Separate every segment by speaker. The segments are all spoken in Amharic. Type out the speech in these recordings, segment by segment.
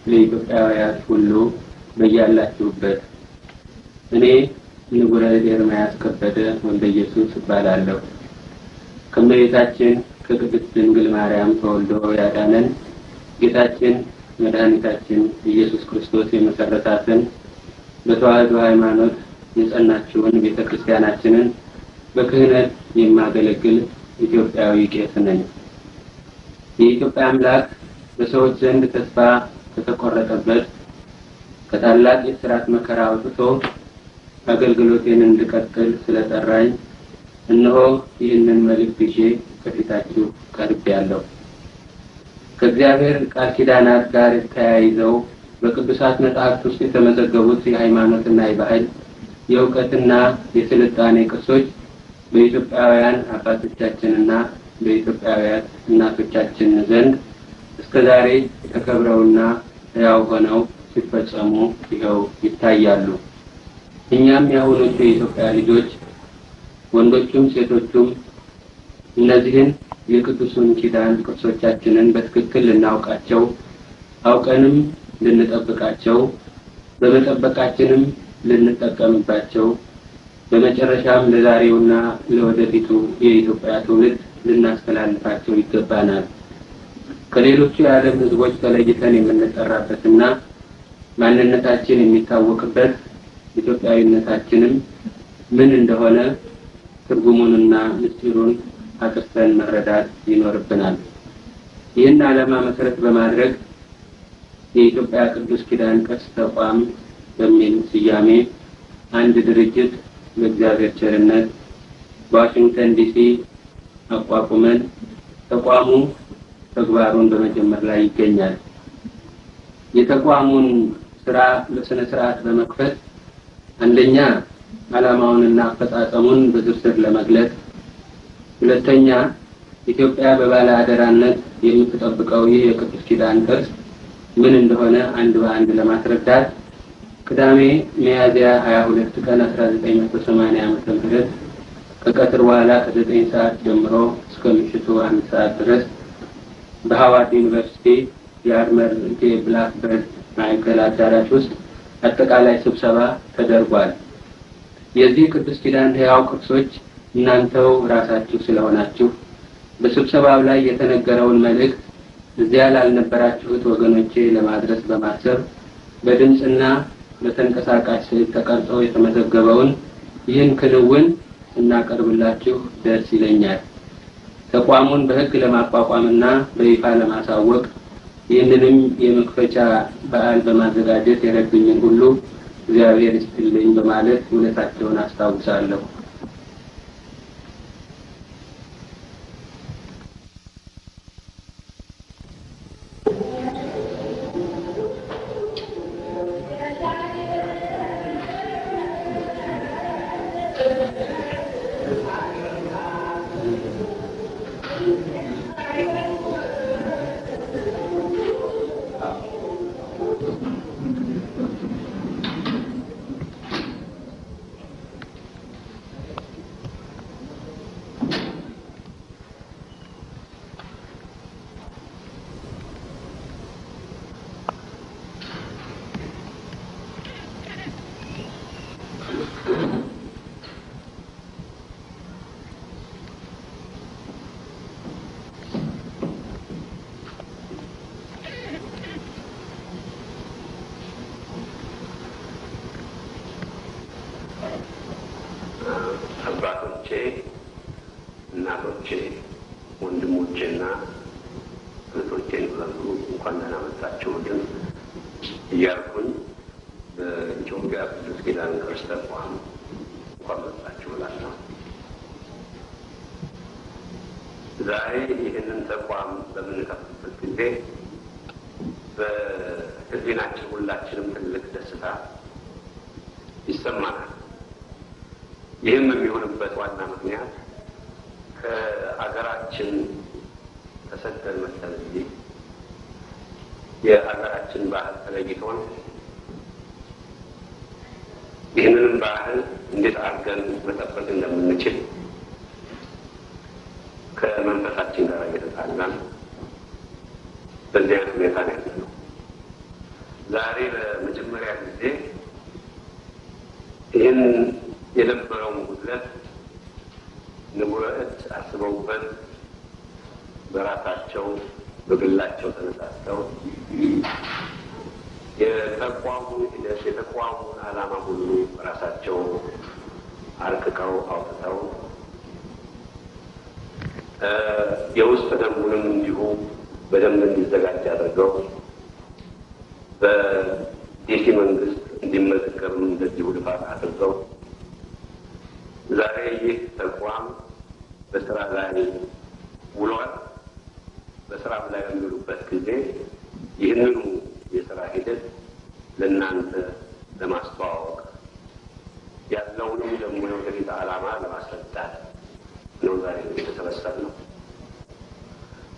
Speaker 1: ለኢትዮጵያውያን ሁሉ በያላችሁበት እኔ ንጉረ ኤርምያስ ከበደ ወልደ ኢየሱስ እባላለሁ። ከመቤታችን ከቅድስት ድንግል ማርያም ተወልዶ ያዳነን ጌታችን መድኃኒታችን ኢየሱስ ክርስቶስ የመሰረታትን በተዋህዶ ሃይማኖት የጸናችውን ቤተክርስቲያናችንን በክህነት የማገለግል ኢትዮጵያዊ ቄስ ነኝ። የኢትዮጵያ አምላክ በሰዎች ዘንድ ተስፋ ከተቆረጠበት ከታላቅ የሥራት መከራ አውጥቶ አገልግሎቴን እንድቀጥል ስለጠራኝ እነሆ ይህንን መልእክት ይዤ ከፊታችሁ ቀርቤያለሁ። ከእግዚአብሔር ቃል ኪዳናት ጋር ተያይዘው በቅዱሳት መጻሕፍት ውስጥ የተመዘገቡት የሃይማኖትና የባህል የእውቀትና የስልጣኔ ቅርሶች በኢትዮጵያውያን አባቶቻችንና በኢትዮጵያውያን እናቶቻችን ዘንድ እስከዛሬ ተከብረውና ሕያው ሆነው ሲፈጸሙ ይኸው ይታያሉ። እኛም የአሁኖቹ የኢትዮጵያ ልጆች ወንዶቹም ሴቶቹም እነዚህን የቅዱሱን ኪዳን ቅርሶቻችንን በትክክል ልናውቃቸው አውቀንም ልንጠብቃቸው በመጠበቃችንም ልንጠቀምባቸው በመጨረሻም ለዛሬውና ለወደፊቱ የኢትዮጵያ ትውልድ ልናስተላልፋቸው ይገባናል። ከሌሎቹ የዓለም ሕዝቦች ተለይተን የምንጠራበትና ማንነታችን የሚታወቅበት ኢትዮጵያዊነታችንም ምን እንደሆነ ትርጉሙንና ምስጢሩን አጥርተን መረዳት ይኖርብናል። ይህን ዓላማ መሰረት በማድረግ የኢትዮጵያ ቅዱስ ኪዳን ቅርስ ተቋም በሚል ስያሜ አንድ ድርጅት በእግዚአብሔር ቸርነት በዋሽንግተን ዲሲ አቋቁመን ተቋሙ ተግባሩን በመጀመር ላይ ይገኛል። የተቋሙን ስራ በስነ ስርዓት በመክፈት አንደኛ ዓላማውንና አፈጻጸሙን በዝርዝር ለመግለጽ፣ ሁለተኛ ኢትዮጵያ በባለ አደራነት የምትጠብቀው ይህ የቅዱስ ኪዳን ቅርስ ምን እንደሆነ አንድ በአንድ ለማስረዳት ቅዳሜ ሚያዝያ 22 ቀን 1980 ዓ.ም ከቀትር በኋላ ከ9 ሰዓት ጀምሮ እስከ ምሽቱ 1 ሰዓት ድረስ በሃዋርድ ዩኒቨርሲቲ የአድመር ብላክበርድ ማዕከል አዳራሽ ውስጥ አጠቃላይ ስብሰባ ተደርጓል። የዚህ ቅዱስ ኪዳን ሕያው ቅርሶች እናንተው ራሳችሁ ስለሆናችሁ በስብሰባው ላይ የተነገረውን መልእክት እዚያ ላልነበራችሁት ወገኖቼ ለማድረስ በማሰብ በድምጽና በተንቀሳቃሽ ስዕል ተቀርጾ የተመዘገበውን ይህን ክንውን እናቀርብላችሁ ደስ ይለኛል። ተቋሙን በሕግ ለማቋቋምና በይፋ ለማሳወቅ ይህንንም የመክፈቻ በዓል በማዘጋጀት የረዱኝን ሁሉ እግዚአብሔር ይስጥልኝ በማለት ውለታቸውን አስታውሳለሁ።
Speaker 2: አባቶቼ፣ እናቶቼ፣ ወንድሞቼና እህቶቼን ሁሉ እንኳን ደህና መጣችሁልን እያልኩኝ በኢትዮጵያ ቅዱስ ኪዳን ቅርስ ተቋም እንኳን መጣችሁ እላለሁ። ዛሬ ይህንን ተቋም በምንከፍትበት ጊዜ በሕሊናችን ሁላችንም ትልቅ ደስታ ይሰማናል። ይህም የሚሆንበት ዋና ምክንያት ከአገራችን ተሰደን መጥተን እዚህ የአገራችን ባህል ተለይቶን ይህንንም ባህል እንዴት አድርገን መጠበቅ እንደምንችል ከመንፈሳችን ጋር እየተጣላን በዚህ አይነት ሁኔታ ነው ያለነው። ዛሬ ለመጀመሪያ ጊዜ ይህን የነበረውን ጉድለት ንቡረ እድ አስበውበት በራሳቸው በግላቸው ተነሳስተው የተቋሙን ሂደት የተቋሙን ዓላማ ሁሉ በራሳቸው አርቅቀው አውጥተው የውስጥ ደንቡንም እንዲሁ በደንብ እንዲዘጋጅ አድርገው በዲሲ መንግስት እንዲመዘገብም እንደዚሁ ልፋት አድርገው ዛሬ ይህ ተቋም በስራ ላይ ውሏል። በስራ ላይ በሚውሉበት ጊዜ ይህንኑ የስራ ሂደት ለእናንተ ለማስተዋወቅ ያለውንም ደግሞ የወደፊት ዓላማ ለማስረዳት ነው ዛሬ የተሰበሰብነው።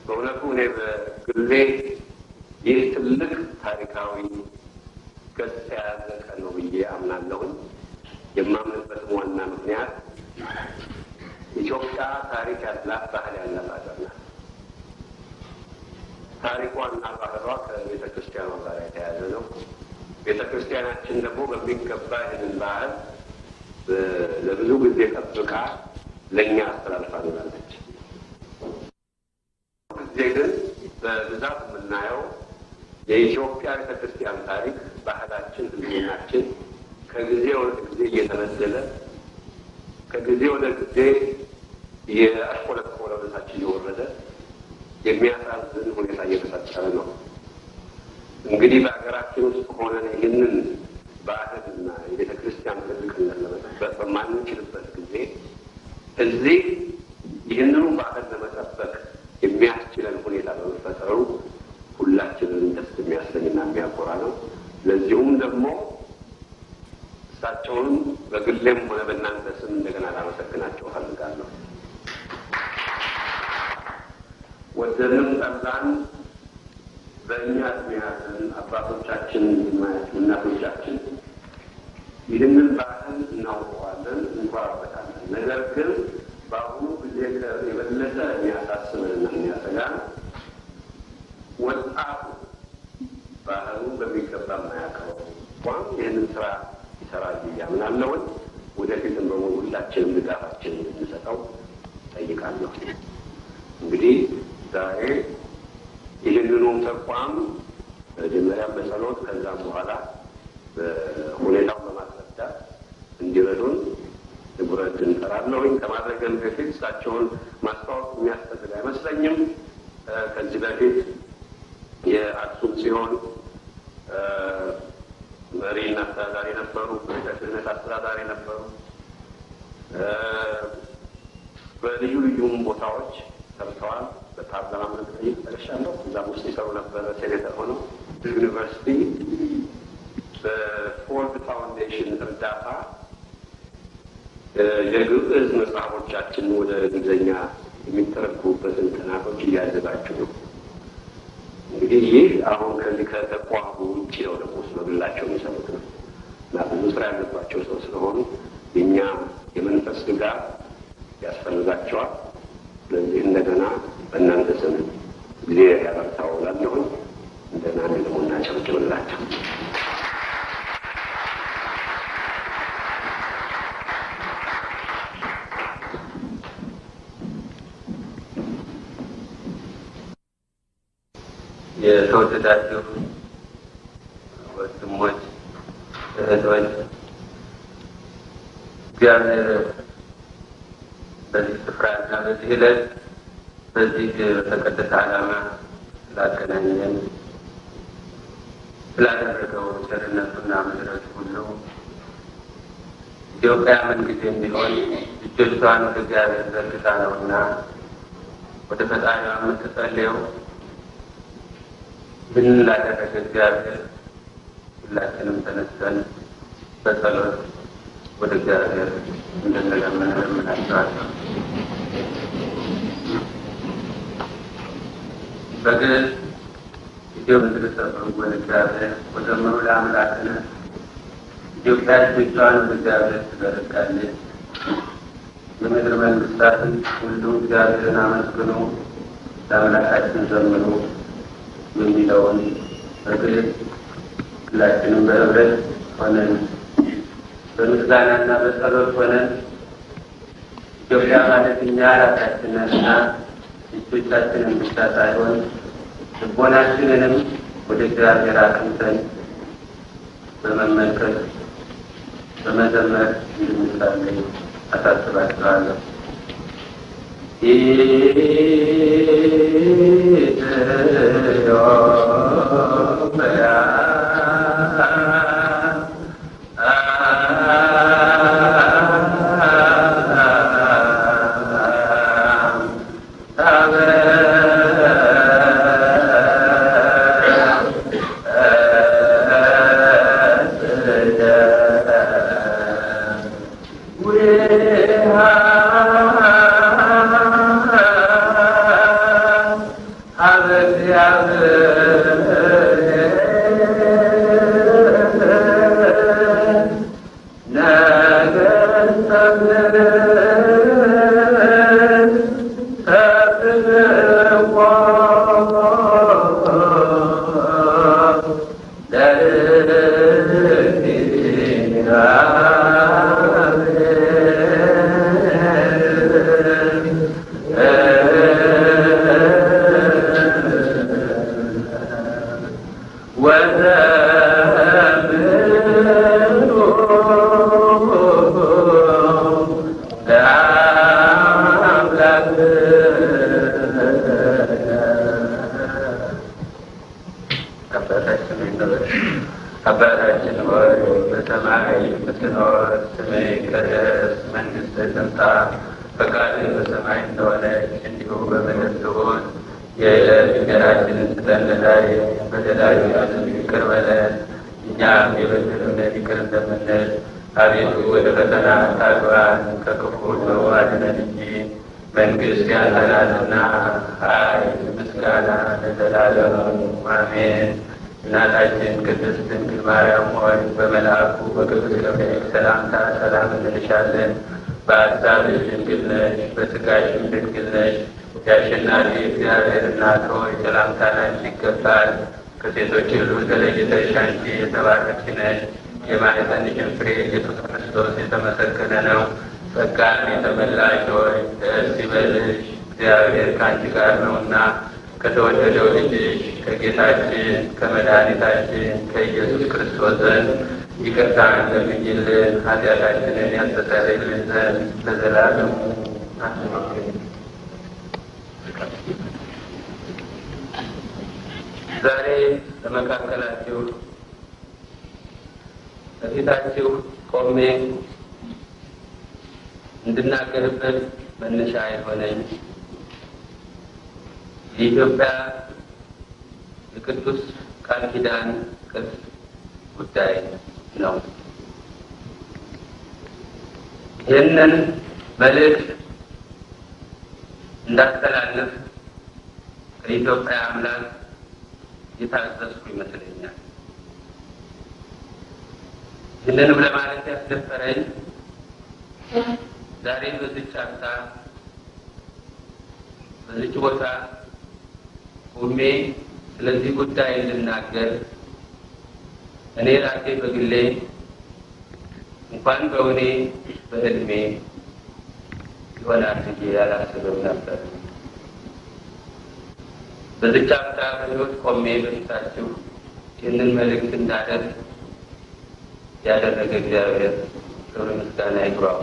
Speaker 2: በእውነቱ እኔ በግሌ ይህ ትልቅ ታሪካዊ ገጽ የያዘ ቀን ነው ብዬ አምናለሁኝ። የማምንበትም ዋና ምክንያት ኢትዮጵያ ታሪክ ያላት ባህል ያላት ሀገር ናት። ታሪኳና ባህሏ ከቤተ ክርስቲያኗ ጋር የተያያዘ ነው። ቤተ ክርስቲያናችን ደግሞ በሚገባ ይህንን ባህል ለብዙ ጊዜ ጠብቃ ለእኛ አስተላልፋለች። ጊዜ ግን በብዛት የምናየው የኢትዮጵያ ቤተ ክርስቲያን ታሪክ፣ ባህላችን፣ ህልውናችን ከጊዜ ወደ ጊዜ እየተነደለ ከጊዜ ወደ ጊዜ የአሽቆለቆለ ወደታችን እየወረደ የሚያሳዝን ሁኔታ እየተፈጠረ ነው። እንግዲህ በሀገራችን ውስጥ ሆነን ይህንን ባህልና የቤተ ክርስቲያን ትልቅነት ለመጠበቅ በማንችልበት ጊዜ እዚህ ይህንኑ ባህል ለመጠበቅ የሚያስችለን ሁኔታ በመፈጠሩ ሁላችንን ደስ የሚያሰኝና የሚያኮራ ነው። ለዚሁም ደግሞ እሳቸውን በግሌም ሆነ በእናንተ ስም እንደገና ላመሰግናቸው እፈልጋለሁ። ወደንም ጠላን በእኛ እድሜ ያለን አባቶቻችን፣ እናቶቻችን ይህንን ባህል እናውቀዋለን፣ እንኮራበታለን። ነገር ግን በአሁኑ ጊዜ የበለጠ የሚያሳስበንና የሚያሰጋን ወጣቱ ባህሉን በሚገባ የማያውቀው እንኳን ይህንን ስራ ይሰራል ብዬ አምናለሁኝ። ወደፊትም በሙሉ ሁላችንም ድጋፋችን እንድንሰጠው ጠይቃለሁ። እንግዲህ ዛሬ ይህንኑ ተቋም መጀመሪያ በጸሎት ከዛም በኋላ ሁኔታውን በማስረዳት እንዲረዱን ንቡረ እድ እንጠራለሁኝ። ከማድረግም በፊት እሳቸውን ማስታወቅ የሚያስፈልግ አይመስለኝም። ከዚህ በፊት የአክሱም ጽዮን መሪና አስተዳዳሪ ነበሩ። ቤተ ክህነት አስተዳዳሪ ነበሩ። በልዩ ልዩም ቦታዎች ሰርተዋል። በፓርላማ መጠየቅ ተደርሻለሁ። እዛም ውስጥ ይሰሩ ነበረ። ሴኔተር ሆነው ዩኒቨርሲቲ በፎርድ ፋውንዴሽን እርዳታ የግዕዝ መጽሐፎቻችን ወደ እንግሊዝኛ የሚተረጉሙበትን ጥናቶች እያዘጋጁ ነው። እንግዲህ ይህ አሁን ከዚህ ከተቋሙ ውጭ ነው ደግሞ በግላቸው የሚሰሩት ነው እና ብዙ ስራ ያለባቸው ሰው ስለሆኑ የእኛ የመንፈስ ድጋፍ ያስፈልጋቸዋል። ስለዚህ እንደገና በእናንተ ስም ጊዜ ያበርታው እላለሁኝ። እንደገና ደግሞ እናጨብጭብላቸው።
Speaker 1: የተወደዳችሁ ወንድሞች፣ እህቶች እግዚአብሔር በዚህ ስፍራና በዚህ ዕለት በዚህ በተቀደሰ ዓላማ ስላገናኘን ስላደረገው ቸርነቱና ምሕረቱ ሁሉ ኢትዮጵያ ምንጊዜም ቢሆን እጆቿን ወደ እግዚአብሔር ዘርግታ ነውና ወደ ፈጣሪዋ የምትጸልየው። ምን ላደረገ እግዚአብሔር ሁላችንም ተነስተን በጸሎት ወደ እግዚአብሔር እንድንለምን እለምናችኋለሁ። በግዕዝ ኢትዮጵያ እንድትሰብሩ ወደ እግዚአብሔር ወዘምሩ ለአምላክነ ኢትዮጵያ እጆቿን ወደ እግዚአብሔር ትዘረጋለች። የምድር መንግስታትን ሁሉ እግዚአብሔርን አመስግኑ ለአምላካችን ዘምሩ የሚለውን በግዕዝ ሁላችንም በህብረት ሆነን በምስጋናና በጸሎት ሆነን ኢትዮጵያ ማለት እኛ ራሳችንንና እጆቻችንን ብቻ ሳይሆን ልቦናችንንም ወደ እግዚአብሔር አቅንተን በመመልከት በመዘመር እንድንጸልይ አሳስባችኋለሁ። አባታችን ሆይ በሰማይ የምትኖር ስምህ ይቀደስ፣ መንግሥትህ ትምጣ፣ ፈቃድህ በሰማይ እንደሆነች እንዲሁ በምድር ትሁን። የዕለት እንጀራችንን ስጠን ዛሬ፣ በደላችንን ይቅር በለን እኛም የበደሉንን ይቅር እንደምንል። አቤቱ ወደ ፈተና አታግባን፣ ከክፉ ሁሉ አድነን እንጂ መንግሥት ያንተ ናትና፣ ኃይል፣ ምስጋና ለዘላለሙ አሜን። እናታችን ቅድስት ድንግል ማርያም ሆይ በመልአኩ በቅዱስ ገብርኤል ሰላምታ ሰላም እንልሻለን። በሐሳብሽ ድንግል ነሽ፣ በሥጋሽም ድንግል ነሽ። የአሸናፊ እግዚአብሔር እናት ሆይ ሰላምታ ላንቺ ይገባል። ከሴቶች ሁሉ ተለይተሽ አንቺ የተባረክሽ ነሽ። የማኅፀንሽም ፍሬ ኢየሱስ ክርስቶስ የተመሰገነ ነው። ጸጋን የተመላሽ ሆይ ደስ ይበልሽ፣ እግዚአብሔር ከአንቺ ጋር ነውና ከተወደደው ልጅሽ ከጌታችን ከመድኃኒታችን ከኢየሱስ ክርስቶስ ዘንድ ይቅርታን ለምኝልን ኃጢአታችንን ያስተሰርይልን ዘንድ ለዘላለሙ አሜን። ዛሬ በመካከላችሁ በፊታችሁ ቆሜ እንድናገርበት መነሻ የሆነኝ የኢትዮጵያ የቅዱስ ቃል ኪዳን ቅርስ ጉዳይ ነው። ይህንን መልእክት እንዳስተላልፍ ከኢትዮጵያ አምላክ የታዘዝኩ ይመስለኛል። ይህንንም ለማለት ያስደፈረኝ ዛሬ በዚች አፍታ በዚች ቦታ ቆሜ ስለዚህ ጉዳይ እንድናገር እኔ ራሴ በግሌ እንኳን በእውኔ በዕድሜ ይሆናል ብዬ ያላስብም ነበር። በዚች አፍታ በሕይወት ቆሜ በፊታችሁ ይህንን መልእክት እንዳደርግ ያደረገ እግዚአብሔር ክብር ምስጋና ይግባው።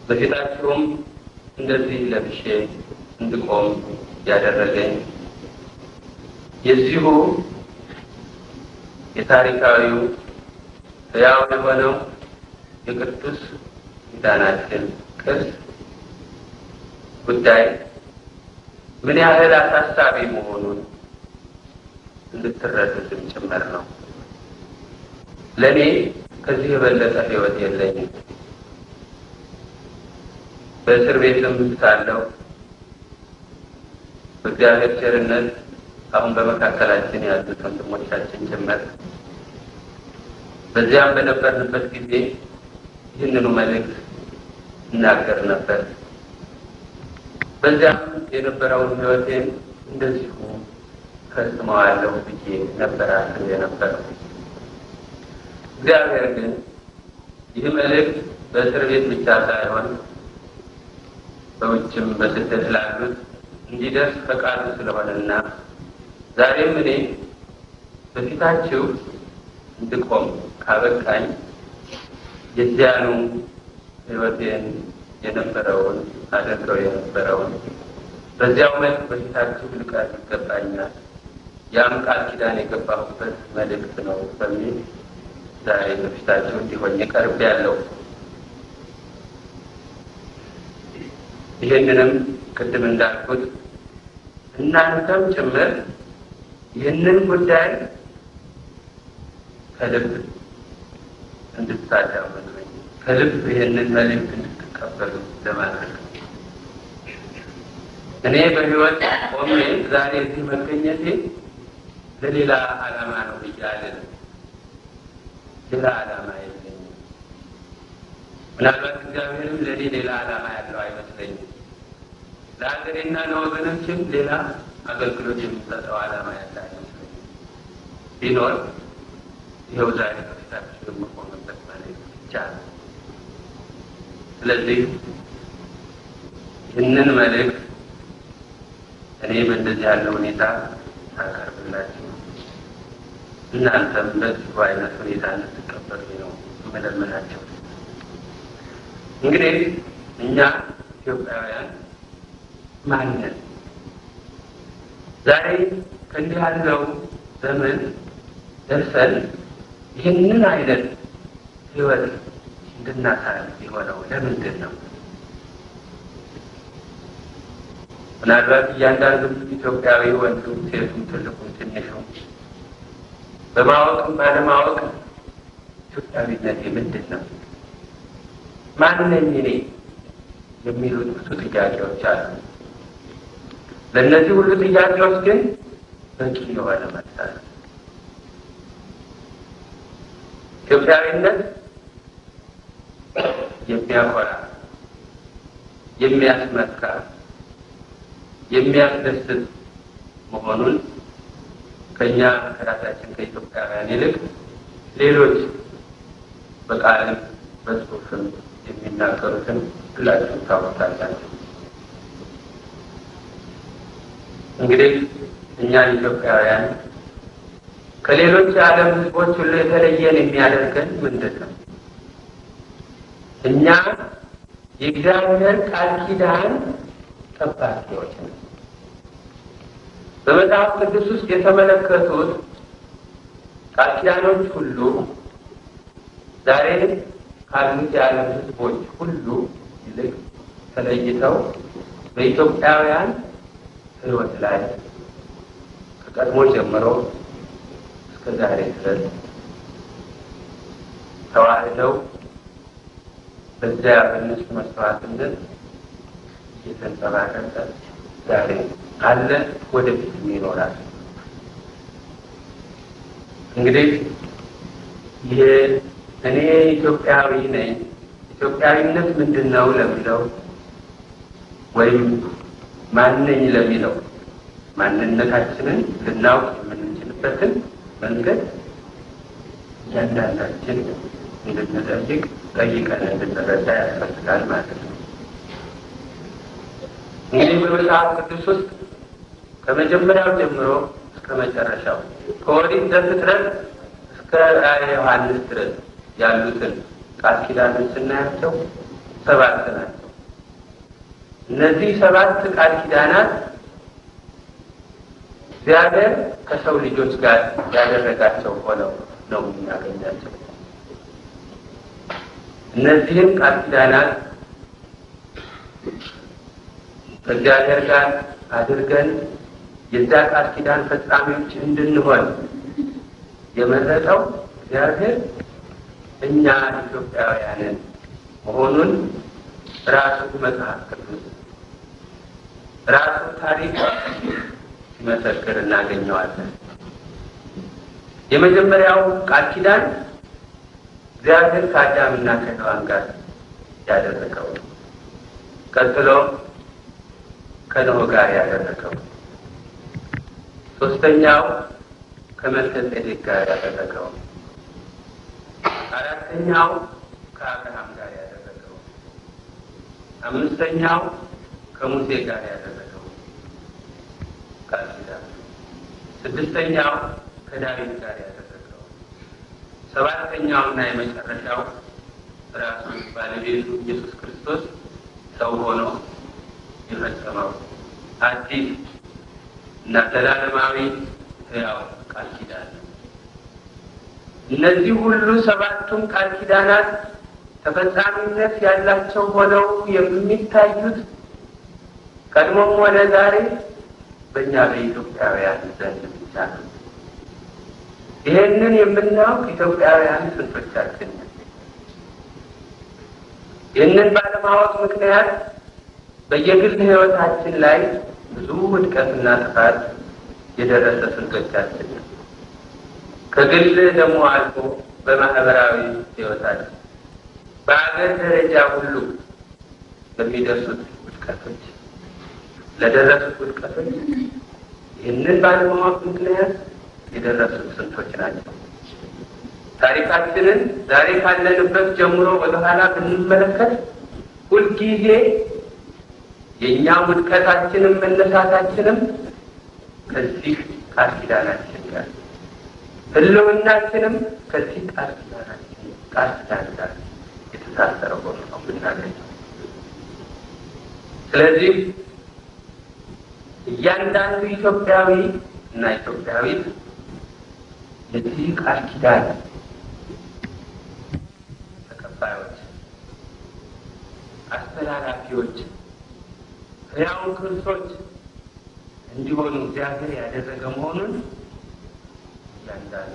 Speaker 1: በፊታችሁም እንደዚህ ለብሼ እንድቆም ያደረገኝ የዚሁ የታሪካዊው ሕያው የሆነው የቅዱስ ኪዳናችን ቅርስ ጉዳይ ምን ያህል አሳሳቢ መሆኑን እንድትረዱትም ጭምር ነው። ለእኔ ከዚህ የበለጠ ሕይወት የለኝም። በእስር ቤትም ሳለሁ በእግዚአብሔር ቸርነት አሁን በመካከላችን ያሉት ወንድሞቻችን ጭምር በዚያም በነበርንበት ጊዜ ይህንኑ መልእክት እናገር ነበር። በዚያም የነበረውን ሕይወቴን እንደዚሁ ፈጽመዋለሁ ብዬ ነበር አስቤ የነበረው። እግዚአብሔር ግን ይህ መልእክት በእስር ቤት ብቻ ሳይሆን በውጭም በስደት ላሉት እንዲደርስ ፈቃዱ ስለሆነና ዛሬም እኔ በፊታችሁ እንድቆም ካበቃኝ የዚያኑ ሕይወቴን የነበረውን አደርገው የነበረውን በዚያው መልክ በፊታችሁ ልቀርብ ይገባኛል። ያም ቃል ኪዳን የገባሁበት መልእክት ነው በሚል ዛሬ በፊታችሁ እንዲሆን ቀርቤያለሁ። ይህንንም ቅድም እንዳልኩት እናንተም ጭምር ይህንን ጉዳይ ከልብ እንድታዳምጡ ከልብ ይህንን መልእክት እንድትቀበሉ ለማድረግ እኔ በሕይወት ቆሜ ዛሬ እዚህ መገኘቴ ለሌላ ዓላማ ነው ብያለሁ። ሌላ ዓላማ የለኝም። ምናልባት እግዚአብሔርም ለእኔ ሌላ ዓላማ ያለው አይመስለኝም። ለሀገሬና ለወገኖችም ሌላ አገልግሎት የሚሰጠው ዓላማ ያለ አይመስለኝም። ቢኖር ይኸው ዛሬ በፊታችሁ የምቆምበት መልእክት ብቻ ነው። ስለዚህ ይህንን መልእክት እኔ በእንደዚህ ያለ ሁኔታ ታቀርብላችሁ እናንተም በዚሁ አይነት ሁኔታ እንድትቀበሉ ነው የምለምናቸው። እንግዲህ እኛ ኢትዮጵያውያን ማንን ዛሬ ከእንዲህ ያለው ዘመን ደርሰን ይህንን አይነት ሕይወት እንድናሳልፍ የሆነው ለምንድን ነው? ምናልባት እያንዳንዱ ኢትዮጵያዊ ወንዱም፣ ሴቱም፣ ትልቁም፣ ትንሹም በማወቅም ባለማወቅ ኢትዮጵያዊነቴ ምንድን ነው? ማን ነኝ እኔ? የሚሉት ብዙ ጥያቄዎች አሉ። ለእነዚህ ሁሉ ጥያቄዎች ግን በቂ የሆነ መልስ አለ። ኢትዮጵያዊነት የሚያኮራ፣ የሚያስመካ፣ የሚያስደስት መሆኑን ከኛ ከራሳችን ከኢትዮጵያውያን ይልቅ ሌሎች በቃልም በጽሑፍም የሚናገሩትን ሁላችሁም ታውቃላችሁ። እንግዲህ እኛ ኢትዮጵያውያን ከሌሎች የዓለም ሕዝቦች ሁሉ የተለየን የሚያደርገን ምንድን ነው? እኛ የእግዚአብሔር ቃል ኪዳን ጠባቂዎች ነው። በመጽሐፍ ቅዱስ ውስጥ የተመለከቱት ቃል ኪዳኖች ሁሉ ዛሬ ካሉት የዓለም ሕዝቦች ሁሉ ይልቅ ተለይተው በኢትዮጵያውያን ሕይወት ላይ ከቀድሞ ጀምሮ እስከ ዛሬ ድረስ ተዋህደው በዚያ በእነሱ መስዋዕትነት እየተንጸባረቀ ዛሬ አለ፣ ወደፊትም ይኖራል። እንግዲህ ይሄ እኔ ኢትዮጵያዊ ነኝ፣ ኢትዮጵያዊነት ምንድን ነው ለሚለው ወይም ማንነኝ ለሚለው ማንነታችንን ልናውቅ የምንችልበትን መንገድ እያንዳንዳችን እንድንጠይቅ ጠይቀን እንድንረዳ ያስፈልጋል ማለት ነው። እንግዲህ በመጽሐፍ ቅዱስ ውስጥ ከመጀመሪያው ጀምሮ እስከ መጨረሻው ከኦሪት ዘፍጥረት እስከ ራዕየ ዮሐንስ ድረስ ያሉትን ቃል ኪዳኖች ስናያቸው 7 ናቸው። እነዚህ 7 ቃል ኪዳናት እግዚአብሔር ከሰው ልጆች ጋር ያደረጋቸው ሆነው ነው የምናገኛቸው። እነዚህም ቃል ኪዳናት ከእግዚአብሔር ጋር አድርገን የዛ ቃል ኪዳን ፈጻሚዎች እንድንሆን የመረጠው እግዚአብሔር እኛ ኢትዮጵያውያንን መሆኑን ራሱ መጽሐፍ ቅዱስ ራሱ ታሪክ ሲመሰክር እናገኘዋለን። የመጀመሪያው ቃል ኪዳን እግዚአብሔር ከአዳምና ከሔዋን ጋር ያደረገው፣ ቀጥሎ ከኖህ ጋር ያደረገው፣ ሶስተኛው ከመልከጼዴቅ ጋር ያደረገው፣ አራተኛው ከአብርሃም ጋር ያደረገው፣ አምስተኛው ከሙሴ ጋር ያደረገው ቃል ኪዳን፣ ስድስተኛው ከዳዊት ጋር ያደረገው፣ ሰባተኛውና የመጨረሻው ራሱ ባለቤቱ ኢየሱስ ክርስቶስ ሰው ሆኖ የፈጸመው አዲስ እና ዘላለማዊ ሕያው ቃል ኪዳን። እነዚህ ሁሉ ሰባቱም ቃል ኪዳናት ተፈጻሚነት ያላቸው ሆነው የሚታዩት ቀድሞም ሆነ ዛሬ በእኛ በኢትዮጵያውያን ዘንድ ብቻ ነው። ይህንን የምናውቅ ኢትዮጵያውያን ስንቶቻችን ነን? ይህንን ባለማወቅ ምክንያት በየግል ሕይወታችን ላይ ብዙ ውድቀትና ጥፋት የደረሰ ስንቶቻችን ነን? ከግል ደግሞ አልፎ በማህበራዊ ሕይወታችን በአገር ደረጃ ሁሉ በሚደርሱት ውድቀቶች ለደረሱት ውድቀቶች ይህንን ባለማወቅ ምክንያት የደረሱት ስንቶች ናቸው? ታሪካችንን ዛሬ ካለንበት ጀምሮ ወደኋላ ብንመለከት ሁልጊዜ የእኛ ውድቀታችንም መነሳታችንም ከዚህ ቃል ኪዳናችን ጋር፣ ህልውናችንም ከዚህ ቃል ኪዳን ጋር የተሳሰረ ሆኖ ነው የምናገኘው። ስለዚህ እያንዳንዱ ኢትዮጵያዊ እና ኢትዮጵያዊት የዚህ ቃል ኪዳን ተቀባዮች፣ አስተላላፊዎች፣ ሕያው ቅርሶች እንዲሆኑ እግዚአብሔር ያደረገ መሆኑን እያንዳንዱ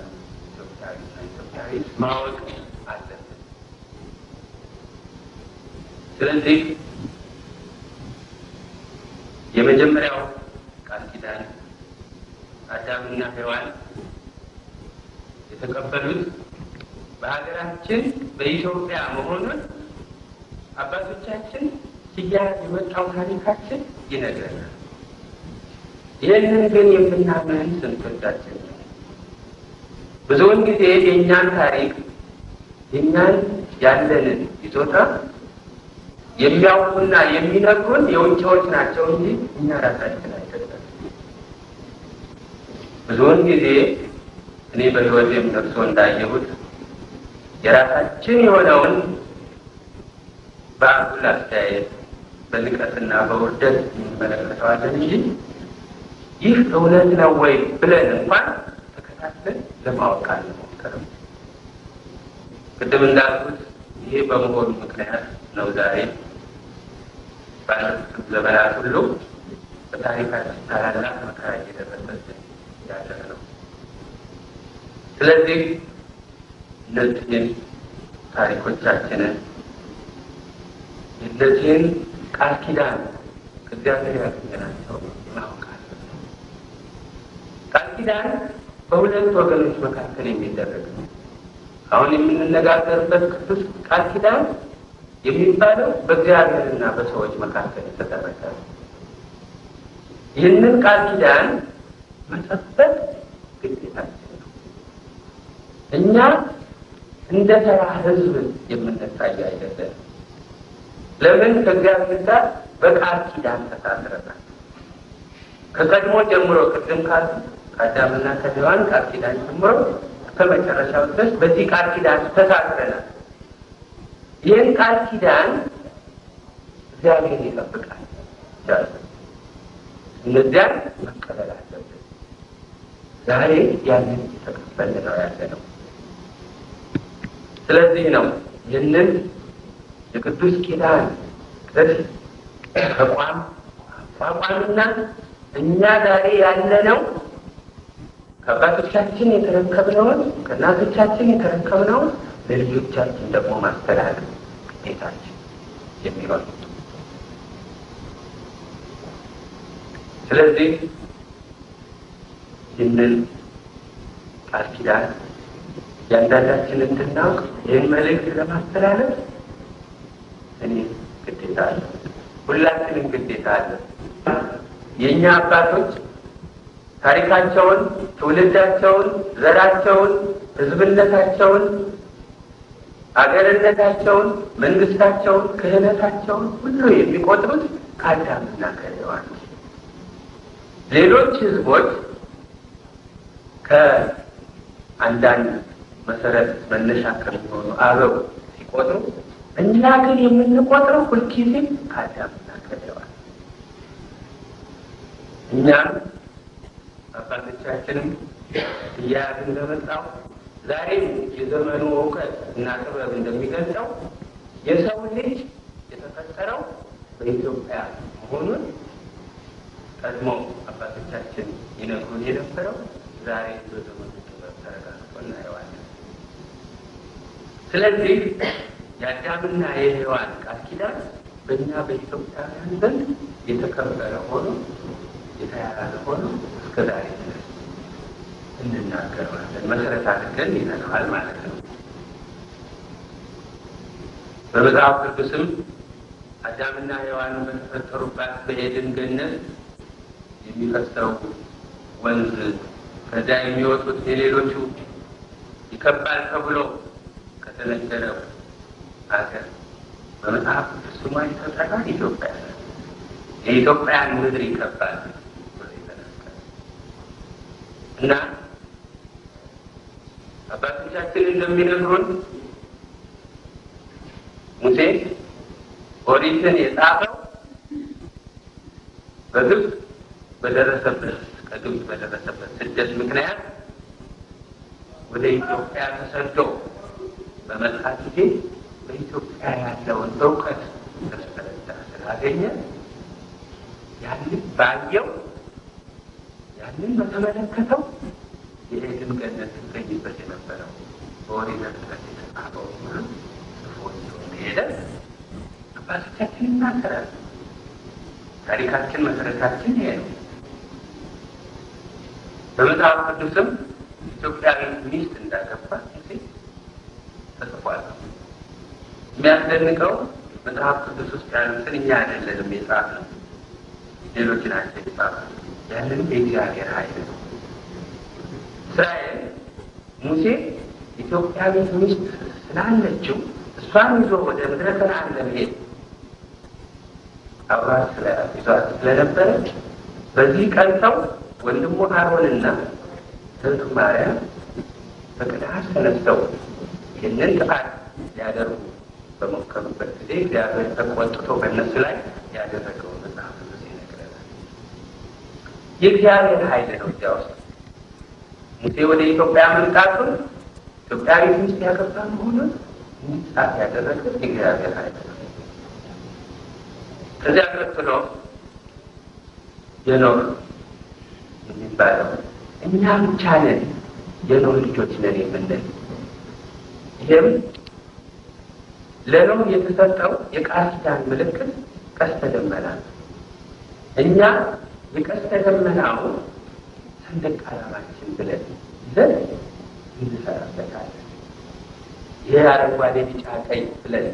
Speaker 1: ኢትዮጵያዊና ኢትዮጵያዊት ማወቅ አለብን። ስለዚህ የመጀመሪያው ቃል ኪዳን አዳምና ሔዋን የተቀበሉት በሀገራችን በኢትዮጵያ መሆኑን አባቶቻችን ሲያዝ የመጣው ታሪካችን ይነግረናል። ይህንን ግን የምናምን ስንቶቻችን ነው? ብዙውን ጊዜ የእኛን ታሪክ የእኛን ያለንን ይዞታ የሚያውቁና የሚነግሩን የውጭዎች ናቸው እንጂ እኛ ራሳችን አይደለም። ብዙውን ጊዜ እኔ በሕይወቴም ደርሶ እንዳየሁት የራሳችን የሆነውን በአጉል አስተያየት በንቀትና በውርደት እንመለከተዋለን እንጂ ይህ እውነት ነው ወይ ብለን እንኳን ተከታትለን ለማወቅ አንሞክርም። ቅድም እንዳልኩት ይሄ በመሆኑ ምክንያት ነው ዛሬ ባለፉት ዘመናት ሁሉ በታሪካችን ታላላቅ መከራ እየደረሰብን ያለ ነው። ስለዚህ እነዚህን ታሪኮቻችንን እነዚህን ቃል ኪዳን ከእግዚአብሔር ያገኘናቸው እናውቃለን። ቃል ኪዳን በሁለት ወገኖች መካከል የሚደረግ ነው። አሁን የምንነጋገርበት ቅዱስ ቃል ኪዳን የሚባለው በእግዚአብሔርና በሰዎች መካከል የተደረገ ነው። ይህንን ቃል ኪዳን መጠበቅ ግዴታችን ነው። እኛ እንደ ተራ ሕዝብ የምንታይ አይደለም። ለምን? ከእግዚአብሔር ጋር በቃል ኪዳን ተሳስረናል። ከቀድሞ ጀምሮ ቅድም ካሉ ከአዳምና ከሔዋን ቃል ኪዳን ጀምሮ ከመጨረሻው ድረስ በዚህ ቃል ኪዳን ተሳስረናል። ይህን ቃል ኪዳን እግዚአብሔር ይጠብቃል። እነዚያን መቀበል አለብን። ዛሬ ያንን እየተቀበልን ነው ያለ ነው። ስለዚህ ነው ይህንን የቅዱስ ኪዳን ተቋምና እኛ ዛሬ ያለነው ከአባቶቻችን የተረከብነውን ከእናቶቻችን የተረከብነውን ለልጆቻችን ደግሞ ማስተላለፍ ግዴታችን የሚሆን። ስለዚህ ይህንን ቃል ኪዳን እያንዳንዳችን እንድናውቅ ይህን መልእክት ለማስተላለፍ እኔ ግዴታ አለ፣ ሁላችንም ግዴታ አለ። የእኛ አባቶች ታሪካቸውን፣ ትውልዳቸውን፣ ዘራቸውን፣ ህዝብነታቸውን፣ አገርነታቸውን፣ መንግስታቸውን፣ ክህነታቸውን ሁሉ የሚቆጥሩት ከአዳምና ከሔዋን። ሌሎች ህዝቦች ከአንዳንድ መሰረት መነሻ ከሚሆኑ አበው ሲቆጥሩ፣ እኛ ግን የምንቆጥረው ሁልጊዜ ከአዳምና ከሔዋን። እኛም አባቶቻችንም እያያዝን እንደመጣው ዛሬም የዘመኑ እውቀት እና ጥበብ እንደሚገልጸው የሰው ልጅ የተፈጠረው በኢትዮጵያ መሆኑን ቀድሞ አባቶቻችን ይነግሩን የነበረው ዛሬ በዘመኑ ጥበብ ተረጋግጦ እናየዋለን። ስለዚህ የአዳምና የሔዋን ቃል ኪዳን በእኛ በኢትዮጵያውያን ዘንድ የተከበረ ሆኖ የተያያዘ ሆኖ እስከ ዛሬ ድረስ እንናገረዋለን። መሰረት አድርገን ይዘነዋል ማለት ነው። በመጽሐፍ ቅዱስም አዳምና ሔዋን በተፈጠሩባት በኤድን ገነት የሚፈሰው ወንዝ ከዚያ የሚወጡት የሌሎቹ ይከባል ተብሎ ከተነገረው ሀገር በመጽሐፍ ቅዱስ ስሟ የተጠራ ኢትዮጵያ የኢትዮጵያን ምድር ይከባል እና አባቶቻችን እንደሚነግሩን ሙሴ ኦሪትን የጻፈው ከግብፅ በደረሰበት ስደት ምክንያት ወደ ኢትዮጵያ ተሰዶ በመጣ ጊዜ በኢትዮጵያ ያለውን እውቀት ስላገኘ ያንን ባየው ያንን በተመለከተው የኤድን ገነት ትገኝበት የነበረው በኦሪት ዘፍጥረት የተጻፈው ጽፎ ሄደ። አባቶቻችን ይናገራሉ። ታሪካችን መሰረታችን ይሄ ነው። በመጽሐፍ ቅዱስም ኢትዮጵያዊ ሚስት እንዳገባ ተጽፏል። የሚያስደንቀው መጽሐፍ ቅዱስ ውስጥ ያሉትን እኛ አይደለንም የጻፍነው፣ ሌሎች ናቸው የጻፉት። ያንንም የእግዚአብሔር ኃይል ነው። እስራኤል ሙሴ ኢትዮጵያዊት ሚስት ስላለችው እሷን ይዞ ወደ ምድረ ከነዓን ለመሄድ አብራት ይዟት ስለነበረ በዚህ ቀን ሰው ወንድሙ አሮንና እህቱ ማርያም በቅንዓት ተነስተው ይህንን ጥፋት ሊያደርጉ በሞከሩበት ጊዜ እግዚአብሔር ተቆጥቶ በእነሱ ላይ ያደረገው መጽሐፍ ቅዱስ ይነግረናል። የእግዚአብሔር ኃይል ነው እዚያ ውስጥ። ሙሴ ወደ ኢትዮጵያ መምጣቱን ኢትዮጵያዊ ሚስት ያገባ መሆኑን እንዲጻፍ ያደረገው የእግዚአብሔር ኃይል ነው። ከዚያ ቀጥሎ የኖህ የሚባለው እኛ ብቻ ነን የኖህ ልጆች ነን የምንል፣ ይህም ለኖህ የተሰጠው የቃል ኪዳን ምልክት ቀስተ ደመና ነው። እኛ የቀስተ ደመናው ሰንደቅ ዓላማችን ብለን ይዘን እንሰራበታለን። ይህ አረንጓዴ፣ ቢጫ፣ ቀይ ብለን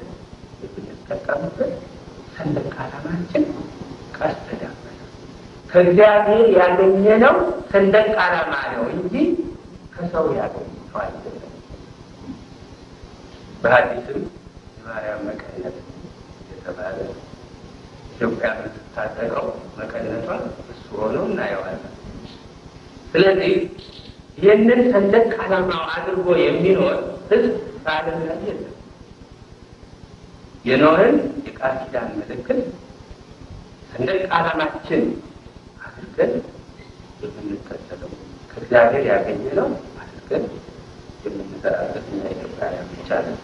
Speaker 1: የምንጠቀምበት ሰንደቅ ዓላማችን ቀስተ ደመና ከእግዚአብሔር ያገኘነው ሰንደቅ ዓላማ ነው እንጂ ከሰው ያገኘነው አይደለም። በሐዲስም የማርያም መቀነት የተባለ ኢትዮጵያ የምትታጠቀው መቀነቷ እሱ ሆኖ እናየዋለን። ስለዚህ ይህንን ሰንደቅ ዓላማው አድርጎ የሚኖር ሕዝብ በዓለም ላይ የለም። የኖህን የቃል ኪዳን ምልክት ሰንደቅ ዓላማችን አድርገን የምንከተለው ከእግዚአብሔር ያገኘነው አድርገን የምንሰራበት እና ኢትዮጵያውያን ብቻ ነው።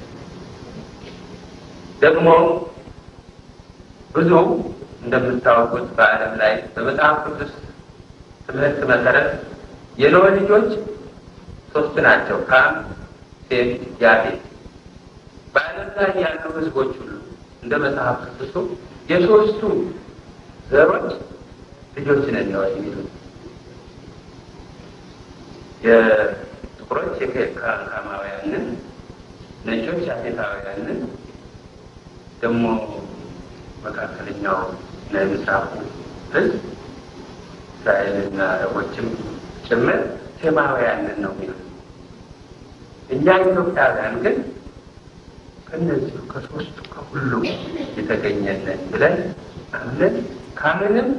Speaker 1: ደግሞ ብዙ እንደምታወቁት በዓለም ላይ በመጽሐፍ ቅዱስ ትምህርት መሰረት የኖህ ልጆች 3 ናቸው፣ ካም፣ ሴም፣ ያፌት። በዓለም ላይ ያሉ ህዝቦች ሁሉ እንደ መጽሐፍ ቅዱሱ የሶስቱ ዘሮች ልጆች ነን ነው የሚሉት። የጥቁሮች የካማውያንን፣ ነጮች ያፌታውያንን፣ ደግሞ መካከለኛው እና የምስራቁ ህዝብ እስራኤልና አረቦችም ጭምር ሴማውያንን ነው የሚሉት። እኛ ኢትዮጵያውያን ግን ከነዚህ ከሶስቱ ከሁሉ የተገኘለን ብለን አምነን ካምንም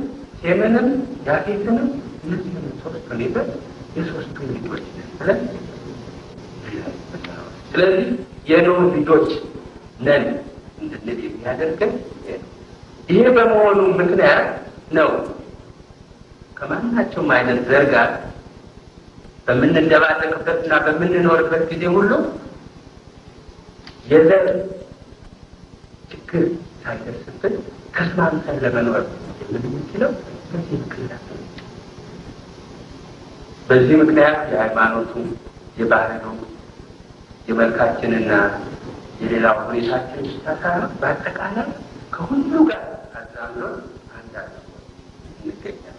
Speaker 1: ሴምንም ያፌትንም እነዚህንም ሶስቱን ይዘን የሶስቱ ልጆች ብለን ስለዚህ የኖህ ልጆች ነን እንድንል የሚያደርገን ይሄ በመሆኑ ምክንያት ነው። ከማናቸውም አይነት ዘር ጋር በምንደባለቅበትና በምንኖርበት ጊዜ ሁሉ የዘር ችግር ሳይደርስብን ተስማምተን ለመኖር የምንችለው በዚህ ምክንያት ነው። በዚህ ምክንያት የሃይማኖቱ፣ የባህሉ፣ የመልካችንና የሌላው ሁኔታችን ብቻ ሳይሆን በአጠቃላይ ከሁሉ ጋር አዛምሮ አንድ እንገኛለን።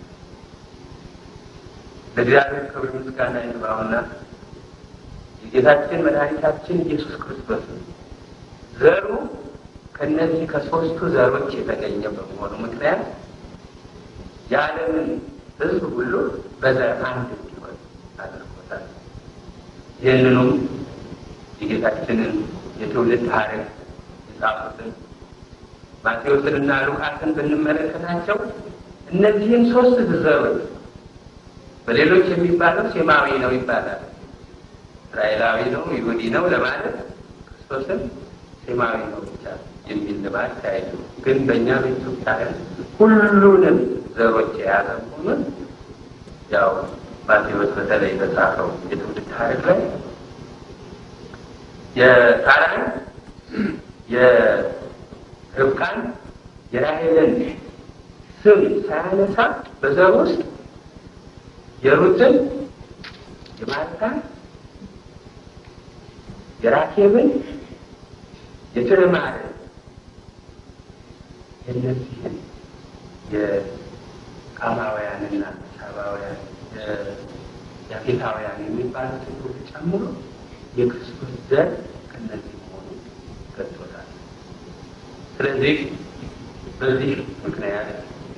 Speaker 1: ለእግዚአብሔር ክብር ምስጋና ይግባውና የጌታችን መድኃኒታችን ኢየሱስ ክርስቶስ ዘሩ ከእነዚህ ከሶስቱ ዘሮች የተገኘ በመሆኑ ምክንያት የዓለምን ሕዝብ ሁሉ በዘር አንድ እንዲሆን አድርጎታል። ይህንኑም የጌታችንን የትውልድ ሐረግ የጻፉትን ማቴዎስንና ሉቃስን ብንመለከታቸው እነዚህም ሶስት ዘሮች በሌሎች የሚባለው ሴማዊ ነው ይባላል። እስራኤላዊ ነው፣ ይሁዲ ነው ለማለት ክርስቶስን ሴማዊ ነው ብቻ የሚል ልማድ ታይቶ ግን በእኛ በኢትዮጵያውያን ሁሉንም ዘሮች የያዘ መሆኑን ያው ማቴዎስ በተለይ በጻፈው የትውልድ ሐረግ ላይ የሳራን፣ የርብቃን፣ የራሔልን ስም ሳያነሳ በዘር ውስጥ የሩትን፣ የማርታን፣ የራኬብን፣ የትዕማርን የእነዚህን የቃማውያንና ሳባውያን ያፌታውያን የሚባሉትን ሁሉ ጨምሮ የክርስቶስ ዘር ከእነዚህ መሆኑ ገልጾታል። ስለዚህ በዚህ ምክንያት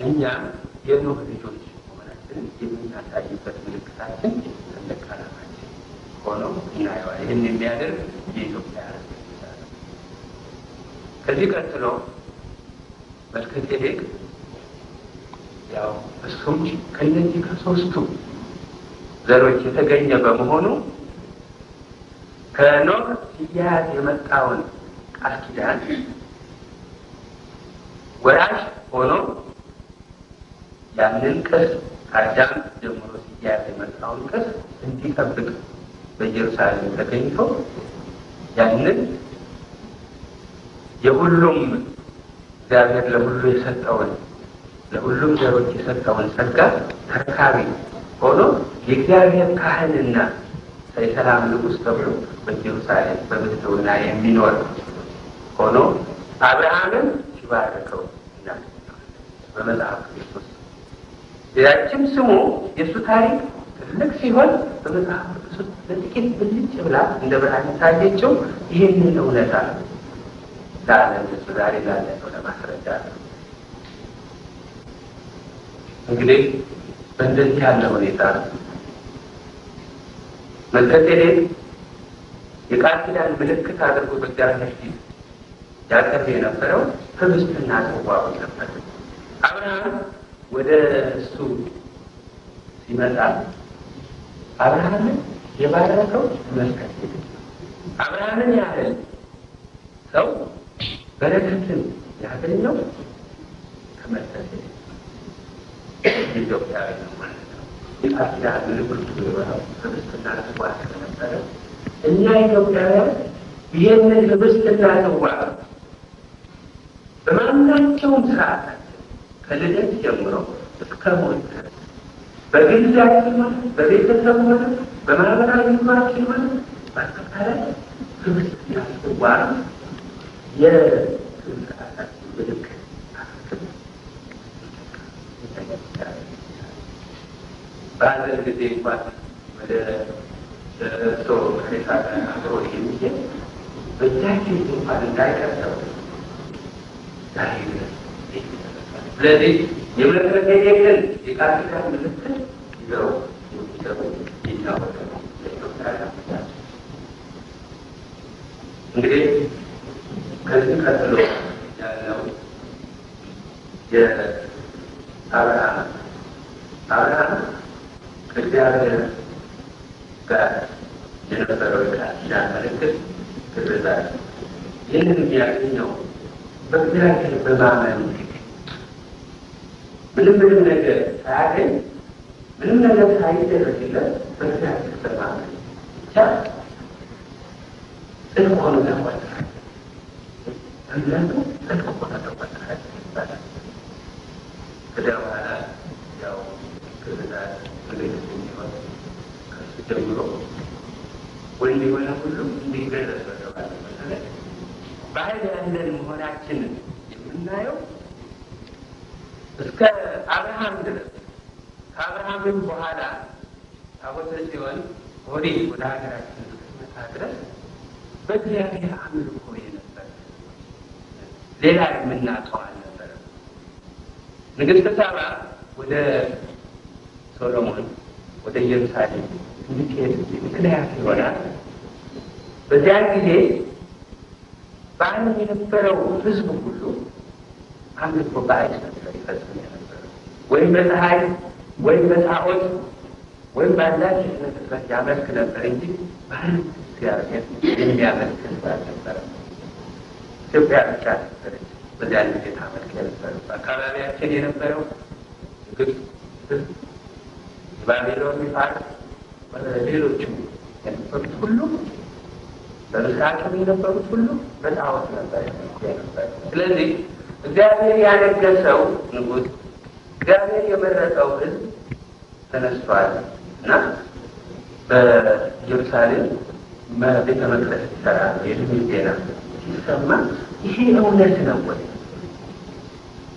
Speaker 1: እኛም የኖህ ልጆች መሆናችንን የምናሳይበት ምልክታችን ሰንደቅ ዓላማችን ሆኖ እናየዋለን። ይህን የሚያደርግ የኢትዮጵያ ከዚህ ቀጥሎ መልከጼዴቅ ያው እሱም ከእነዚህ ከሶስቱ ዘሮች የተገኘ በመሆኑ ከኖህ ሲያያዝ የመጣውን ቃል ኪዳን ወራሽ ሆኖ ያንን ቅርስ ከአዳም ጀምሮ ሲያያዝ የመጣውን ቅርስ እንዲጠብቅ በኢየሩሳሌም ተገኝቶ ያንን የሁሉም እግዚአብሔር ለሁሉ የሰጠውን ለሁሉም ዘሮች የሰጠውን ጸጋ ተካቢ ሆኖ የእግዚአብሔር ካህንና የሰላም ንጉሥ ተብሎ በኢየሩሳሌም በብሕትውና የሚኖር ሆኖ አብርሃምን ሲባርከው በመጽሐፍ ቅዱስ ያችም ስሙ የእሱ ታሪክ ትልቅ ሲሆን በመጽሐፍ ቅዱስ ለጥቂት ብልጭ ብላ እንደ ብርሃን የታየችው ይህንን እውነታ ለዓለም ሕዝብ ዛሬ ላለነው ለማስረዳት ነው። እንግዲህ በእንደዚህ ያለ ሁኔታ መልከጼዴቅ የቃል ኪዳን ምልክት አድርጎ በእግዚአብሔር ፊት ያቀርብ የነበረው ህብስትና ጽዋውን ነበር። አብርሃም ወደ እሱ ሲመጣ አብርሃምን የባረከው መልከጼዴቅ አብርሃምን ያህል ሰው በረከትን ያገኘው ከመልከጼዴቅ ኢትዮጵያዊ ነው ማለት ነው። የቃል ኪዳን ምልክቱ የሆነው ህብስትና ጽዋ ስለነበረ እኛ ኢትዮጵያውያን ይህንን ህብስትና ጽዋ በማናቸውም ስርዓታችን ከልደት ጀምሮ እስከ ሞት ድረስ በግላችን ሆነ በቤተሰብ ሆነ በማህበራዊ ኑሯችን ሆነ በአጠቃላይ ህብስትና ጽዋ የስርዓታችን ምልክት በአንድ ጊዜ እንኳን ወደ ሰው ሁኔታ አብሮ የሚሄድ በእጃችን እንኳን እንዳይቀርተው ዛሬ ድረስ። ስለዚህ የመልከጼዴቅን የቃል ኪዳን ምልክት ይዘው ሲሰሩ ይታወቃል። እንግዲህ ከዚህ ቀጥሎ ያለው የአብርሃም ከእግዚአብሔር ጋር የነበረው ቃል ምልክት ግርዛት ይህንን የሚያገኘው በእግዚአብሔር በማመን ምንም ነገር ሳያገኝ ምንም ነገር ሳይደረግለት በእግዚአብሔር በማመን ብቻ ጽድቅ ሆኖ ተቆጠረ። እምነቱ ጽድቅ ሆኖ ተቆጠረ ይባላል። ከዚያ በኋላ ያው ግርዛት ምልክት የሚሆን ከሱ ጀምሮ ወንድ የሆነ ሁሉም እንዲገረዝ በተባለ መሰረት በኃይል ያለን መሆናችንን የምናየው እስከ አብርሃም ድረስ። ከአብርሃምም በኋላ ታቦተ ጽዮን ኦሪት ወደ ሀገራችን እስክትመጣ ድረስ በእግዚአብሔር አምልኮ የነበረ ሌላ የምናውቀው አልነበረም። ንግሥተ ሳባ ወደ ሶሎሞን ወደ ኢየሩሳሌም እንድትሄድ ምክንያት ይሆናል። በዚያን ጊዜ በዓለም የነበረው ሕዝብ ሁሉ አምልኮ በአይት ነበር ይፈጽም የነበረው። ወይም በፀሐይ ወይም በጣዖት ወይም በአንዳች ፍጥረት ያመልክ ነበር እንጂ በዓለም እግዚአብሔር የሚያመልክ ሕዝብ አልነበረም። ኢትዮጵያ ብቻ ነበረች በዚያን ጊዜ ታመልክ የነበረው። በአካባቢያችን የነበረው ግብፅ ሕዝብ፣ የባቢሎን ፋርስ፣ ሌሎችም የነበሩት ሁሉ በምስራቅም የነበሩት ሁሉ በጣዖት ነበር የነበረ። ስለዚህ እግዚአብሔር ያነገሰው ንጉሥ እግዚአብሔር የመረጠው ሕዝብ ተነስቷል እና በኢየሩሳሌም ቤተ መቅደስ ይሰራል የሚል ዜና ሲሰማ ይሄ እውነት ነው ወይ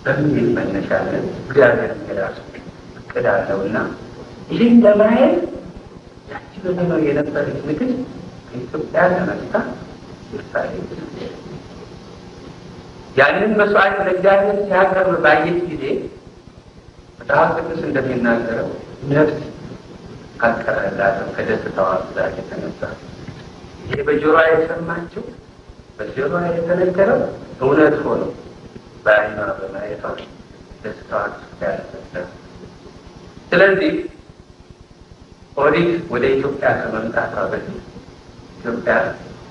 Speaker 1: በሚል መነሻነት እግዚአብሔር የራሱ እቅድ አለውና ይህን ለማየት ያቺ በዘመኑ የነበረች ንግሥት ከኢትዮጵያ ተነስታ ኢየሩሳሌም ያንን መስዋዕት ለእግዚአብሔር ሲያቀርብ ባየች ጊዜ መጽሐፍ ቅዱስ እንደሚናገረው ነፍስ አልቀረላትም ከደስታዋ ብዛት የተነሳ። ይሄ በጆሮዋ የሰማችው በጆሮዋ የተነገረው እውነት ሆኖ በዓይኗ በማየቷ ደስታዋ ያለበት። ስለዚህ ኦሪት ወደ ኢትዮጵያ ከመምጣቷ በፊት ኢትዮጵያ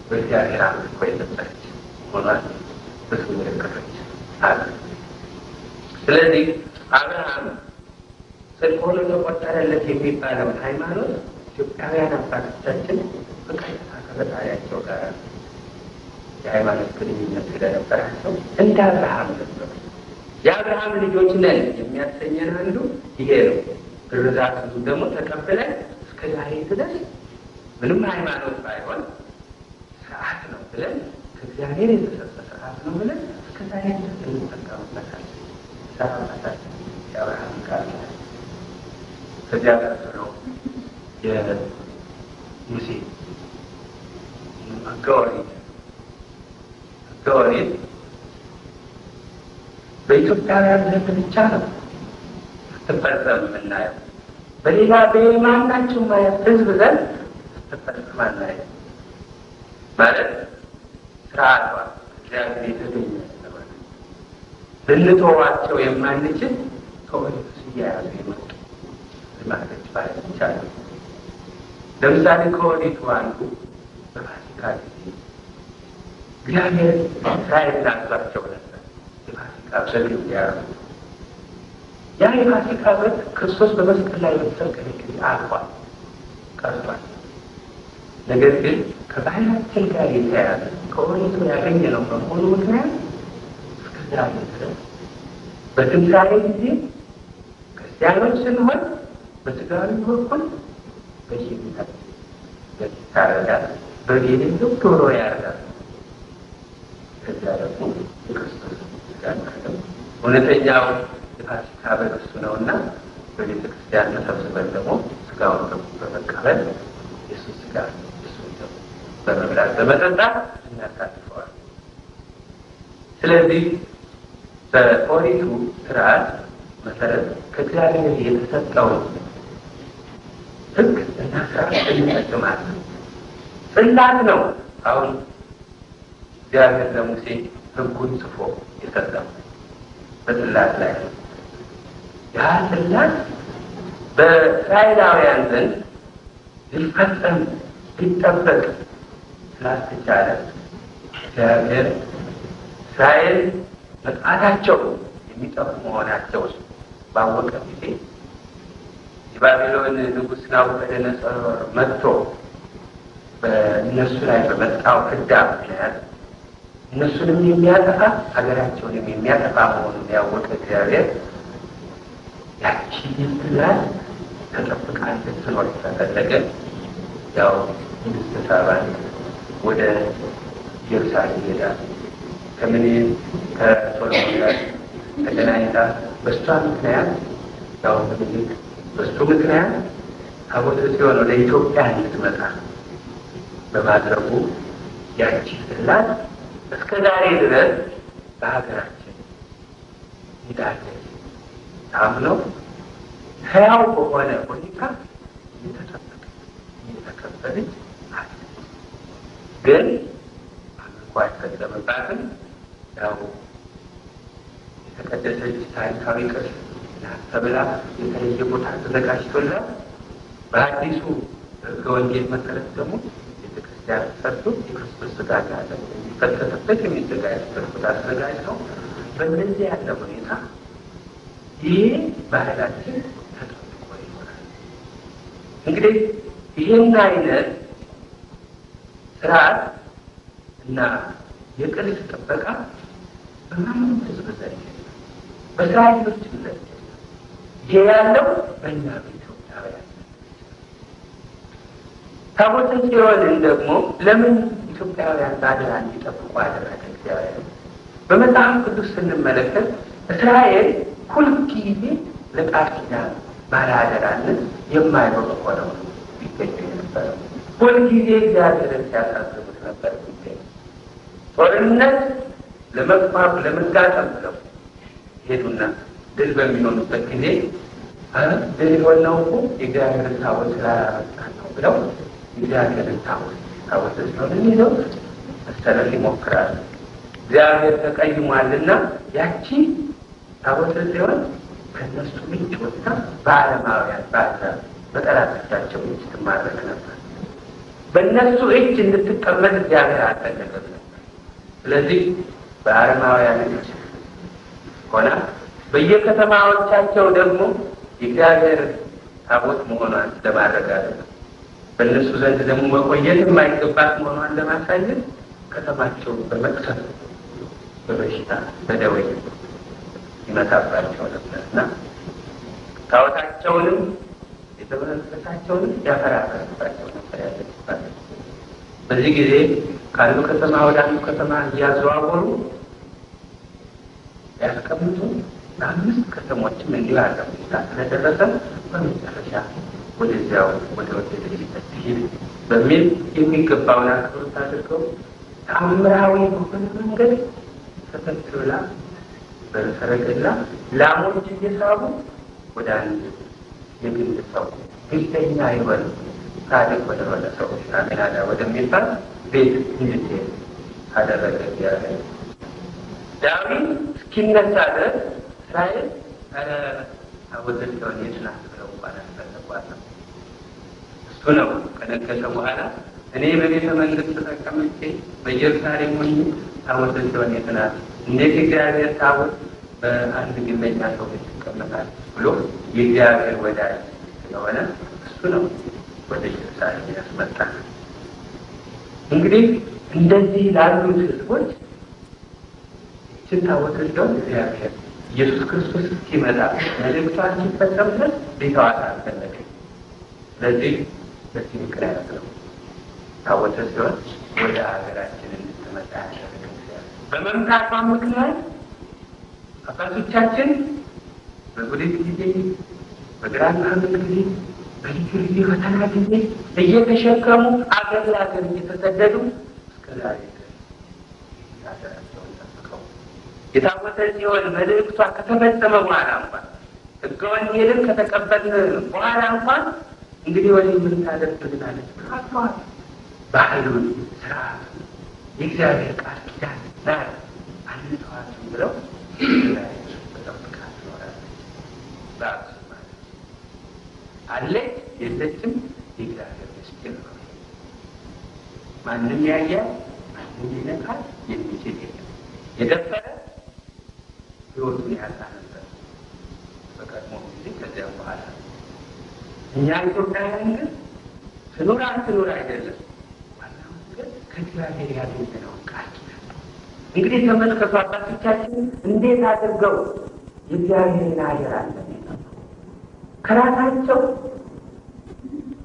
Speaker 1: በእግዚአብሔር አምልኮ የነበረች ሆኗል። ብዙ ምልክቶች አሉ። ስለዚህ አብርሃም ጽድቅ ሆኖ ተቆጠረለት የሚባለውን ሃይማኖት ኢትዮጵያውያን አባቶቻችን በቀጥታ ከፈጣሪያቸው ጋር የሃይማኖት ግንኙነት ስለነበራቸው እንደ አብርሃም ነበሩ። የአብርሃም ልጆች ነን የሚያሰኘን አንዱ ይሄ ነው። ግርዛቱን ደግሞ ተቀብለን እስከ ዛሬ ድረስ ምንም ሃይማኖት ባይሆን ስርዓት ነው ብለን ከእግዚአብሔር የተሰጠ ስርዓት ነው ብለን እስከ ዛሬ ድረስ እንጠቀምበታለን። ስርዓታችን የአብርሃም ቃል ነው። ከዚያ ቀጥሎ የሙሴ ሕገ ኦሪት በኢትዮጵያውያን ዘንድ ብቻ ነው ስትፈጸም የምናየው። በሌላ በማናቸውም አይነት ሕዝብ ዘንድ ስትፈጸም አናየው። ማለት ስርዓቷ እግዚአብሔር የተገኘ ስለሆነ ልንተዋቸው የማንችል ከኦሪት ሲያያዙ የመጡ ልማዶች ማለት ይቻላል። ለምሳሌ ከኦሪቱ አንዱ በፋሲካ ጊዜ እግዚአብሔር እስራኤልን አዟቸው ነበር የፋሲካ በግ እንዲያርዱ። ያ የፋሲካ በግ ክርስቶስ በመስቀል ላይ በተሰቀለ ጊዜ አልፏል፣ ቀርቷል። ነገር ግን ከባህላችን ጋር የተያያዘ ከኦሪቱ ያገኘነው በመሆኑ ምክንያት እስከዛ ድረስ በትንሣኤ ጊዜ ክርስቲያኖች ስንሆን በስጋዊ በኩል በየቤታችን ያረዳል፣ በጌሌለው ዶሮ ያረዳል። ከዚያ ደግሞ የክርስቶስ ስጋ ነው። እውነተኛው የፋሲካ በግ እሱ ነውና በቤተ ክርስቲያን ተሰብስበን ደግሞ ስጋውን በመቀበል የሱስ ስጋ በመብላት በመጠጣት እናሳልፈዋል። ስለዚህ በኦሪቱ ስርዓት መሰረት ከእግዚአብሔር የተሰጠውን ሕግ እና ሥርዓት እንፈጽማለን። ጽላት ነው። አሁን እግዚአብሔር ለሙሴ ሕጉን ጽፎ የሰጠው በጽላት ላይ ነው። ያ ጽላት በእስራኤላውያን ዘንድ ሊፈጸም ሊጠበቅ ስላልተቻለ እግዚአብሔር እስራኤል መጥፋታቸው የሚጠፉ መሆናቸው ባወቀ ጊዜ የባቢሎን ንጉሥ ናቡከደነፆር መጥቶ በእነሱ ላይ በመጣው ፍዳ ምክንያት እነሱንም የሚያጠፋ ሀገራቸውንም የሚያጠፋ መሆኑን ያወቀ እግዚአብሔር ያቺ ጽላት ተጠብቃ እንድትኖር ተፈለገ። ያው ንግሥተ ሳባን ወደ ኢየሩሳሌም ሄዳ ከምኒልክ ከሶሎሞን ጋር ተገናኝታ በእሷ ምክንያት ያው ምኒልክ በእሱ ምክንያት ታቦተ ጽዮን ወደ ኢትዮጵያ እንድትመጣ በማድረጉ ያቺ ጽላት እስከ ዛሬ ድረስ በሀገራችን እንዳለች ታምነው ሕያው በሆነ ሁኔታ እየተከበረች አለ። ግን አምልኮ አይፈጸምባትም። ያው የተቀደሰች ታሪካዊ ቅርስ ተብላ የተለየ ቦታ ተዘጋጅቶላት በአዲሱ ሕገ ወንጌል መሰረት ደግሞ ቤተክርስቲያን ተሰርቶ የክርስቶስ ሥጋና ደም የሚፈተትበት የሚዘጋጅበት ቦታ ተዘጋጅተው በእንደዚህ ያለ ሁኔታ ይህ ባህላችን ተጠብቆ ይኖራል። እንግዲህ ይህን አይነት ስርዓት እና የቅርስ ጥበቃ በማንም ሕዝብ ዘንድ በእስራኤሎች ዘንድ ይሄ ያለው በእኛ በኢትዮጵያውያን ታቦተ ጽዮንን ደግሞ ለምን ኢትዮጵያውያን ባደራ እንዲጠብቁ አደረገ እግዚአብሔር? በመጽሐፍ ቅዱስ ስንመለከት እስራኤል ሁልጊዜ ለቃል ኪዳን ባለአደራነት የማይኖር ሆነው ይገኙ የነበረው። ሁልጊዜ እግዚአብሔርን ሲያሳስቡት ነበር የሚገኙ። ጦርነት ለመጋጠም ብለው ሄዱና ድል በሚሆኑበት ጊዜ ድል የሆነው እኮ የእግዚአብሔርን ታቦት ስላላመጣ ነው ብለው የእግዚአብሔርን ታቦተ ጽዮንን ይዘው መሰለፍ ይሞክራሉ። እግዚአብሔር ተቀይሟልና ያቺ ታቦተ ጽዮን ከእነሱ እጅ ወጥታ በዓለማውያን በጠላቶቻቸው እጅ ትማረክ ነበር። በእነሱ እጅ እንድትቀመጥ እግዚአብሔር አልፈለገም ነበር። ስለዚህ በዓለማውያን እጅ ሆና በየከተማዎቻቸው ደግሞ የእግዚአብሔር ታቦት መሆኗን ለማረጋገጥ በእነሱ ዘንድ ደግሞ መቆየት የማይገባት መሆኗን ለማሳየት ከተማቸውን በመቅሰፍ በበሽታ በደዌ ይመታባቸው ነበርና ታቦታቸውንም የተመለከታቸውንም ያፈራረባቸው ነበር ያለችባት። በዚህ ጊዜ ከአንዱ ከተማ ወደ አንዱ ከተማ እያዘዋወሩ ያስቀምጡ። በ5 ከተሞችም እንዲሁ ያለ ሁኔታ ስለደረሰ በመጨረሻ ወደዚያው ወደ ወደደችበት ትሂድ በሚል የሚገባውን አክብሮት አድርገው ተአምራዊ በሆነ መንገድ ተከትላ በሰረገላ ላሞች እየሳቡ ወደ አንድ የግል ሰው ግልተኛ የሆነ ጻድቅ ወደሆነ ሰው አሜናዳ ወደሚባል ቤት እንድትሄድ አደረገ እግዚአብሔር። ዳዊት እስኪነሳ ድረስ እስራኤል ታቦተ ጽዮን የት ናት ብለው እንኳን አልፈለጓትም። እሱ ነው ከነገሰ በኋላ እኔ በቤተ መንግስት ተቀምጬ በኢየሩሳሌም ሆኜ ታቦተ ጽዮን የት ናት? እንዴት የእግዚአብሔር ታቦት በአንድ ግለኛ ሰው ቤት ይቀመጣል ብሎ የእግዚአብሔር ወዳጅ ስለሆነ እሱ ነው ወደ ኢየሩሳሌም ያስመጣል። እንግዲህ እንደዚህ ላሉት ህዝቦች ይህችን ታቦተ ጽዮን እግዚአብሔር ኢየሱስ ክርስቶስ እስኪመጣ መልእክቷ እስኪፈጸም ድረስ ሊተዋት አልፈለገም። ስለዚህ በዚህ ምክንያት ነው ታቦተ ጽዮን ወደ ሀገራችን እንድትመጣ ያደረገ። በመምጣቷም ምክንያት አባቶቻችን በጉዲት ጊዜ፣ በግራና ቀኝ ጊዜ፣ በልዩ ልዩ ፈተና ጊዜ እየተሸከሙ አገር ለአገር እየተሰደዱ እስከ ዛሬ ሀገራቸውን ጠብቀው የታቦተ ጽዮን መልእክቷ ከተፈጸመ በኋላ እንኳን ሕገ ወንጌልን ከተቀበልን በኋላ እንኳን እንግዲህ ወዲህ ምን ታደርግልናለች? ካቷል ባህሉን ስርዓት የእግዚአብሔር ቃል ኪዳን ናት አንተዋትም ብለው በጠብቃት ይኖራል። በአብስ ማለት አለች የለችም የእግዚአብሔር ምስጢር ነው። ማንም ያያል ማንም ሊነካል የሚችል የለም። የደፈረ ሕይወቱን ያጣ ነበር በቀድሞ ጊዜ። ከዚያም በኋላ እኛ ኢትዮጵያውያን ግን ትኑር አትኑር አይደለም፣ ዋናው ግን ከእግዚአብሔር ያገኘነውን ቃል ኪዳን እንግዲህ ተመልከቱ። አባቶቻችን እንዴት አድርገው የእግዚአብሔርን አየር አለን ከራሳቸው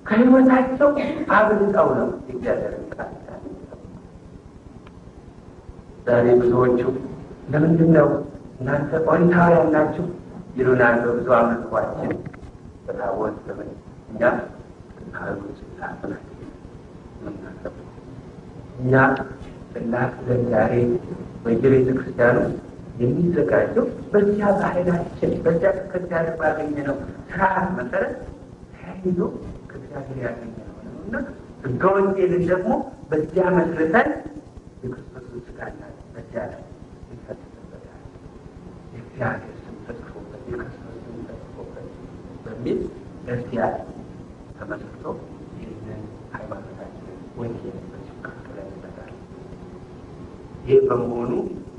Speaker 1: ከሕይወታቸው አብልጠው ነው የእግዚአብሔርን ቃል ኪዳን። ዛሬ ብዙዎቹ ለምንድን ነው እናንተ ኦሪታውያን ናችሁ ይሉናል። በብዙ አምልኳችን በታቦት ዘመን እኛ ታቦት ስላፈናል ምናከብ እኛ ስላክ ዛሬ በየቤተ ክርስቲያኑ የሚዘጋጀው በዚያ ባህላችን በዚያ ከእግዚአብሔር ባገኘነው ስርዓት መሰረት ተያይዞ ከእግዚአብሔር ያገኘነው ነው እና ሕገ ወንጌልን ደግሞ በዚያ መስርተን የክርስቶስ ሥጋና በዚያ ላይ ይፈጽምበታል። የእግዚአብሔር ስም ተጽፎበት የክርስቶስ ስም ተጽፎበት በሚል በዚያ ተመስርቶ ይህንን ሃይማኖታችንን ወንጌል በዚሁ ቀጥለንበታል። ይህ በመሆኑ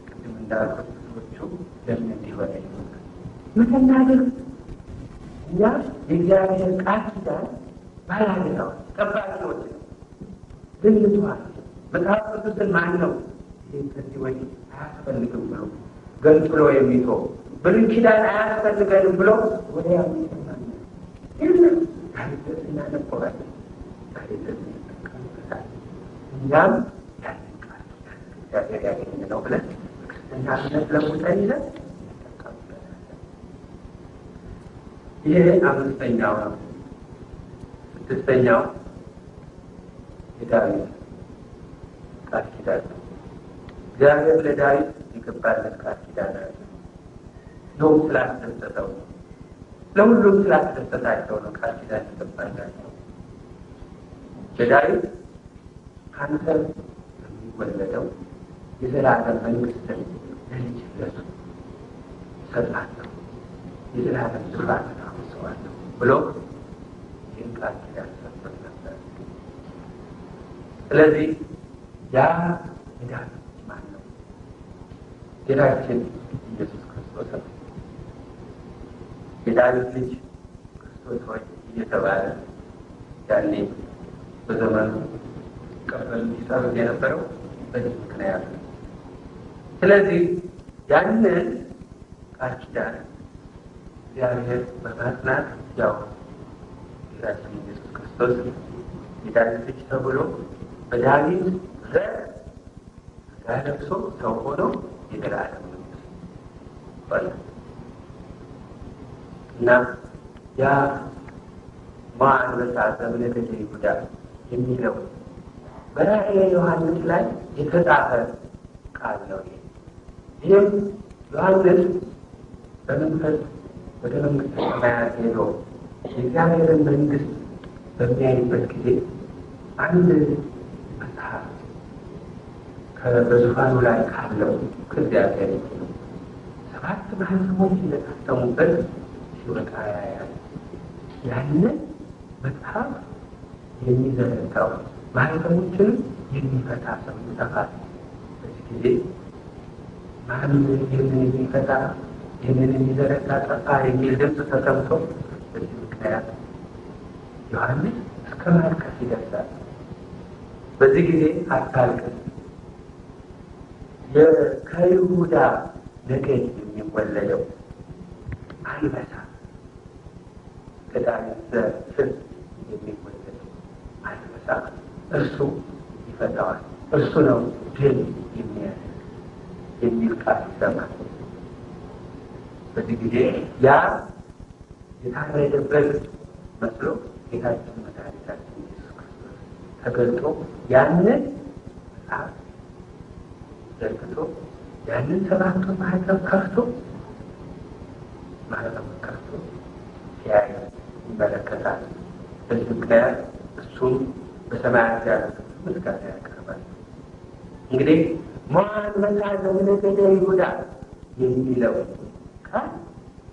Speaker 1: ቅድም እንዳልኩት ብዙዎቹ ለምን እንዲሆነ ይሆናል ምክንያቱም እኛ የእግዚአብሔር ቃል ኪዳን ባላደራዎች ጠባቂዎች ልንቷል። መጽሐፍ ቅዱስን ማን ነው ከዚህ ወዲህ አያስፈልግም ብሎ ገንጥሎ የሚተው ብሉይ ኪዳን አያስፈልገንም ብሎ ወዲያ የሚሰማል ይህንን ታሪክስ እናነበዋለን። ታሪክስ እንጠቀምበታል። እኛም ያንን ቃል ኪዳን እግዚአብሔር ያገኘነው ብለን ክርስትና እምነት ለውጠን ይዘን እንጠቀምበታለን። ይሄ አምስተኛው ነው። ስድስተኛው የዳዊት ቃል ኪዳን ነው። እግዚአብሔር ለዳዊት የገባለት ቃል ኪዳን አለ። ኖም ስላስደሰተው ለሁሉም ስላስደሰታቸው ነው ቃል ኪዳን የገባላቸው። ለዳዊት ካንተ የሚወለደው የዘላለም መንግስትን ለልጅ ለሱ እሰጣለሁ፣ የዘላለም ዙፋንን አወርሰዋለሁ ብሎ ይህን ቃል ኪዳን ሰጥቶት ነበር። ስለዚህ ያ የዳዊት ማን ነው? ጌታችን ኢየሱስ ክርስቶስ ነው። የዳዊት ልጅ ክርስቶስ ሆይ እየተባለ ያኔ በዘመኑ ቀበል ይሰሩት የነበረው በዚህ ምክንያት ነው። ስለዚህ ያንን ቃል ኪዳን እግዚአብሔር በማጽናት ያው ጌታችን ኢየሱስ ክርስቶስ የዳዊት ልጅ ተብሎ በዳዊት ዘር ሥጋ ለብሶ ሰው ሆኖ የዘላለም መንግስት ሆነ እና ያ አንበሳ ዘእምነገደ ይሁዳ የሚለው በራእየ ዮሐንስ ላይ የተጻፈ ቃል ነው። ይህም ዮሐንስ በመንፈስ ወደ መንግስተ ሰማያት ሄዶ የእግዚአብሔርን መንግስት በሚያይበት ጊዜ አንድ መጽሐፍ በዙፋኑ ላይ ካለው ከእግዚአብሔር ሰባት ማኅተሞች እንደታተሙበት ሲወጣ ያያል። ያንን መጽሐፍ የሚዘረጋው ማኅተሞችንም የሚፈታ ሰው ይጠፋል። በዚህ ጊዜ ማን ይህንን የሚፈታ ይህንን የሚዘረጋ ጠፋ የሚል ድምፅ ተሰምቶ በዚህ ምክንያት ዮሐንስ እስከ ማልቀስ ይደርሳል። በዚህ ጊዜ አታልቅስ፣ ከይሁዳ ነገድ የሚወለደው አንበሳ ከዳዊት ዘር ስር የሚወለደው አንበሳ እርሱ ይፈታዋል፣ እርሱ ነው ድል የሚያደርግ የሚል ቃል ይሰማል። በዚህ ጊዜ ያ የታረደበት መስሎ ጌታችን መድኃኒታችን ኢየሱስ ክርስቶስ ተገልጦ ያንን መጽሐፍ ዘርግቶ ያንን ሰባቱን ማኅተም ከፍቶ ሲያይ ይመለከታል። በዚህ ምክንያት እሱም በሰማያት ያሉት ምስጋና ያቀርባል። እንግዲህ አንበሳ ዘእምነገደ ይሁዳ የሚለው ቃል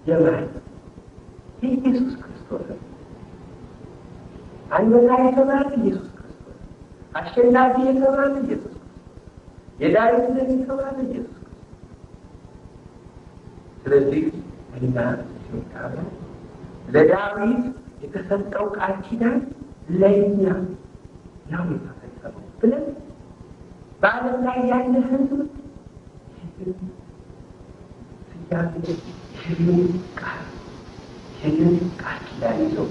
Speaker 1: የማን የኢየሱስ ክርስቶስ ነው። አንበሳ የተባለ ኢየሱስ ክርስቶስ፣ አሸናፊ የተባለ ኢየሱስ ክርስቶስ፣ የዳዊት ልጅ የተባለ ኢየሱስ ክርስቶስ። ስለዚህ እና ኢትዮጵያውያን ለዳዊት የተሰጠው ቃል ኪዳን ለእኛ ነው የተፈጸመው ብለን በዓለም ላይ ያለ ሕዝብ ይህንን ቃል ኪዳን ይዘው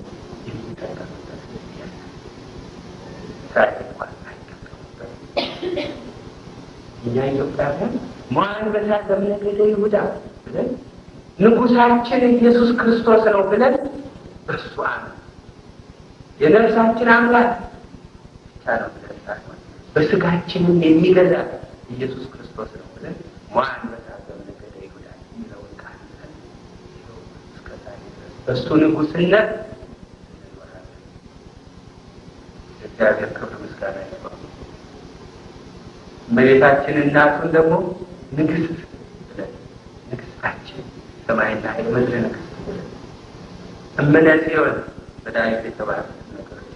Speaker 1: የሚጠቀሙበት ሳይሆን አይጠቀሙበት። እኛ ኢትዮጵያውያን አንበሳ ዘእምነገደ ይሁዳ ብለን ንጉሳችን ኢየሱስ ክርስቶስ ነው ብለን እርሱ የነፍሳችን አምላክ ብቻ ነው ብለን ሳይሆን በስጋችንም የሚገዛ ኢየሱስ ክርስቶስ ነው ብለን አንበሳ ዘእምነገደ ይሁዳ የሚለውን ቃል እስከዛሬ ድረስ በእሱ ንጉስነት እንኖራለን። እግዚአብሔር ክብር ምስጋና ይግባው። እመቤታችን እናቱን ደግሞ ንግስት ብለን ንግስታችን ሰማይና የምድር ንግስት ብለን እምነ ጽዮን በዳዊት የተባለ ነገሮች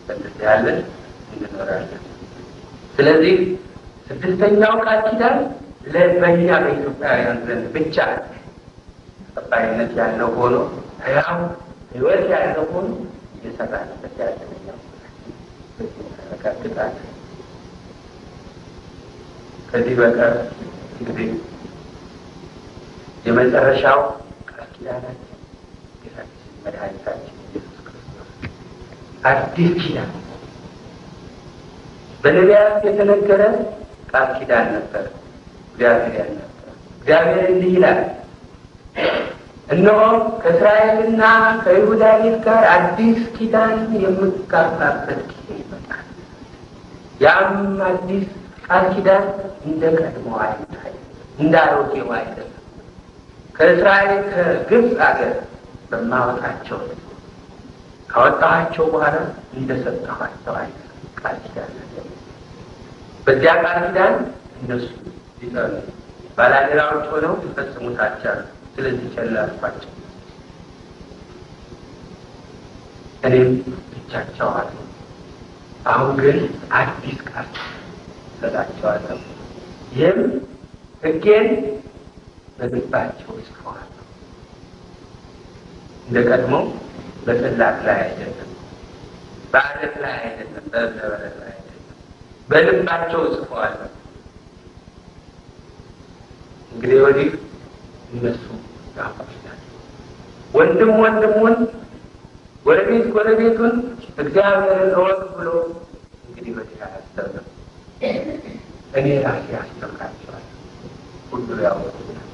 Speaker 1: እንደዚህ ያለን እንኖራለን። ስለዚህ ስድስተኛው ቃል ኪዳን በእኛ በኢትዮጵያውያን ዘንድ ብቻ ተቀባይነት ያለው ሆኖ ሕያው ሕይወት ያለው ሆኖ እየሰራንበት ያለነው ያረጋግጣል። ከዚህ በቀር እንግዲህ የመጨረሻው ቃል ኪዳናችን ጌታችን መድኃኒታችን ኢየሱስ ክርስቶስ አዲስ ኪዳን በነቢያት የተነገረ ቃል ኪዳን ነበር። እግዚአብሔር ነበር። እግዚአብሔር እንዲህ ይላል፣ እነሆ ከእስራኤልና ከይሁዳ ቤት ጋር አዲስ ኪዳን የምትጋባበት ጊዜ ይመጣል። ያም አዲስ ቃል ኪዳን እንደ ቀድሞ አይታይ፣ እንደ አሮጌው አይደለም። ከእስራኤል ከግብፅ አገር በማወጣቸው ካወጣኋቸው በኋላ እንደሰጠኋቸው አይነት ቃል ኪዳን አለ። በዚያ ቃል ኪዳን እነሱ ሊጠሩ ባላደራዎች ሆነው ሊፈጽሙት አልቻሉም። ስለዚህ ቸል አልኳቸው። እኔም ብቻቸዋለሁ። አሁን ግን አዲስ ቃል እሰጣቸዋለሁ። ይህም ሕጌን በልባቸው እጽፈዋለሁ። እንደ ቀድሞ በጽላት ላይ አይደለም፣ በዓለት ላይ አይደለም፣ በእብነ በረድ ላይ አይደለም፣ በልባቸው እጽፈዋለሁ። እንግዲህ ወዲህ እነሱ ያውቁታል። ወንድም ወንድሙን፣ ጎረቤት ጎረቤቱን እግዚአብሔርን እወቅ ብሎ እንግዲህ ወዲህ አያስተምርም። እኔ ራሴ አስተምራቸዋለሁ። ሁሉ ያውቁታል።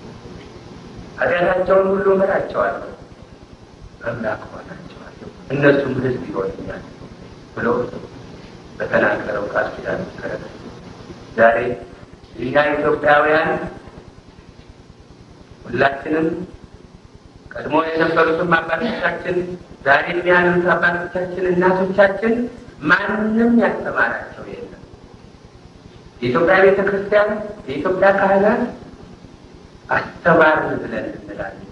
Speaker 1: ኃጢአታቸውን ሁሉ እምራቸዋለሁ፣ አምላክ ሆናቸዋለሁ፣ እነሱም ሕዝብ ይሆኑኛል ብሎ በተናገረው ቃል ኪዳን መሰረት ዛሬ እኛ ኢትዮጵያውያን ሁላችንም ቀድሞ የነበሩትም አባቶቻችን ዛሬም ያሉት አባቶቻችን እናቶቻችን ማንም ያስተማራቸው የለም። የኢትዮጵያ ቤተ ክርስቲያን የኢትዮጵያ ካህናት አስተማርን ብለን እንላለን።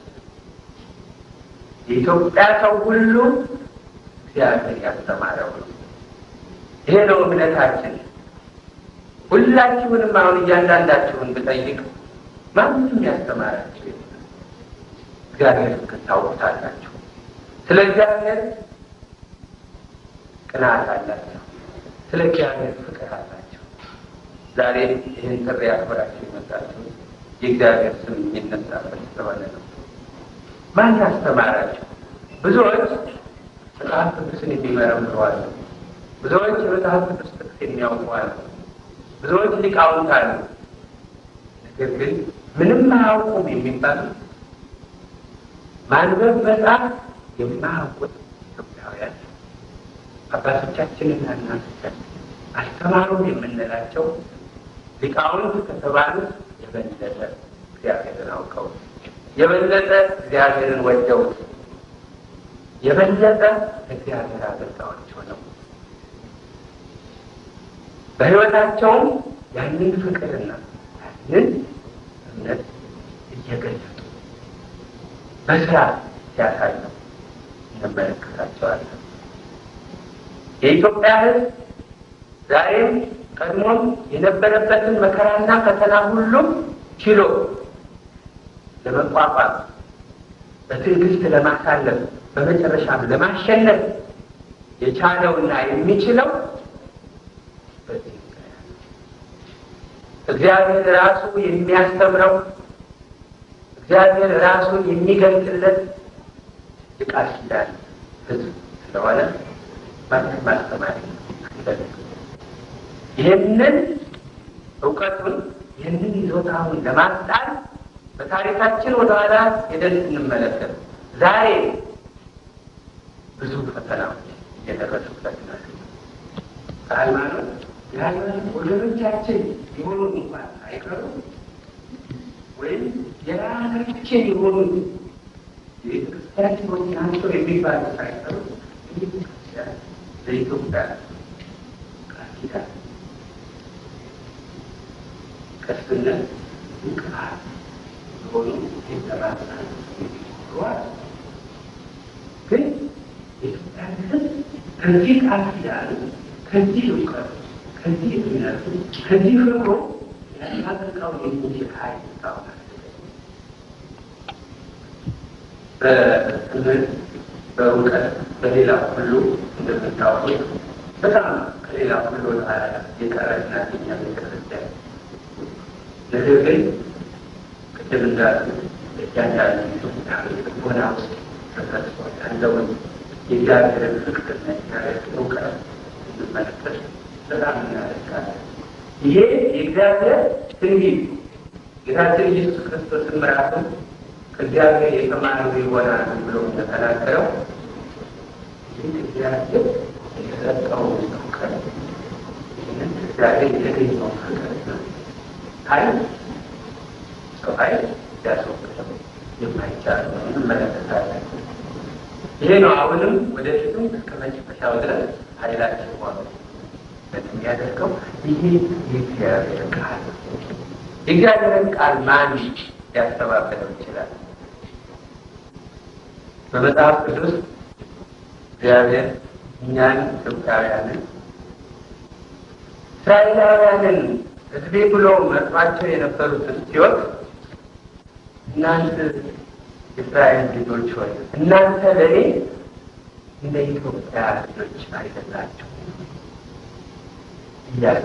Speaker 1: የኢትዮጵያ ሰው ሁሉ እግዚአብሔር ያስተማረው ነው። ይሄ ነው እምነታችን። ሁላችሁንም አሁን እያንዳንዳችሁን ብጠይቅ ማንም ያስተማራችሁ የለም። እግዚአብሔር ፍቅር ታውቁታላችሁ። ስለ እግዚአብሔር ቅናት አላቸው። ስለ እግዚአብሔር ፍቅር አላቸው። ዛሬ ይህን ጥሪ አክብራችሁ የመጣችሁ የእግዚአብሔር ስም የሚነሳበት ስለሆነ ነው። ማን ያስተማራችሁ? ብዙዎች መጽሐፍ ቅዱስን የሚመረምሩ አሉ። ብዙዎች የመጽሐፍ ቅዱስ ጥቅስ የሚያውቁ አሉ። ብዙዎች ሊቃውንት አሉ። ነገር ግን ምንም አያውቁም የሚባሉ ማንበብ መጽሐፍ የማያውቁት ኢትዮጵያውያን አባቶቻችንና እናቶቻችን አስተማሩን የምንላቸው ሊቃውንት ከተባሉት የበለጠ እግዚአብሔርን አውቀው የበለጠ እግዚአብሔርን ወደው የበለጠ እግዚአብሔር አገልጋዮች ሆነው በሕይወታቸውም ያንን ፍቅርና ያንን እምነት እየገለጡ በስራ ሲያሳዩ እንመለከታቸዋለን። የኢትዮጵያ ሕዝብ ዛሬም ቀድሞም የነበረበትን መከራና ፈተና ሁሉም ችሎ ለመቋቋም በትዕግስት ለማሳለፍ በመጨረሻም ለማሸነፍ የቻለውና የሚችለው በዚህ እግዚአብሔር ራሱ የሚያስተምረው እግዚአብሔር ራሱ የሚገልጥለት የቃል ኪዳን ሕዝብ ስለሆነ ማንም ማስተማር ይህንን እውቀቱን ይህንን ይዞታውን ለማስጣል በታሪካችን ወደኋላ ሄደን እንመለከት። ዛሬ ብዙ ፈተናዎች እየደረሱበት ናቸው። ከሃይማኖት የሃይማኖት ወገኖቻችን የሆኑ እንኳን አይቀሩ ወይም የራሳችን የሆኑ የቤተክርስቲያን ሰዎች ናቸው የሚባሉ ሳይቀሩ ለኢትዮጵያ ቃል ኪዳን ቀስነት እንቅፋት የሆኑ የተራሳል ግን የኢትዮጵያ ሕዝብ ከዚህ ቃል ኪዳን ከዚህ እውቀት ከዚህ እምነቱ ከዚህ ፍቅሩ ያላጠቃው የሚችል ኃይል ይታወቃል። በትምህርት በእውቀት በሌላ ሁሉ እንደምታወቁት በጣም ከሌላ ሁሉ የቀረና የኛ ቤተክርስቲያን ነገር ግን ቅድም እንዳሉ እያንዳንዱ ኢትዮጵያዊ ልቦና ውስጥ ተሰጥቶ ያለውን የእግዚአብሔርን ፍቅርና የእግዚአብሔርን እውቀት እንመለከት በጣም እናደርጋለን። ይሄ የእግዚአብሔር ትንቢት ጌታችን ኢየሱስ ክርስቶስን ራሱ ከእግዚአብሔር የተማረው ይሆናል ብሎ እንደተናገረው ይህ እግዚአብሔር የሰጠው እውቀት ይህንን እግዚአብሔር የተገኘው ፍቅር ነው። ኃይል ሰው ኃይል ያስወግደው የማይቻል እንመለከታለን። ይሄ ነው አሁንም ወደፊትም እስከ መጨረሻው ድረስ ኃይላችን ሆኖ የሚያደርገው ይሄ የእግዚአብሔር ቃል ነው። የእግዚአብሔርን ቃል ማን ሊያስተባብለው ይችላል? በመጽሐፍ ቅዱስ እግዚአብሔር እኛን ኢትዮጵያውያንን እስራኤላውያንን ሕዝቤ ብሎ መጥቷቸው የነበሩትን ሲወት እናንተ የእስራኤል ልጆች ሆይ እናንተ ለእኔ እንደ ኢትዮጵያ ልጆች አይደላችሁ እያለ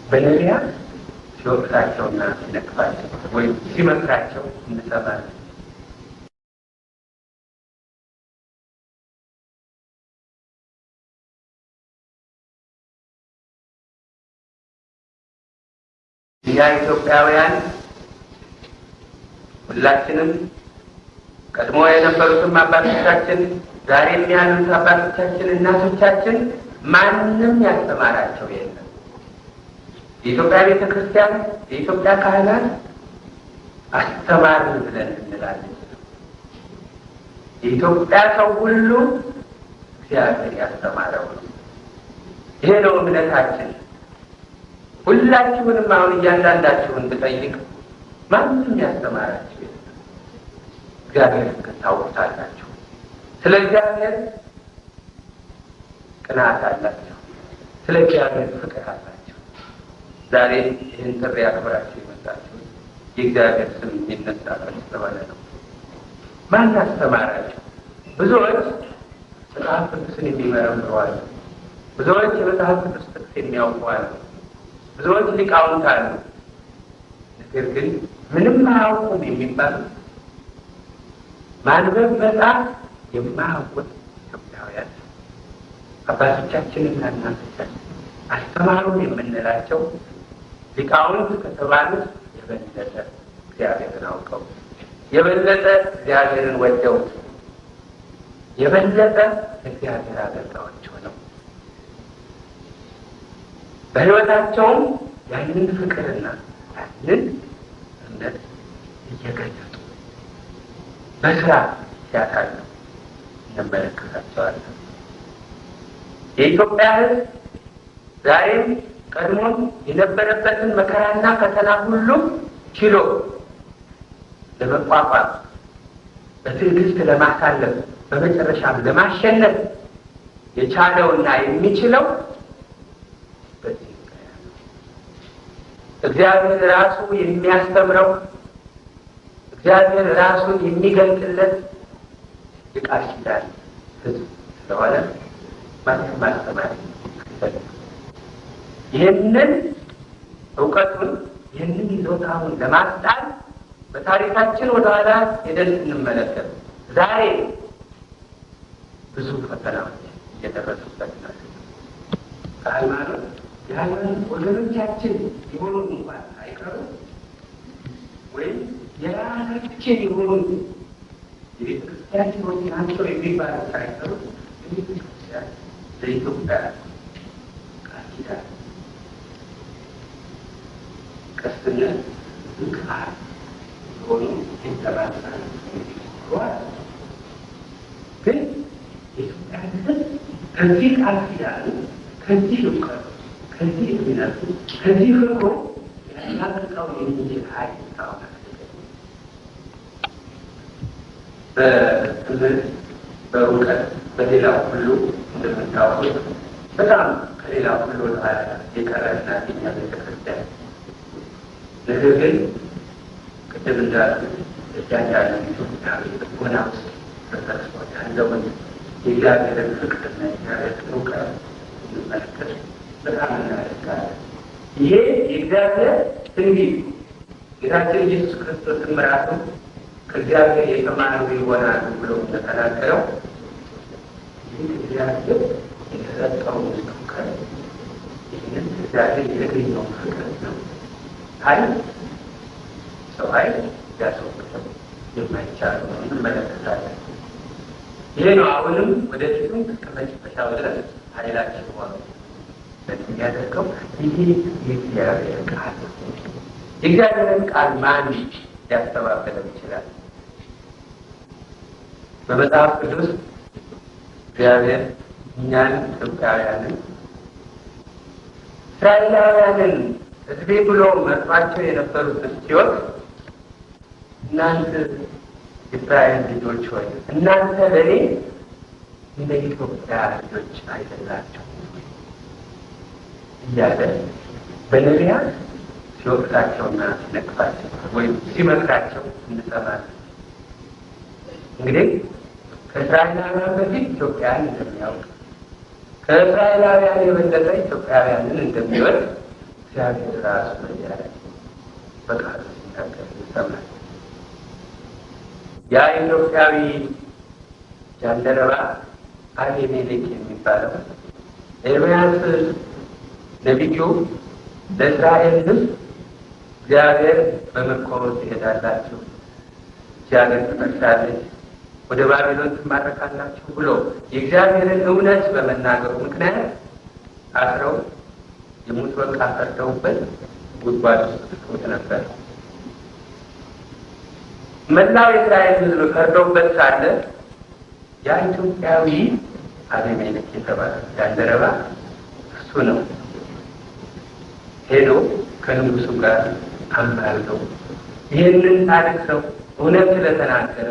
Speaker 1: በነቢያት ሲወቅሳቸውና ሲነቅፋቸው ወይም ሲመክራቸው እንሰማለን። እኛ ኢትዮጵያውያን ሁላችንም ቀድሞ የነበሩትም አባቶቻችን ዛሬም ያሉት አባቶቻችን እናቶቻችን ማንም ያስተማራቸው የለም። የኢትዮጵያ ቤተ ክርስቲያን የኢትዮጵያ ካህናት አስተማርን ብለን እንላለን። የኢትዮጵያ ሰው ሁሉ እግዚአብሔር ያስተማረው ይሄ ነው እምነታችን። ሁላችሁንም አሁን እያንዳንዳችሁን ብጠይቅ ማንም ያስተማራችሁ የለም። እግዚአብሔር ታውቁታላችሁ። ስለ እግዚአብሔር ቅናት አላችሁ። ስለ እግዚአብሔር ፍቅር አላችሁ። ዛሬ ይህን ጥሪ አክብራችሁ የመጣችሁ የእግዚአብሔር ስም የሚነሳበት ስለሆነ ነው። ማን አስተማራችሁ? ብዙዎች መጽሐፍ ቅዱስን የሚመረምሩ አሉ። ብዙዎች የመጽሐፍ ቅዱስ ጥቅስ የሚያውቁ አሉ። ብዙዎች ሊቃውንት አሉ። ነገር ግን ምንም አያውቁም የሚባሉ ማንበብ መጽሐፍ የማያውቁት ኢትዮጵያውያን አባቶቻችንና እናቶቻችን አስተማሩን የምንላቸው ሊቃውንት ከተባሉት የበለጠ እግዚአብሔርን አውቀው የበለጠ እግዚአብሔርን ወደው የበለጠ እግዚአብሔር አገልጋዮች ሆነው በሕይወታቸውም ያንን ፍቅርና ያንን እምነት እየገለጡ በስራ ሲያሳዩ እንመለከታቸዋለን። የኢትዮጵያ ሕዝብ ዛሬም ቀድሞም የነበረበትን መከራና ፈተና ሁሉ ችሎ ለመቋቋም በትዕግስት ለማሳለፍ በመጨረሻም ለማሸነፍ የቻለውና የሚችለው በዚህ እግዚአብሔር ራሱ የሚያስተምረው እግዚአብሔር ራሱን የሚገልጥለት የቃል ኪዳን ሕዝብ ስለሆነ ማንም ማስተማር ይህንን እውቀቱን ይህንን ይዞታውን ለማስጣል በታሪካችን ወደኋላ ሄደን እንመለከት። ዛሬ ብዙ ፈተናዎች እየደረሱበት ነው። ከሃይማኖት የሃይማኖት ወገኖቻችን የሆኑ እንኳን አይቀሩ ወይም የራሳችን የሆኑ የቤተክርስቲያን ሰዎች ናቸው የሚባሉ ሳይቀሩ ቤተክርስቲያን ለኢትዮጵያ ቃል ኪዳን ቀስትነት እንቅፋት ሆኖ ይጠራል። ግን የኢትዮጵያ ሕዝብ ከዚህ ቃል ኪዳን ከዚህ እውቀት ከዚህ እምነቱ ከዚህ ፍቅሩ ያላቀቀው የሚችል ኃይል ታሆነ በትምህርት በእውቀት በሌላው ሁሉ እንደምታወቁት በጣም ከሌላው ሁሉ የቀረና የኛ ቤተክርስቲያን ነገር ግን ቅድም እንዳሉ እያንዳንዱ ኢትዮጵያዊ ልቦና ውስጥ ተሰብስቦ ያለውን የእግዚአብሔርን ፍቅርና የእግዚአብሔርን እውቀት እንመለከት በጣም እናደርጋለን። ይሄ የእግዚአብሔር ትንቢት ጌታችን ኢየሱስ ክርስቶስም ራሱ ከእግዚአብሔር የተማሩ ይሆናሉ ብሎ እንደተናገረው ይህ እግዚአብሔር የተሰጠውን እውቀት ይህንን እግዚአብሔር የተገኘው ፍቅር ነው። ኃይል ሰው ኃይል ያስወግደው የማይቻል ነው እንመለከታለን። ይሄ ነው አሁንም ወደፊቱም እስከ መጨረሻው ድረስ ኃይላችን ሆኖ የሚያደርገው ይሄ የእግዚአብሔር ቃል ነው። የእግዚአብሔርን ቃል ማን ሊያስተባበለው ይችላል? በመጽሐፍ ቅዱስ እግዚአብሔር እኛን ኢትዮጵያውያንን እስራኤላውያንን ሕዝቤ ብሎ መርጧቸው የነበሩትን ሲሆን እናንተ የእስራኤል ልጆች ሆይ እናንተ ለእኔ እንደ ኢትዮጵያ ልጆች አይደላችሁ እያለ በነቢያት ሲወቅሳቸውና ሲነቅፋቸው ወይም ሲመክራቸው እንሰማለን። እንግዲህ ከእስራኤላውያን በፊት ኢትዮጵያን እንደሚያውቅ ከእስራኤላውያን የበለጠ ኢትዮጵያውያንን እንደሚወድ እግዚአብሔር ራሱ በዚያ በቃሉ ሲናገር ይሰማል። ያ ኢትዮጵያዊ ጃንደረባ አቤሜሌክ የሚባለው ኤርምያስ ነቢዩ ለእስራኤል ሕዝብ እግዚአብሔር በምርኮ ትሄዳላችሁ፣ እግዚአብሔር ትመርሳለች፣ ወደ ባቢሎን ትማረካላችሁ ብሎ የእግዚአብሔርን እውነት በመናገሩ ምክንያት አስረው የሞት በቃ ፈርደውበት ጉድጓድ ውስጥ ትቶት ነበር። መላው የእስራኤል ሕዝብ ፈርደውበት ሳለ ያ ኢትዮጵያዊ አቤሜሌክ የተባለ ጃንደረባ እሱ ነው ሄዶ ከንጉሱ ጋር አማልደው ይህንን ታሪክ ሰው እውነት ስለተናገረ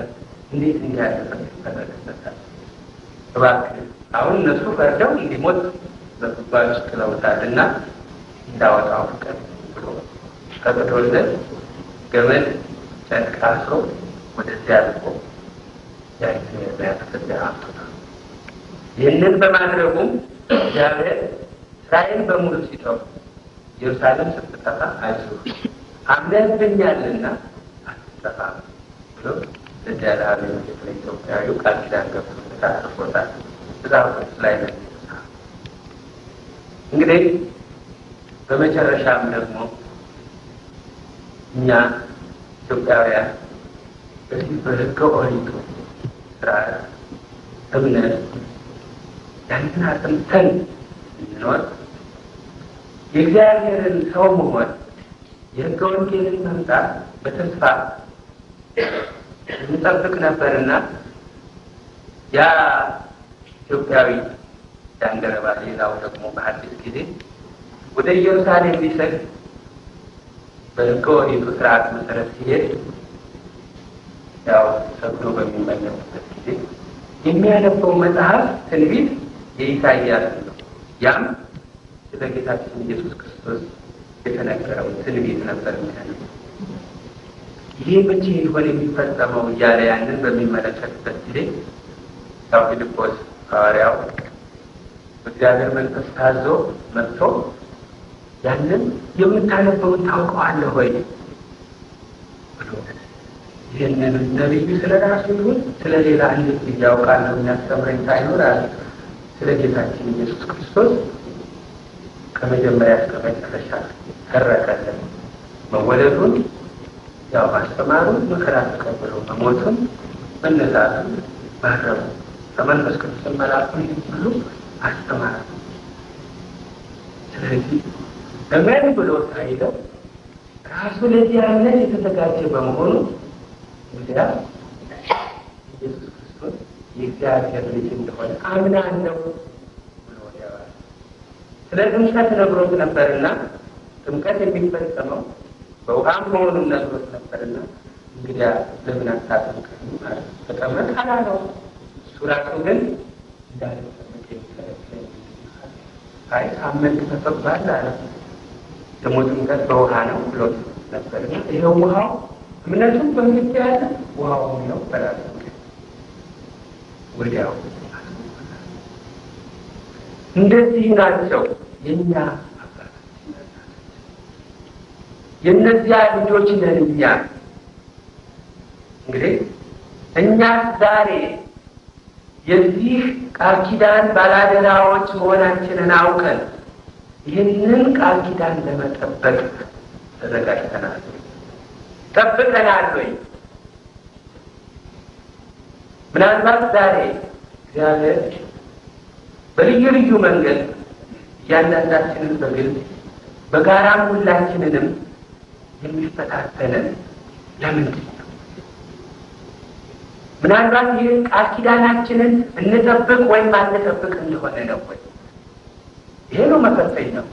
Speaker 1: እንዴት እንዲያደርግ ተደረገበታል። እባክህ አሁን እነሱ ፈርደው እንዲሞት በጉድጓድ ውስጥ ጥለውታልና እንዳወጣው ፍቀድ ብሎ ፈቅዶለት ገመድ ጨርቅ አስሮ ወደዚያ ልቆ ያይያስከዚያ አምጥቶ ይህንን በማድረጉም እግዚአብሔር እስራኤል በሙሉ ሲጠሩ ኢየሩሳሌም ስትጠፋ አይዞህ አምነህብኛልና አትጠፋ ብሎ ለዳላዊ ለኢትዮጵያዊ ቃል ኪዳን ገብቶለት አስፎታል። መጽሐፍ ላይ ነው። እንግዲህ በመጨረሻም ደግሞ እኛ ኢትዮጵያውያን በዚህ በሕገ ኦሪቱ ስርዓት እምነት ያንን አጥንተን እንኖር የእግዚአብሔርን ሰው መሆን የሕገ ወንጌልን መምጣት በተስፋ እንጠብቅ ነበርና ያ ኢትዮጵያዊ ጃንደረባ ሌላው ደግሞ በአዲስ ጊዜ ወደ ኢየሩሳሌም ሊሰግድ በሕገ ኦሪቱ ስርዓት መሰረት ሲሄድ ያው ሰግዶ በሚመለስበት ጊዜ የሚያነበው መጽሐፍ ትንቢት የኢሳይያስ ነው። ያም ስለ ጌታችን ኢየሱስ ክርስቶስ የተነገረው ትንቢት ነበር የሚያነበው። ይህ መቼ ይሆን የሚፈጸመው እያለ ያንን በሚመለከትበት ጊዜ ያው ፊልጶስ ሐዋርያው በእግዚአብሔር መንፈስ ታዞ መጥቶ ያንን የምታነበውን ታውቀዋለህ ወይ ብሎ ይህንን ነቢዩ ስለ ራሱ ይሁን ስለ ሌላ እንዴት እያውቃለሁ የሚያስተምረኝ ሳይኖር አለ ስለ ጌታችን ኢየሱስ ክርስቶስ ከመጀመሪያ እስከ መጨረሻ ተረከልን። መወለዱን ያው ማስተማሩን፣ መከራ ተቀብሎ መሞቱን፣ መነሳቱን፣ ማረሙ ከመንፈስ ቅዱስ መላኩን ሁሉ አስተማረ። ስለዚህ እመን ብሎ ሳይለው ራሱ ለዚህ አይነት የተዘጋጀ በመሆኑ እንግዲያ ኢየሱስ ክርስቶስ የእግዚአብሔር ልጅ እንደሆነ አምናለሁ ብሎ ያዋል። ስለ ጥምቀት ነግሮት ነበርና ጥምቀት የሚፈጸመው በውሃም መሆኑን ነግሮት ነበርና እንግዲያ ለምን አታጠምቀኝ ማለት ተጠመቅ አላለው። እሱ ራሱ ግን እንዳልተጠመቅ የሚከለክለኝ አይ ሳመንክ ተፈቅዷል አለ። ደግሞ ጥምቀት በውሃ ነው ብሎት ነበርና ይኸው ውሃው እምነቱም በፊት ያለ ውሃው ነው በራሱ ወዲያው እንደዚህ ናቸው የእኛ የእነዚያ ልጆች ነን እኛ። እንግዲህ እኛ ዛሬ የዚህ ቃል ኪዳን ባላደራዎች መሆናችንን አውቀን ይህንን ቃል ኪዳን ለመጠበቅ ተዘጋጅተናል። ጠብቀናል ወይ? ምናልባት ዛሬ እግዚአብሔር በልዩ ልዩ መንገድ እያንዳንዳችንን በግል በጋራም ሁላችንንም የሚፈታተንን ለምንድን ነው? ምናልባት ይህን ቃል ኪዳናችንን እንጠብቅ ወይም አንጠብቅ እንደሆነ ነው ወይ? ይሄ ነው መፈተኛው።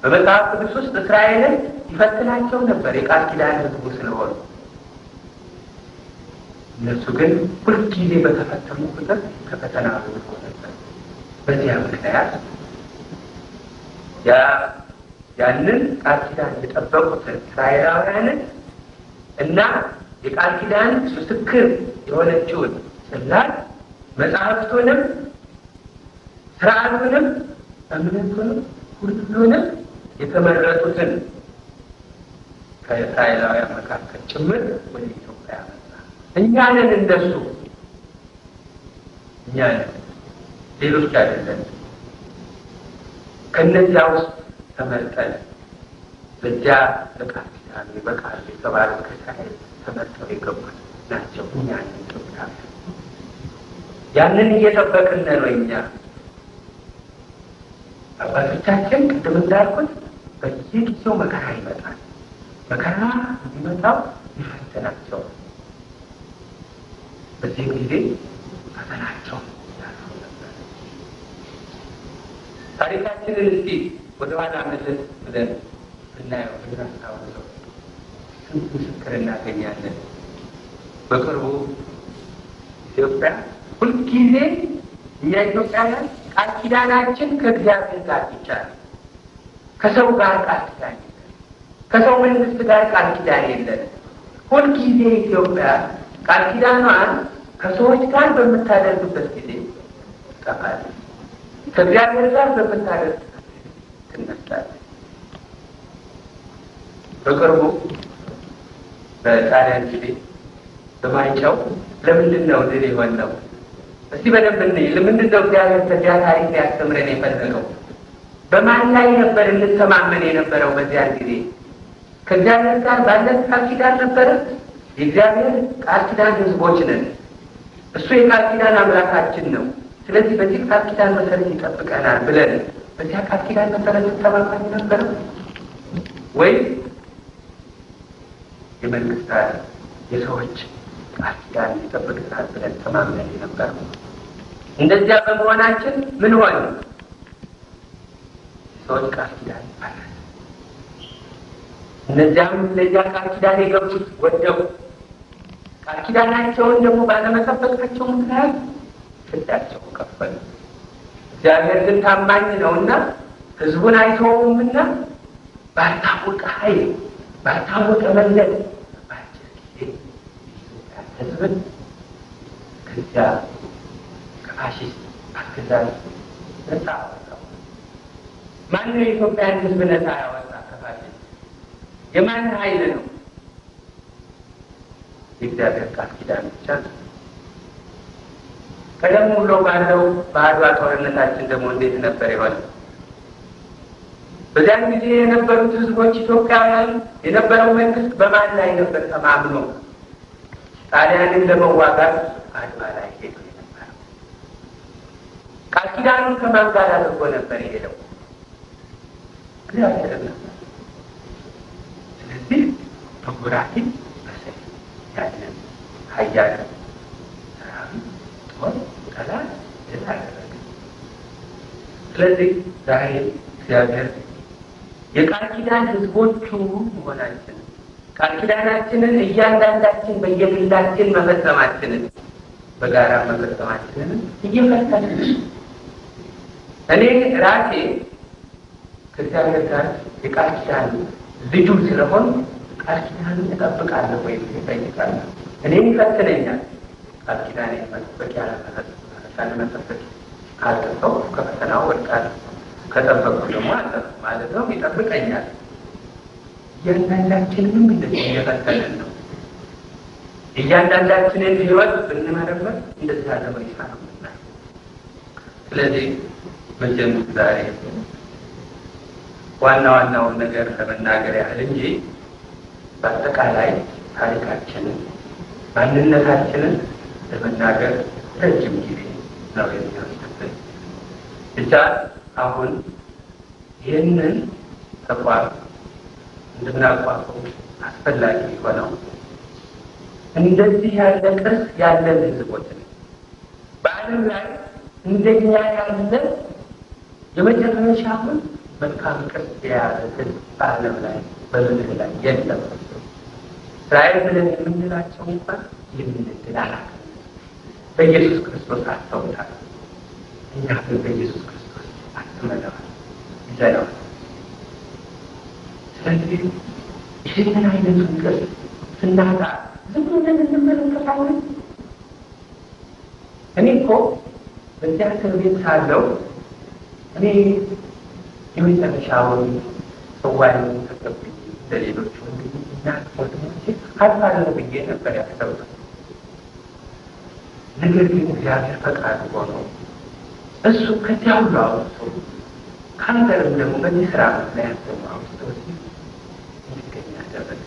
Speaker 1: በመጽሐፍ ቅዱስ ውስጥ እስራኤልን ይፈትናቸው ነበር የቃል ኪዳን ሕዝቡ ስለሆኑ። እነሱ ግን ሁልጊዜ በተፈተኑ ቁጥር ከፈተና አልፎ ነበር። በዚያ ምክንያት ያንን ቃል ኪዳን የጠበቁትን እስራኤላውያንን እና የቃል ኪዳን ምስክር የሆነችውን ጽላት መጽሐፍቱንም ስርዓቱንም እምነቱንም ሁሉንም የተመረጡትን ከእስራኤላውያን መካከል ጭምር ወደ ኢትዮጵያ መጣ። እኛ ነን እንደሱ፣ እኛ ነን፣ ሌሎች አይደለም። ከእነዚያ ውስጥ ተመርጠን በዚያ በቃል ኪዳን በቃል የተባሉት ከእስራኤል ተመርጠው የገቡት ናቸው። እኛ ነን ኢትዮጵያ። ያንን እየጠበቅን ነው እኛ። አባቶቻችን ቅድም እንዳልኩት በየጊዜው መከራ ይመጣል። መከራ የሚመጣው ይፈተናቸው። በዚህም ጊዜ ፈተናቸው ያልፉ ነበር። ታሪካችንን እስቲ ወደኋላ መለስ ብለን ብናየው ብናስታውሰው ስንት ምስክር እናገኛለን። በቅርቡ ኢትዮጵያ ሁልጊዜ እኛ ኢትዮጵያውያን ቃል ኪዳናችን ከእግዚአብሔር ጋር ይቻላል። ከሰው ጋር ቃል ኪዳን የለን። ከሰው መንግስት ጋር ቃል ኪዳን የለን። ሁልጊዜ ኢትዮጵያ ቃል ኪዳኗን ከሰዎች ጋር በምታደርግበት ጊዜ ትጠፋለች። ከእግዚአብሔር ጋር በምታደርግበት ጊዜ ትነሳለች። በቅርቡ በጣሊያን ጊዜ በማይጨው ለምንድን ነው ድል የሆነው? እስቲ በደንብ እንይ። ለምንድን ነው እግዚአብሔር ከዚያ ታሪክ ሊያስተምረን የፈለገው? በማን ላይ ነበር እንተማመን የነበረው? በዚያን ጊዜ ከእግዚአብሔር ጋር ባለን ቃል ኪዳን ነበረ። የእግዚአብሔር ቃል ኪዳን ሕዝቦች ነን። እሱ የቃል ኪዳን አምላካችን ነው። ስለዚህ በዚህ ቃል ኪዳን መሰረት ይጠብቀናል ብለን በዚያ ቃል ኪዳን መሰረት እንተማመን ነበረ ወይ? የመንግስታት የሰዎች ቃል ኪዳን ይጠብቀናል ብለን ተማምነን ነበር። እንደዚያ በመሆናችን ምን ሆነ? ሰዎች ቃል ኪዳን ይባላል። እነዚያም ለዚያ ቃል ኪዳን የገቡት ወደቁ። ቃል ኪዳናቸውን ደግሞ ባለመጠበቃቸው ምክንያት ፍዳቸው ከፈሉ። እግዚአብሔር ግን ታማኝ ነውና ሕዝቡን አይተውምና ባልታወቀ ኃይል ባልታወቀ መንገድ ባጭር ጊዜ ሕዝብን ከዚያ ከፋሽስት አገዛዝ ነፃ አወጣው። ማነው የኢትዮጵያን ሕዝብ ነፃ ያወጣ ከፋሽስት? የማን ኃይል ነው? የእግዚአብሔር ቃል ኪዳን ብቻ ነው። ቀደም ብሎ ባለው በአድዋ ጦርነታችን ደግሞ እንዴት ነበር የሆነ? በዚያን ጊዜ የነበሩት ህዝቦች ኢትዮጵያውያን የነበረው መንግስት በማን ላይ ነበር ተማምኖ ጣሊያንን ለመዋጋት አድዋ ላይ ሄዶ የነበረው? ቃል ኪዳኑን ከማን ጋር አድርጎ ነበር የሄደው? እግዚአብሔር ነበር። ስለዚህ በጉራቴ በሰይፍ ያንን ኃያል ሰራዊት ጦር ጠላት አደረገ። ስለዚህ ዛሬ እግዚአብሔር የቃል ኪዳን ህዝቦቹ መሆናችንን ቃል ኪዳናችንን እያንዳንዳችን በየግላችን መፈጸማችንን በጋራ መፈጸማችንን እየፈተንን እኔ ራሴ ከእግዚአብሔር ጋር የቃል ኪዳን ልጁ ስለሆን ቃል ኪዳንን እጠብቃለሁ ወይም እጠይቃለሁ። እኔም ይፈትነኛል። ቃል ኪዳን መጠበቅ ያለመጠበቅ ካልጠበቁ ከፈተናው ወድቃለሁ፣ ከጠበቁ ደግሞ አለ ማለት ነው ይጠብቀኛል። እያንዳንዳችንም እንደዚህ እየፈተንን ነው። እያንዳንዳችንን ህይወት ብንመረምር እንደዚህ ያለ ሁኔታ ነው። ስለዚህ መቼም ዛሬ ዋናውን ነገር ለመናገር ያህል እንጂ በአጠቃላይ ታሪካችንን ማንነታችንን ለመናገር ረጅም ጊዜ ነው የሚወስድብን። ብቻ አሁን ይህንን ተቋም እንድናቋቁም አስፈላጊ የሆነው እንደዚህ ያለ ቅርስ ያለን ህዝቦች በዓለም ላይ እንደኛ ያለ የመጨረሻውን መልካም ቅርስ የያዘ ህዝብ በዓለም ላይ በምድር ላይ የለም። እስራኤል ብለን የምንላቸው እንኳን የምንድል አላውቅም። በኢየሱስ ክርስቶስ አስተውታል። እኛ ግን በኢየሱስ ክርስቶስ አትመለዋል ይዘነዋል። ስለዚህ ይህንን አይነቱን ቅርስ ስናጣ ዝም ብለን እንመለከታለን። እኔ እኮ በዚያ እስር ቤት ሳለው እኔ የመጨረሻውን ጽዋዬን ተቀብዬ ለሌሎች ወንድሞቼ አልፋለሁ ብዬ ነበር ያሰብኩት። ነገር ግን እግዚአብሔር ፈቃድ ሆኖ እሱ ከዚያ ሁሉ አውጥቶ ከሀገርም ደግሞ በዚህ ስራ ምክንያት ደግሞ አውጥቶ እንዲገኝ ያደረገ።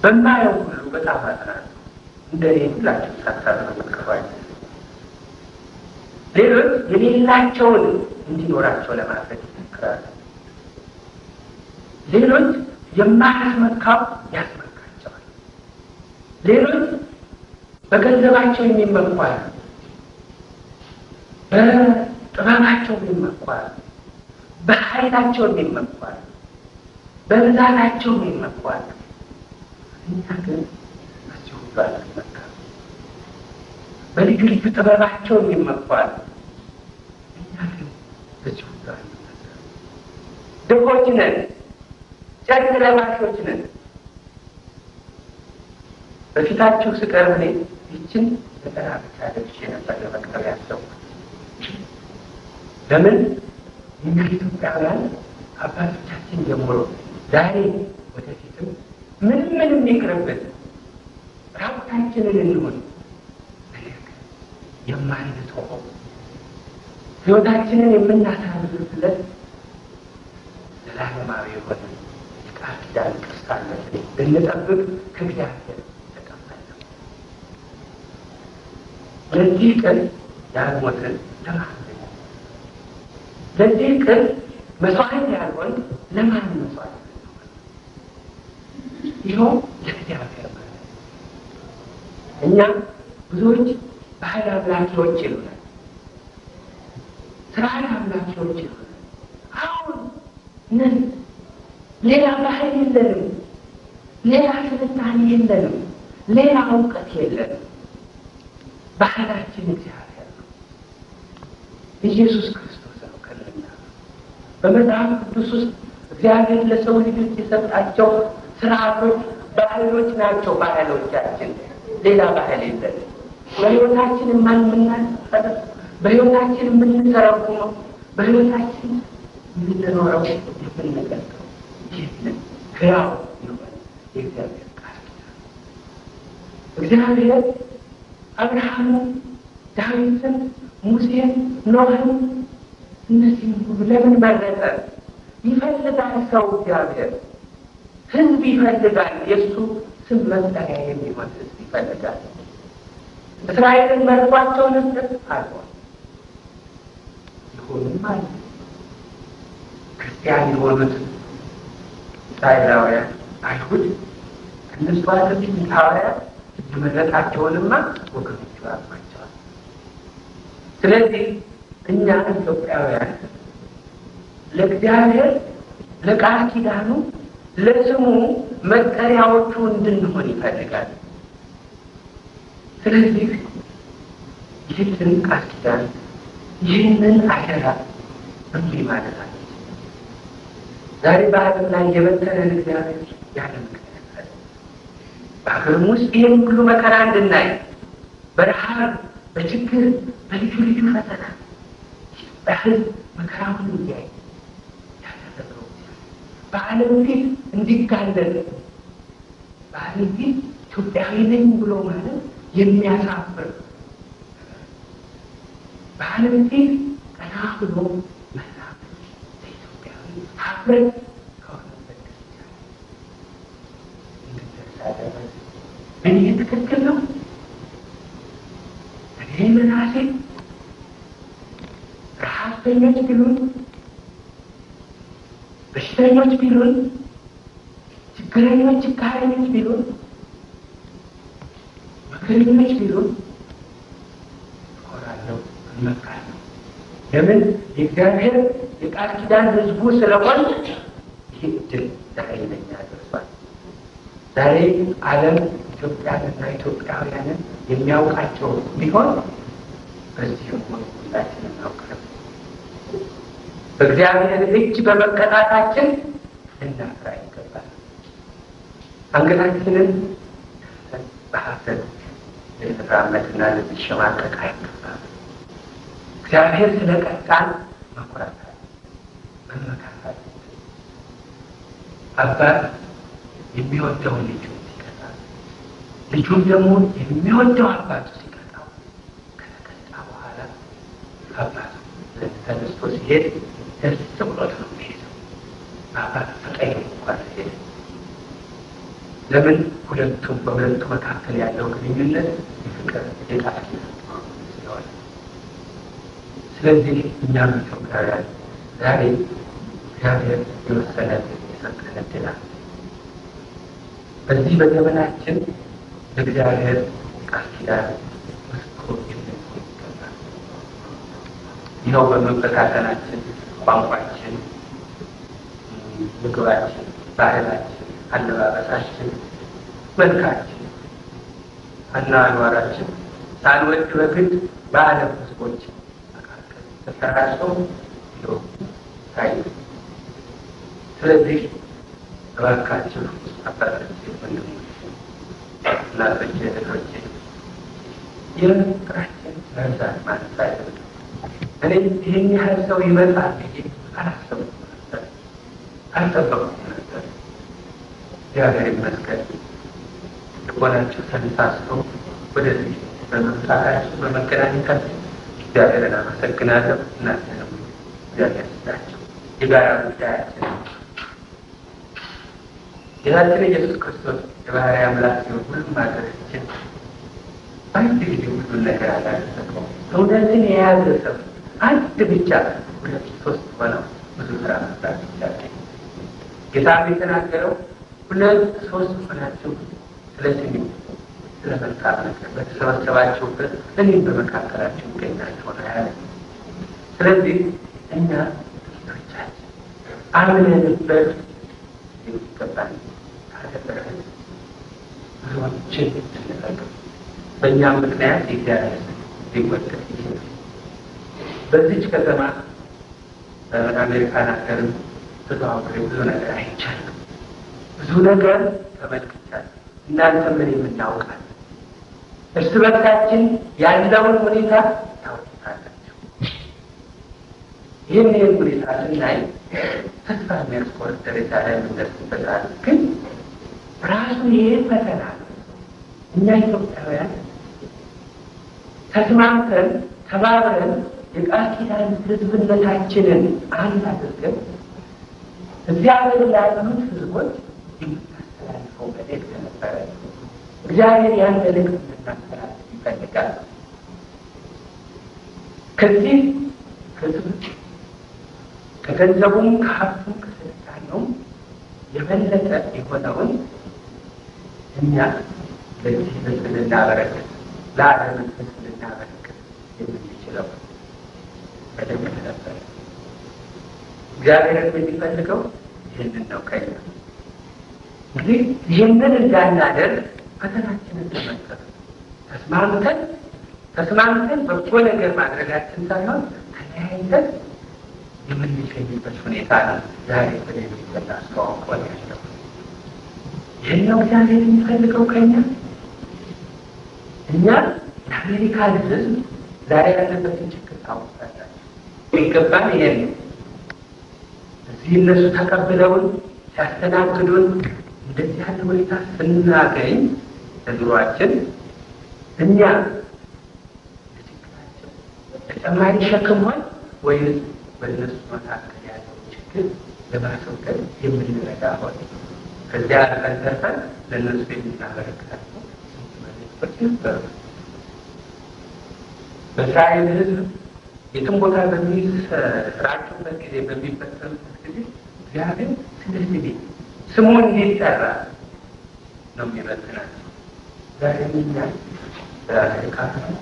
Speaker 1: በማየው ሁሉ በጣም አዝናለሁ። እንደኔ ሁላችሁ ሳታዝኑ መቀባል ሌሎች የሌላቸውን እንዲኖራቸው ለማድረግ ይሞክራሉ። ሌሎች የማያስመካው ያስመካቸዋል። ሌሎች በገንዘባቸው የሚመኳል፣ በጥበባቸው የሚመኳል፣ በኃይላቸው የሚመኳል፣ በብዛታቸው የሚመኳል። እኛ ግን በዚህ ሁሉ አንመካም። በልዩ ልዩ ጥበባቸው የሚመኳል። እኛ ግን በዚህ ሁሉ አንመካም። ድሆች ነን፣ ጨርቅ ለባሾች ነን። በፊታችሁ ስቀርብ እኔ ይችን ዘጠና ብቻ ለብሼ ነበር ለመቅረብ ያሰብኩት። ለምን እኛ ኢትዮጵያውያን አባቶቻችን ጀምሮ ዛሬ ወደፊትም ምንም ይቅርብን ራቁታችንን እንሆን፣ ነገር ግን የማንተወው ሕይወታችንን የምናሳልፍለት ዘላለማዊ የሆነ የቃል ኪዳን ቅርስ አለን እንጠብቅ ከእግዚአብሔር ተቀበልነው። ለዚህ ቀን ያልሞትን ለማን? ለዚህ ቀን መስዋዕት ያልሆን ለማን መስዋዕት? ይኸው ለእግዚአብሔር ማለት። እኛ ብዙዎች ባህል አምላኪዎች ይሉናል፣ ስርዓት አምላኪዎች ይሉናል። አሁን ነን። ሌላ ባህል የለንም፣ ሌላ ስልጣኔ የለንም፣ ሌላ እውቀት የለንም። ባህላችን እግዚአብሔር ነው፣ ኢየሱስ ክርስቶስ ነው። ከለና በመጽሐፍ ቅዱስ ውስጥ እግዚአብሔር ለሰው ልጆች የሰጣቸው ስርዓቶች ባህሎች ናቸው። ባህሎቻችን ሌላ ባህል የለንም። በሕይወታችን የማንምናል፣ በሕይወታችን የምንተረጉመው፣ በሕይወታችን የምንኖረው፣ የምንገልጠው ይህንን ሕያው የሆነ የእግዚአብሔር ቃል ኪዳን እግዚአብሔር አብርሃምን፣ ዳዊትን፣ ሙሴን፣ ኖህን እነዚህም ሁሉ ለምን መረጠ? ይፈልጋል ሰው እግዚአብሔር ሕዝብ ይፈልጋል። የእሱ ስም መጠሪያ የሚሆን ሕዝብ ይፈልጋል። እስራኤልን መርጧቸው ነበር አልሆነ። ይሁንም ማለት ክርስቲያን የሆኑት እስራኤላውያን አይሁድ እነሱ አለብኝ ሐዋርያት የመረጣቸውንማ ወገኖቹ አልፏቸዋል። ስለዚህ እኛ ኢትዮጵያውያን ለእግዚአብሔር ለቃል ኪዳኑ ለስሙ መጠሪያዎቹ እንድንሆን ይፈልጋል። ስለዚህ ይህንን ቃል ኪዳን ይህንን አደራ እምቢ ማለት አለ። ዛሬ በዓለም ላይ የበተነን እግዚአብሔር ያለ ምክንያት በሀገርም ውስጥ ይህን ሁሉ መከራ እንድናይ በረሃብ፣ በችግር፣ በልዩ ልዩ ፈተና በሕዝብ መከራውን እንዲያይ ያደረገው በዓለም ፊት እንዲጋለል በዓለም ፊት ኢትዮጵያዊ ነኝ ብሎ ማለት የሚያሳፍር በዓለም ፊት ቀና ብሎ መናገር ለኢትዮጵያዊ ሀፍረት ከሆነበት እንድትሳደበት እኔ ትክክል ነው፣ እኔ ምናሴ ረሀብተኞች ቢሉን፣ በሽተኞች ቢሉን፣ ችግረኞች ችጋረኞች ቢሉን፣ መከረኞች ቢሉን እኮራለሁ፣ እመካለሁ። ለምን? የእግዚአብሔር የቃል ኪዳን ሕዝቡ ስለሆን ይህ እድል ዛሬ ለኛ ደርሷል። ዛሬ ዓለም ኢትዮጵያንና ኢትዮጵያውያንን የሚያውቃቸው ቢሆን በዚህ ሁላችን እናውቃለን። በእግዚአብሔር እጅ በመቀጣታችን ልናፍራ ይገባል። አንገታችንን በሀፍረት ልንራመድና ልንሸማቀቅ አይገባም። እግዚአብሔር ስለቀጣን መኩራት፣ መመካት። አባት የሚወደውን ልጁ ሲቀጣ፣ ልጁም ደግሞ የሚወደው አባቱ ሲቀጣው ከተቀጣ በኋላ አባቱ ተነስቶ ሲሄድ ደስ ብሎት ነው የሚሄደው። አባት ተቀይሞ እንኳን ሄደ። ለምን? ሁለቱም በሁለቱ መካከል ያለው ግንኙነት የፍቅር የቃል ኪዳን ስለሆነ። ስለዚህ እኛም ኢትዮጵያውያን ዛሬ እግዚአብሔር የወሰነን የሰጠን ዕድል አለ። በዚህ በዘመናችን ለእግዚአብሔር ቃል ኪዳን ምስክሮች ልንሆን ይገባል። ይኸው በመበታተናችን ቋንቋችን፣ ምግባችን፣ ባህላችን፣ አለባበሳችን፣ መልካችን፣ አኗኗራችን ሳንወድ በግድ በዓለም ሕዝቦች መካከል ተሰራጭተው ታዩ። ስለዚህ እባካችሁ አባቶቼ፣ ወንድሞቼ፣ እናቶቼ፣ እህቶቼ የፍቅራችን መብዛት ማለት አይደለም። እኔ ይህን ያህል ሰው ይመጣል ብዬ አላሰብኩም ነበር፣ አልጠበቅኩም ነበር። እግዚአብሔር ይመስገን ልቦናችሁ ተነሳስቶ ወደዚህ በመምጣታችሁ በመገናኘታችሁ እግዚአብሔርን አመሰግናለሁ። እናንተንም እግዚአብሔር ይስጣችሁ። የጋራ ጉዳያችን ጌታችን ኢየሱስ ክርስቶስ የባህሪ አምላክ ሲሆን ሁሉም ማድረግ ይችል አንድ ጊዜ ሁሉን ነገር አላደረገው። እውነትን የያዘ ሰው አንድ ብቻ ሁለት ሶስት ሆነው ብዙ ስራ መስራት ይቻላል። ጌታ የተናገረው ሁለት ሶስት ሆናችሁ ስለ ስሜ ስለመልካም ነገር በተሰበሰባችሁበት እኔም በመካከላችሁ እገኛለሁ ነው ያለ። ስለዚህ እኛ ልጆቻችን አምነንበት የሚገባን ካደረግን ብዙዎችን እንጠቅም። በእኛም ምክንያት እግዚአብሔር ሊወደድ ይችላል። በዚች ከተማ በአሜሪካን ሀገርም ተዘዋውሬ ብዙ ነገር አይቻልም፣ ብዙ ነገር ተመልክቻለሁ። እናንተ ምን የምናውቃል? እርስ በርሳችን ያለውን ሁኔታ ታውቁታላችሁ። ይህን ሁኔታ ስናይ ተስፋ የሚያስቆርጥ ደረጃ ላይ የምንደርስበታለን። ግን ራሱ ይሄ ፈተና ነው። እኛ ኢትዮጵያውያን ተስማምተን ተባብረን የቃል ኪዳን ሕዝብነታችንን አንድ አድርገን እዚያ ላይ ላሉት ሕዝቦች የምናስተላልፈው መልእክት ነበረ። እግዚአብሔር ያን መልእክት እንድናስተላልፍ ይፈልጋል። ከዚህ ሕዝብ ከገንዘቡም ከሀብቱም ከስልጣኔውም የበለጠ የሆነውን እኛ ለዚህ ሕዝብ ልናበረክት ለዓለም ሕዝብ ልናበረክት የምንችለው በደንብ ነበር። እግዚአብሔር የሚፈልገው ይህንን ነው ከኛ። እንግዲህ ይህንን እንዳናደርግ ፈተናችንን ተመልከቱ። ተስማምተን በጎ ነገር ማድረጋችን ሳይሆን ተለያይተን የምንገኝበት ሁኔታ ነው ዛሬ በሚገባ አስተዋውቆን ያለው። ይህን ነው እግዚአብሔር የሚፈልገው ከኛ። እኛ የአሜሪካን ሕዝብ ዛሬ ያለበትን ችግር ታውቃላችሁ። የሚገባን ይሄን ነው። እዚህ እነሱ ተቀብለውን ሲያስተናግዱን እንደዚህ ያለ ሁኔታ ስናገኝ ለድሯችን እኛ ለችግራችን ተጨማሪ ሸክም ሆን ወይም በእነሱ መካከል ያለው ችግር ለማስወገድ የምንረዳ ሆን ከዚያ አልፈን ተርፈን ለእነሱ የምናበረክታቸው መልእክቶች ነበሩ። በእስራኤል ሕዝብ የትም ቦታ በሚሰራጩበት ጊዜ በሚፈጸምበት ጊዜ እግዚአብሔር ስለዚህ ስሙ እንዲጠራ ነው የሚበትናቸው። ዛሬ እኛ በአሜሪካ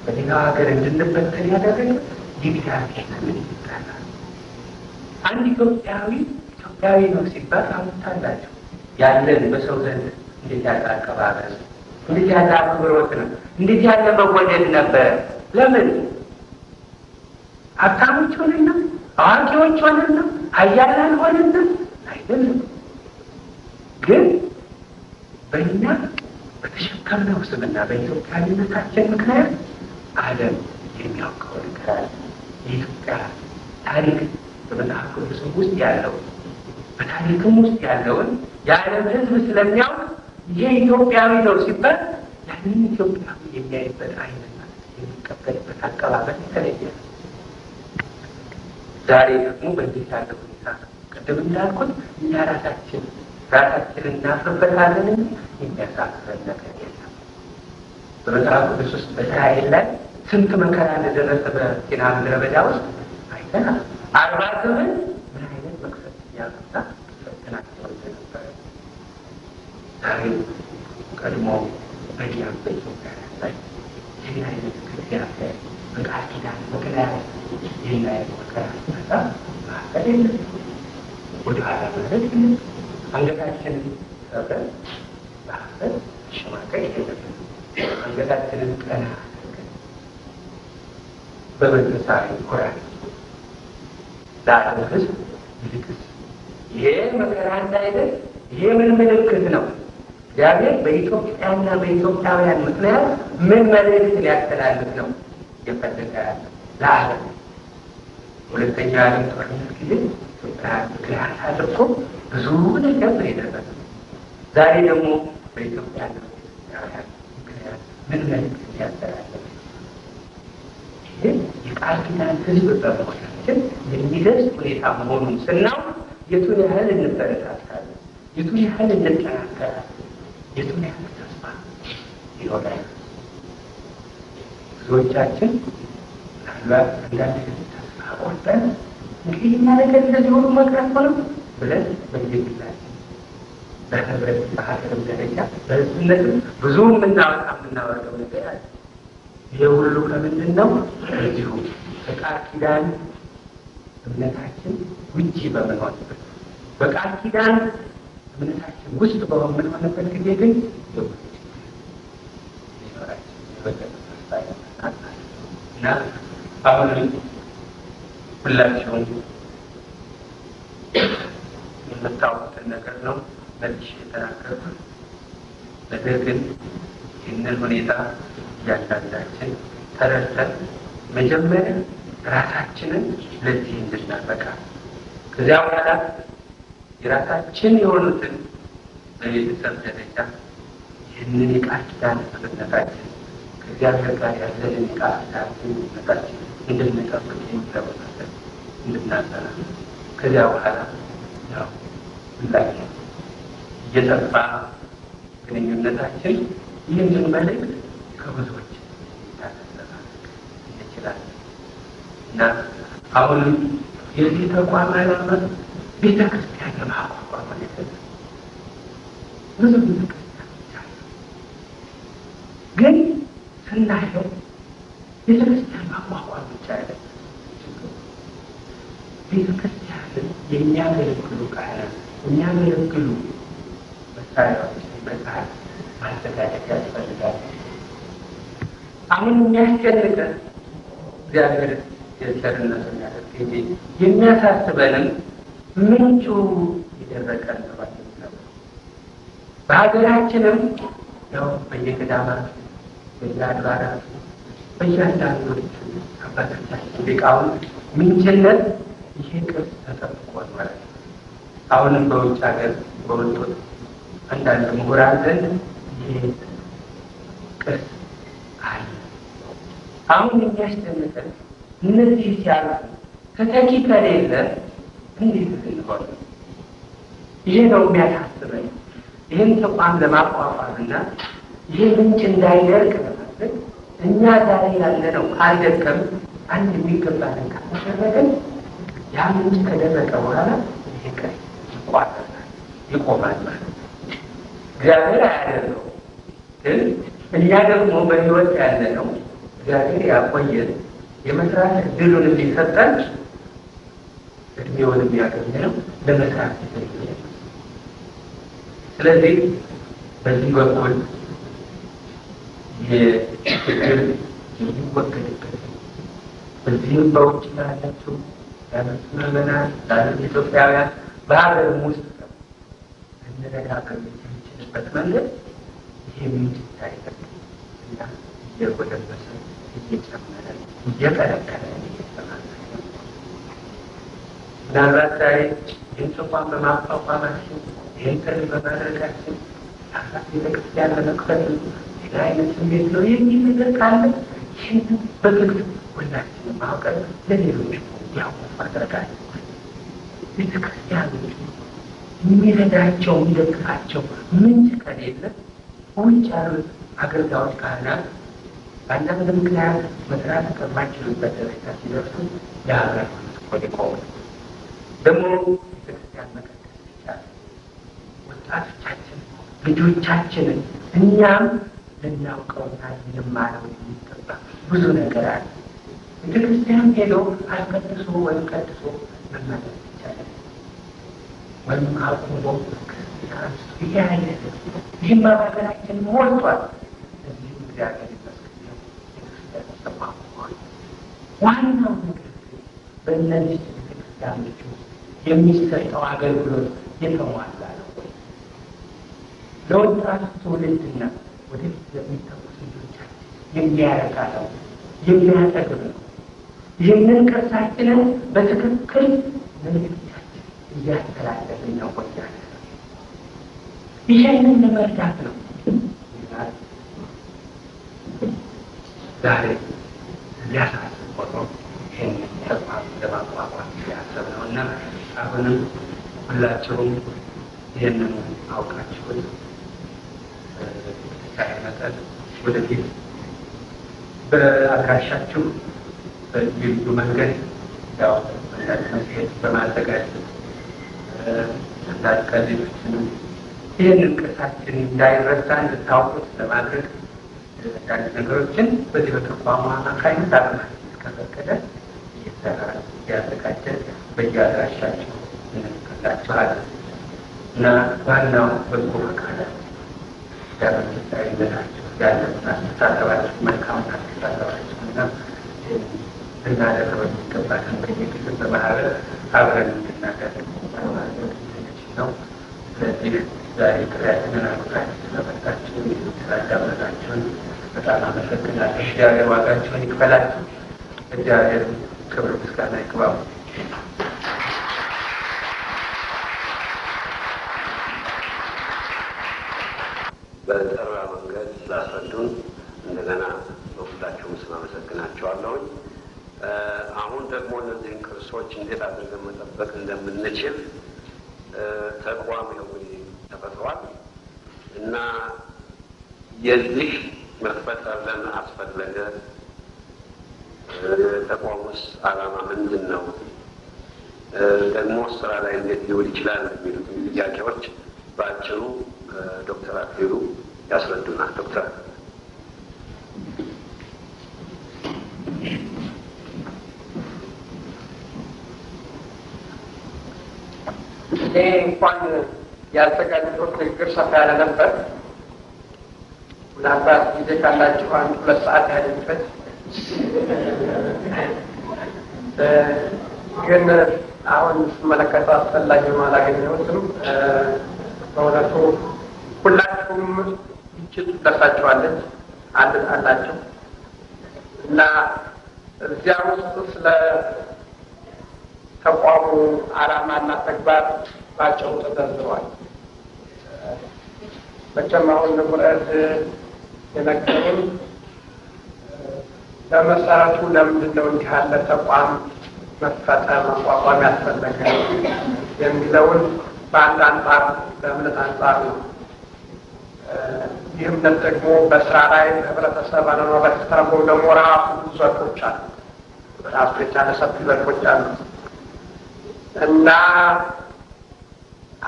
Speaker 1: በሌላ ሀገር እንድንበትን ያደረገ የእግዚአብሔር ስም እንዲጠራ። አንድ ኢትዮጵያዊ ነው ሲባል ታውቃላችሁ ያለን በሰው ዘንድ እንዴት ያለ አቀባበል፣ እንዴት ያለ አክብሮት ነው፣ እንዴት ያለ መወደድ ነበር። ለምን ሀብታሞች ሆነን ነው? አዋቂዎች ሆነን ነው? ኃያላን ሆነን ነው? አይደለም። ግን በእኛ በተሸከምነው ስምና በኢትዮጵያዊነታችን ምክንያት ዓለም የሚያውቀው ነገር አለ። የኢትዮጵያ ታሪክ በመጽሐፍ ቅዱስ ውስጥ ያለው በታሪክም ውስጥ ያለውን የዓለም ሕዝብ ስለሚያውቅ ይሄ ኢትዮጵያዊ ነው ሲባል ያንን ኢትዮጵያዊ የሚያይበት አይነት የሚቀበልበት አቀባበል የተለየ ነው። ዛሬ ደግሞ በዚህ ያለ ሁኔታ ቅድም እንዳልኩት እኛ ራሳችንን እናፍርበታለን እንጂ የሚያሳፍረን ነገር የለም። በመጽሐፍ ቅዱስ ውስጥ በእስራኤል ላይ ስንት መከራ እንደደረሰ በሲና ምድረ በዳ ውስጥ አይተናል። 40 ዘመን ምን አይነት መቅሰፍት እያመጣ ፈተናቸው እንደነበረ ዛሬ ቀድሞ በእኛም በኢትዮጵያ ላይ ይህን አይነት እግዚአብሔር በቃል ኪዳን ምክንያት ይህን አይነት መከራ ሲመጣ ማፈር የለም፣ ወደኋላ ማለት የለም። አንገታችንን ሰብረን ማፈር መሸማቀቅ የለብንም። አንገታችንን ቀና አድርገን በመንፈሳዊ ኩራት ለዓለም ሕዝብ ይልቅስ ይሄ መከራ እንዳይደርስ ይሄ ምን ምልክት ነው? እግዚአብሔር በኢትዮጵያና በኢትዮጵያውያን ምክንያት ምን መልእክት ሊያስተላልፍ ነው የፈለገ ያለ ለዓለም? ሁለተኛ ዓለም ጦርነት ጊዜ ኢትዮጵያ ምክንያት አድርጎ ብዙ ነገር ነው የደረሰው። ዛሬ ደግሞ በኢትዮጵያና በኢትዮጵያውያን ምክንያት ምን መልእክት ሊያስተላልፍ? ይሄ የቃል ኪዳን ሕዝብ በመሆናችን የሚደርስ ሁኔታ መሆኑን ስናውቅ የቱን ያህል እንበረታታለን፣ የቱን ያህል እንጠናከራለን፣ የቱን ያህል ተስፋ ይኖራል። ብዙዎቻችን ምናልባት አንዳንድ ጊዜ ተስፋ ቆርጠን እንግዲህ እኛ ነገር እንደዚህ ሆኖ መቅረት ነው ብለን በየግላችን በህብረት በሀገርም ደረጃ በህዝብነትም ብዙ የምናወርደው ነገር አለ። ይሄ ሁሉ ከምንድን ነው? እዚሁ በቃል ኪዳን እምነታችን ውጪ በምንሆንበት በቃል ኪዳን እምነታችን ውስጥ በምንሆንበት ጊዜ ግን እና አሁንም ሁላችሁም የምታውቁትን ነገር ነው መልሼ የተናገርኩት። ነገር ግን ይህንን ሁኔታ እያንዳንዳችን ተረድተን መጀመሪያ ራሳችንን ለዚህ እንድናበቃ ከዚያ በኋላ የራሳችን የሆኑትን በቤተሰብ ደረጃ ይህንን የቃል ኪዳን እምነታችን ከእግዚአብሔር ጋር ያለንን የቃል ኪዳን እምነታችን እንድንጠብቅ የሚለበናለን እንድናጸና ከዚያ በኋላ ያው ሁላችን እየጠፋ ግንኙነታችን ይህንን መልእክት ከብዙዎች ታነሳለን እንችላለን እና አሁንም የዚህ ተቋም ዓላማ ቤተ ክርስቲያን ለማቋቋም ማለት ነው። ብዙ ቤተክርስቲያኖች አሉ፣ ግን ስናየው ቤተክርስቲያን ማቋቋም ብቻ አይደለም። ቤተክርስቲያንን የሚያገለግሉ ካህናት የሚያገለግሉ መሳሪያዎች መጽሐፍ ማዘጋጀት ያስፈልጋል። አሁን የሚያስጨንቀን እግዚአብሔር የቸርነት የሚያደርግ ጊዜ የሚያሳስበንም ምንጩ የደረቀ ነው። በሀገራችንም ያው በየገዳማት በየአድባራት በእያንዳንዶቹ አባቶቻችን ሊቃውንት ምንጭነት ይሄ ቅርስ ተጠብቋል ማለት ነው። አሁንም በውጭ ሀገር በወጡት አንዳንድ ምሁራን ዘንድ ይሄ ቅርስ አለ። አሁን የሚያስደንቀን እነዚህ ሲያልፉ ተተኪ ከሌለ እንዴት እንሆን? ይሄ ነው የሚያሳስበኝ። ይህን ተቋም ለማቋቋምና ይሄ ምንጭ እንዳይደርቅ ለማድረግ እኛ ዛሬ ያለነው ካልደከም አንድ የሚገባንን ካደረግን ያ ምንጭ ከደረቀ በኋላ ይሄ ቅርስ ይቋረጣል፣ ይቆማል ማለት ነው። እግዚአብሔር አያደርገው፣ ግን እኛ ደግሞ በሕይወት ያለነው እግዚአብሔር ያቆየን የመስራት እድሉን እንዲሰጠን እድሜውን የሚያገኘው ለመስራት ይችላል። ስለዚህ በዚህ በኩል የችግር የሚወገድበት በዚህም በውጭ ላለችው ያሉት ምዕመናን ላሉት ኢትዮጵያውያን በሀገርም ውስጥ ልንረዳከር የሚችልበት መንገድ ይሄ ምንጭ ሳይደርቅ እና እየጎለበሰ እየጨመረ እየቀረቀረ እየተማረ ምናልባት ዛሬ ይህን ተቋም በማቋቋማችን ይህን ጥሪ በማድረጋችን ቤተክርስቲያን ለመክፈት ሌላ አይነት ስሜት ነው የሚል ነገር ካለ ይህንን በግልጽ ሁላችንም ማውቀት ለሌሎች ያውቁ ማድረጋል። ቤተክርስቲያኖች የሚረዳቸው የሚደግፋቸው ምንጭ ከሌለ ውጭ ያሉት አገልጋዮች ካህናት በአንዳንድ ምክንያት መስራት ከማይችሉበት ደረጃ ሲደርሱ የሀገር ወደ ቆሙ ደግሞ ቤተክርስቲያን መቀደስ ይቻላል። ወጣቶቻችን ልጆቻችንን እኛም ልናውቀውና ልንማረው የሚገባ ብዙ ነገር አለ። ቤተክርስቲያን ሄዶ አልቀድሶ ወይም ቀድሶ መመለስ ይቻላል። ወይም አቁሞ ክርስቲያን ይሄ አይነት ይህም በሀገራችን ሞልቷል። እዚህም እግዚአብሔር ይመስገን ቤተክርስቲያን ተቋቁሟል። ዋናው ነገር በእነዚህ ቤተክርስቲያኖች የሚሰጠው አገልግሎት የተሟላ ነው ወይ? ለወጣቱ ትውልድና ወደፊት ለሚተኩት ልጆቻችን የሚያረካ ነው፣ የሚያጠግብ ነው። ይህንን ቅርሳችንን በትክክል ለልጆቻችን እያስተላለፍን ነው ወይ? ይህንን ለመርዳት ነው ዛሬ ሊያሳስብ ሆኖ ይህንን ተቋም ለማቋቋም ያሰብነው እና አሁንም ሁላችሁም ይህንን አውቃችሁት ሳይመጠን ወደፊት በአድራሻችሁ በልዩ መንገድ ያው መጽሔት በማዘጋጀት አንዳንድ ከሌሎችንም ይህንን ቅርሳችን እንዳይረሳ እንድታውቁት ለማድረግ አንዳንድ ነገሮችን በዚህ በተቋሙ አማካኝነት ከፈቀደ እያዘጋጀ በየአድራሻቸው እንልክላችኋለን እና ዋናው በጎ ፈቃዳችሁ ያለመሳይነታችሁ ያለና አስተሳሰባችሁ መልካም አስተሳሰባችሁ እና ልናደርገው የሚገባትን በየጊዜው በማህበር አብረን እንድናደርግ ነው። ስለዚህ ዛሬ ጥሪያችንን አክብራችሁ ስለመጣችሁ ስላዳመጣችሁን በጣም አመሰግናለሁ። እግዚአብሔር ዋጋችሁን ይክፈላችሁ። እግዚአብሔር ክብር ምስጋና ይግባው።
Speaker 2: በጠራ መንገድ ስላስረዱን እንደገና በሁላችሁም ስም አመሰግናችኋለሁ። አሁን ደግሞ እነዚህን ቅርሶች እንዴት አድርገን መጠበቅ እንደምንችል ተቋም እንግዲህ ተፈጥሯል እና የዚህ መፈጠር ለምን አስፈለገ? ተቋሙስ ዓላማ ምንድን ነው? ደግሞ ስራ ላይ እንዴት ሊውል ይችላል? የሚሉትን ጥያቄዎች በአጭሩ ዶክተር አክሊሉ ያስረዱናል። ዶክተር
Speaker 3: እኔ እንኳን ያዘጋጀሁት ንግግር ሰፋ ያለ ነበር። ምናልባት ጊዜ ካላችሁ 1-2 ሰዓት ያለበት ግን አሁን ስመለከተው አስፈላጊ ነው አላገኘሁትም። በእውነቱ ሁላችሁም ግጭት ደርሳችኋለች አላቸው እና እዚያ ውስጥ ስለ ተቋሙ ዓላማና ተግባር ባጭሩ ተዘርዝሯል። መቼም አሁን ንጉረድ የነገሩን በመሰረቱ ለምንድን ነው እንዲህ ያለ ተቋም መፈጠር መቋቋም ያስፈለገ የሚለውን በአንድ አንጻር በእምነት አንጻር ነው። ይህ እምነት ደግሞ በስራ ላይ ህብረተሰብ አለኖር ተተረጎም ደግሞ ራሱ ብዙ ዘርፎች አሉ። ራሱ የቻለ ሰፊ ዘርፎች አሉ እና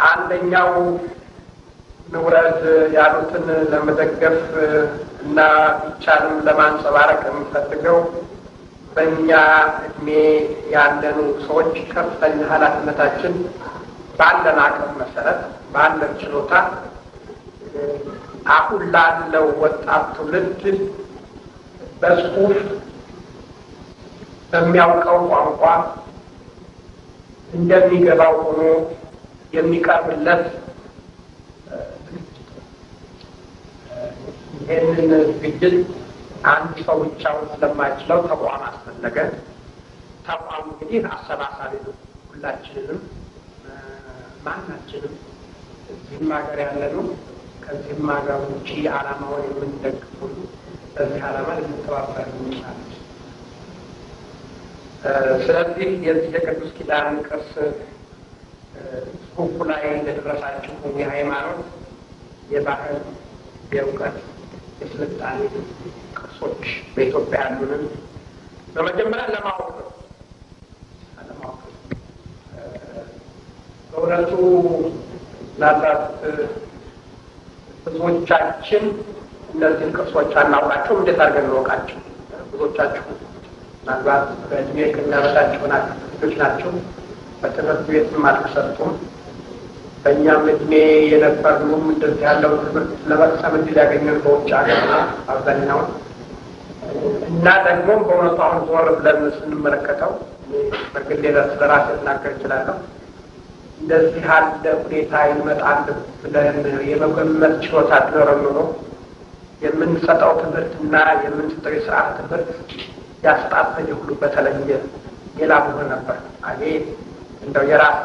Speaker 3: አንደኛው ንውረድ ያሉትን ለመደገፍ እና ቢቻልም ለማንጸባረቅ የምፈልገው በእኛ እድሜ ያለኑ ሰዎች ከፍተኛ ኃላፊነታችን ባለን አቅም መሰረት ባለን ችሎታ አሁን ላለው ወጣት ትውልድ በጽሁፍ በሚያውቀው ቋንቋ እንደሚገባው ሆኖ የሚቀርብለት ይህንን ዝግጅት አንድ ሰው ብቻውን ስለማይችለው ተቋም አስፈለገ። ተቋም እንግዲህ አሰባሳቢ ነው። ሁላችንንም ማናችንም እዚህም ሀገር ያለ ነው ከዚህም ሀገር ውጭ ዓላማውን የምንደግፍ ሁሉ በዚህ ዓላማ ልንተባበር እንችላለን። ስለዚህ የዚህ የቅዱስ ኪዳን ቅርስ ጽሑፉ ላይ እንደደረሳችሁ የሃይማኖት፣ የባህል፣ የእውቀት፣ የስልጣኔ ቅርሶች በኢትዮጵያ ያሉንን በመጀመሪያ ለማወቅ ነው። በእውነቱ ምናልባት ብዙዎቻችን እነዚህን ቅርሶች አናውቃቸውም። እንዴት አድርገን እንወቃቸው? ብዙዎቻችሁ ምናልባት በእድሜ ከሚያበጣቸው ልጆች ናቸው። በትምህርት ቤትም አልተሰጡም። በእኛም እድሜ የነበርነውም እንደዚህ ያለው ትምህርት ለመቅሰም እድል ያገኘን በውጭ ሀገር አብዛኛውን እና ደግሞም በእውነቱ አሁን ዞር ብለን ስንመለከተው በግሌ ስለራሴ ልናገር እችላለሁ። እንደዚህ ያለ ሁኔታ ይመጣል ብለን የመገመት ችሎታ ቢኖረን ኖሮ የምንሰጠው ትምህርትና የምንሰጠው የስርዓት ትምህርት ያስጣፈኝ ሁሉ በተለየ ሌላ መሆን ነበር። እኔ እንደው የራስ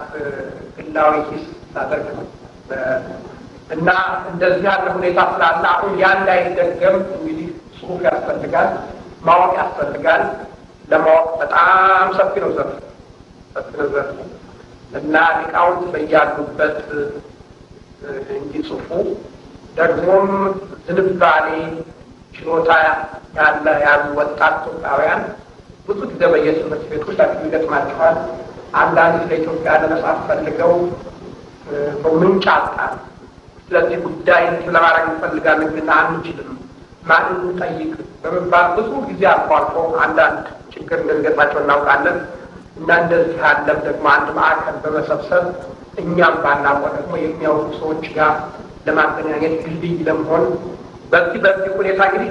Speaker 3: ግላዊ ሂስ ሳደርግ ነው እና እንደዚህ ያለ ሁኔታ ስላለ አሁን ያ እንዳይደገም እንግዲህ ጽሁፍ ያስፈልጋል፣ ማወቅ ያስፈልጋል። ለማወቅ በጣም ሰፊ ነው ዘርፍ እና ሊቃውንት በያሉበት እንዲጽፉ ደግሞም ዝንባሌ ችሎታ ያሉ ወጣት ኢትዮጵያውያን ብዙ ጊዜ በየትምህርት ቤቶች ይገጥማቸዋል። አንዳንድ ለኢትዮጵያ ለመጻፍ ፈልገው በምንጭ አጣ ስለዚህ ጉዳይ ለማድረግ እንፈልጋለን ግን አንችልም፣ ማንን እንጠይቅ በመባል ብዙ ጊዜ አልፎ አልፎ አንዳንድ ችግር እንደሚገጥማቸው እናውቃለን። እና እንደዚህ አለም ደግሞ አንድ ማዕከል በመሰብሰብ እኛም ባናውቀው ደግሞ የሚያውቁ ሰዎች ጋር ለማገናኘት ድልድይ ለመሆን በዚህ ሁኔታ እንግዲህ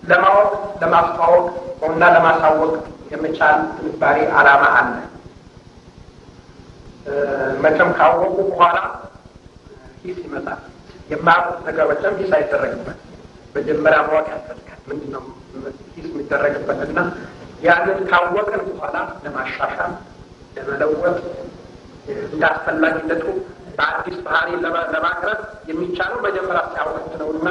Speaker 3: ለማወቅ ለማስተዋወቅ እና ለማሳወቅ የመቻል ትንባሬ ዓላማ አለ። መቼም ካወቁ በኋላ ሂስ ይመጣል። የማያውቁት ነገር መቼም ሂስ አይደረግበት። መጀመሪያ ማወቅ ያስፈልጋል ምንድነው ሂስ የሚደረግበትና ያንን ካወቅን በኋላ ለማሻሻል ለመለወጥ እንዳስፈላጊነቱ በአዲስ ባህሪ ለማቅረብ የሚቻለው መጀመሪያ ሲያወቅ ነውና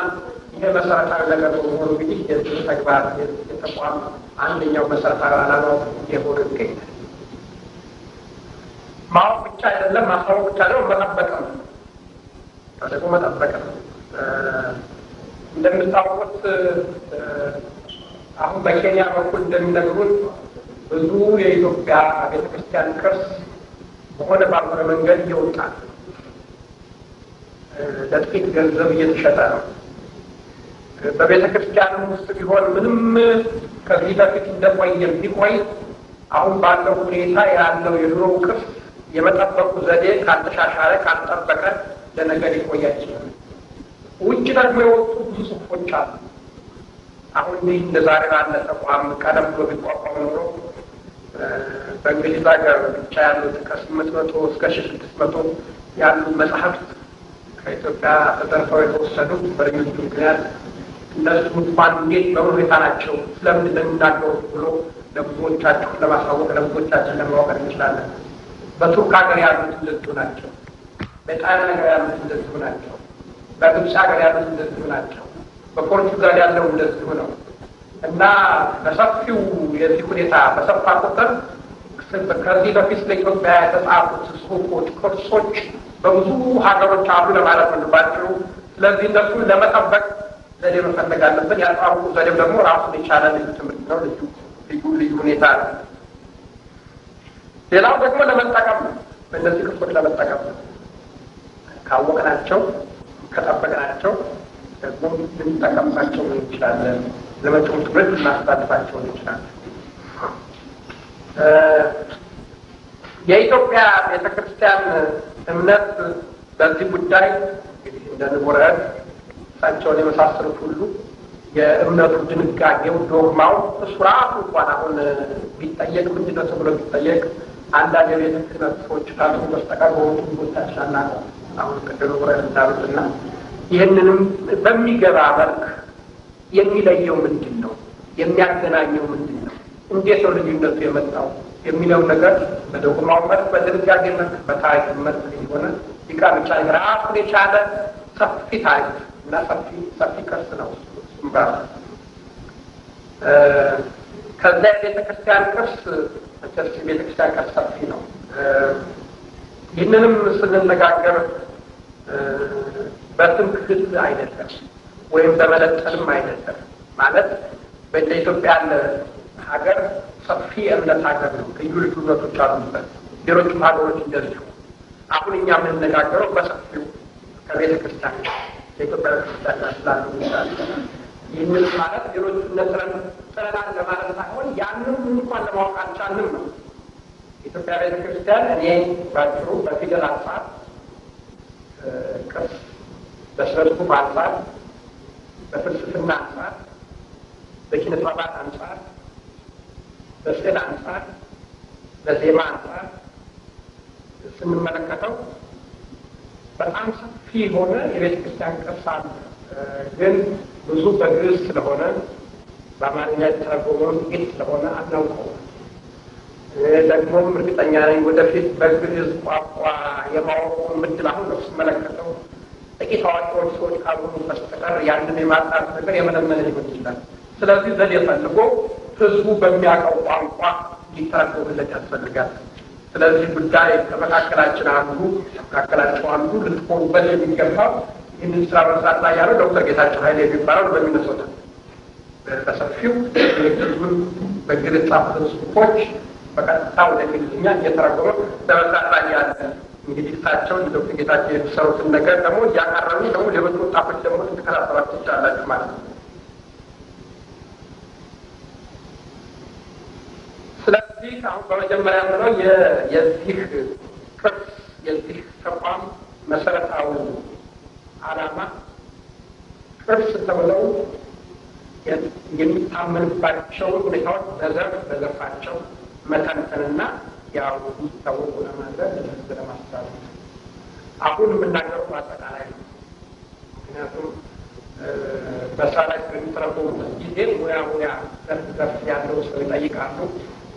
Speaker 3: ይሄ መሰረታዊ ነገር በመሆኑ እንግዲህ የዚህ ተግባር የተቋም አንደኛው መሰረታዊ ዓላማው የሆነ ይገኛል። ማወቅ ብቻ አይደለም፣ ማሳወቅ ብቻ አይደለም፣ መጠበቅ ነው። ደግሞ መጠበቅ ነው። እንደምታውቁት አሁን በኬንያ በኩል እንደሚነግሩን ብዙ የኢትዮጵያ ቤተክርስቲያን ቅርስ በሆነ ባልሆነ መንገድ እየወጣ ለጥቂት ገንዘብ እየተሸጠ ነው። በቤተ ክርስቲያን ውስጥ ቢሆን ምንም ከዚህ በፊት እንደቆየ ቢቆይ አሁን ባለው ሁኔታ ያለው የድሮ ቅርስ የመጠበቁ ዘዴ ካልተሻሻለ ካልጠበቀ ለነገ ሊቆይ አይችልም። ውጭ ደግሞ የወጡ ብዙ ጽሑፎች አሉ። አሁን ይህ እንደ ዛሬ ባለ ተቋም ቀደም ብሎ ቢቋቋም ኖሮ በእንግሊዝ ሀገር ብቻ ያሉት ከ800 እስከ 1600 ያሉ መጽሐፍት ከኢትዮጵያ ተዘርፈው የተወሰዱ በልዩ ምክንያት እነሱ እንኳን እንዴት በምን ሁኔታ ናቸው ስለምንድን ነው የሚናገሩት ብሎ ለብዙዎቻችሁ ለማሳወቅ ለብዙዎቻችን ለማወቅ እንችላለን። በቱርክ ሀገር ያሉት እንደዚሁ ናቸው። በጣሊያን ሀገር ያሉት እንደዚሁ ናቸው። በግብፅ ሀገር ያሉት እንደዚሁ ናቸው። በፖርቱጋል ያለው እንደዚሁ ነው። እና በሰፊው የዚህ ሁኔታ በሰፋ ቁጥር ከዚህ በፊት ለኢትዮጵያ የተጻፉት ጽሑፎች፣ ቅርሶች በብዙ ሀገሮች አሉ ለማለት ነው ባጭሩ። ስለዚህ እነሱን ለመጠበቅ ዘዴ መፈለግ አለብን። ያጻፉ ዘዴው ደግሞ ራሱን የቻለ ልዩ ትምህርት ነው፣ ልዩ ሁኔታ ነው። ሌላው ደግሞ ለመጠቀም ነው። በእነዚህ ቅርሶች ለመጠቀም ነው። ካወቅናቸው ከጠበቅናቸው ደግሞ ልንጠቀምባቸው እንችላለን። ለመጪው ትውልድ ልናስተላልፋቸው እንችላለን። የኢትዮጵያ ቤተክርስቲያን እምነት በዚህ ጉዳይ እንግዲህ እንደ ንቡረት እሳቸውን የመሳሰሉት ሁሉ የእምነቱ ድንጋጌው ዶግማው እሱ ራሱ እንኳን አሁን ቢጠየቅ ምንድን ነው ተብሎ ቢጠየቅ አንዳንድ የቤተ ክህነት ሰዎች ካሉ በስተቀር በወጡ ቦታችን አናውቅም። አሁን ቅድም ንቡረት እንዳሉትና ይህንንም በሚገባ መልክ የሚለየው ምንድን ነው? የሚያገናኘው ምንድን ነው? እንዴት ነው ልዩነቱ የመጣው የሚለው ነገር በዶግማው መልክ፣ በድንጋጌ መልክ፣ በታሪክ መልክ የሆነ ሊቃውንት ራሱን የቻለ ሰፊ ታሪክ እና ሰፊ ቅርስ ነው። ከዛ የቤተክርስቲያን ቅርስ የቤተክርስቲያን ቅርስ ሰፊ ነው። ይህንንም ስንነጋገር በትምክህት አይደለም ወይም በመለጠንም አይደለም። ማለት በኢትዮጵያ ያለ ሀገር ሰፊ እምነት ሀገር ነው። ልዩ ልዩ እምነቶች አሉበት። ሌሎችም ሀገሮች እንደዚሁ። አሁን እኛ የምንነጋገረው በሰፊው ከቤተ ክርስቲያን የኢትዮጵያ ቤተክርስቲያን ጋር ስላሉ ይችላል። ይህንን ማለት ሌሎች ጥረናል ለማለት ሳይሆን ያንን እንኳን ለማወቅ አልቻልንም ነው። የኢትዮጵያ ቤተክርስቲያን እኔ ባጭሩ በፊደል አንጻር ቅርስ፣ በስነ ጽሑፍ አንጻር፣ በፍልስፍና አንጻር፣ በኪነ ጥበባት አንጻር፣ በስዕል አንጻር፣ በዜማ አንጻር ስንመለከተው በጣም ሰፊ የሆነ የቤተ ክርስቲያን ቅርስ አለ። ግን ብዙ በግዕዝ ስለሆነ በአማርኛ የተተረጎመው ጥቂት ስለሆነ አናውቀውም። ደግሞም እርግጠኛ ነኝ ወደፊት በግዕዝ ቋንቋ የማወቁን ምድል አሁን ነው ስመለከተው ጥቂት አዋቂዎች ሰዎች ካልሆኑ በስተቀር ያንን የማጣት ነገር የመለመለ ሊሆን ይችላል። ስለዚህ ዘዴ ፈልጎ ህዝቡ በሚያውቀው ቋንቋ ሊተረጎምለት ያስፈልጋል። ስለዚህ ጉዳይ ከመካከላችን አንዱ ልትኮሩበት የሚገባው ይህንን ስራ መስራት ላይ ያለው ዶክተር ጌታቸው ኃይሌ የሚባለው በሚነሶታ በሰፊው ህዝቡን በግዕዝ የተጻፉትን ጽሑፎች በቀጥታ ወደ እንግሊዝኛ እየተረጎመ በመስራት ላይ ያለ እንግዲህ እሳቸው ዶክተር ጌታቸው የሚሰሩትን ነገር ደግሞ እያቀረቡ ደግሞ ሌሎች ወጣቶች ደግሞ እንድትከታተሏቸው ትችላላችሁ ማለት ነው። ስለዚህ አሁን በመጀመሪያ ምለው የዚህ ቅርስ የዚህ ተቋም መሰረታዊ ዓላማ ቅርስ ተብለው የሚታመንባቸውን ሁኔታዎች በዘርፋቸው መተንተንና ያው ይታወቁ ለማድረግ ለህዝብ ለማስተላለፍ አሁን የምናገረው በአጠቃላይ ነው። ምክንያቱም በስራ ላይ ስለሚተረጎሙበት ጊዜ ሙያ ዘርፍ ያለው ሰው ይጠይቃሉ።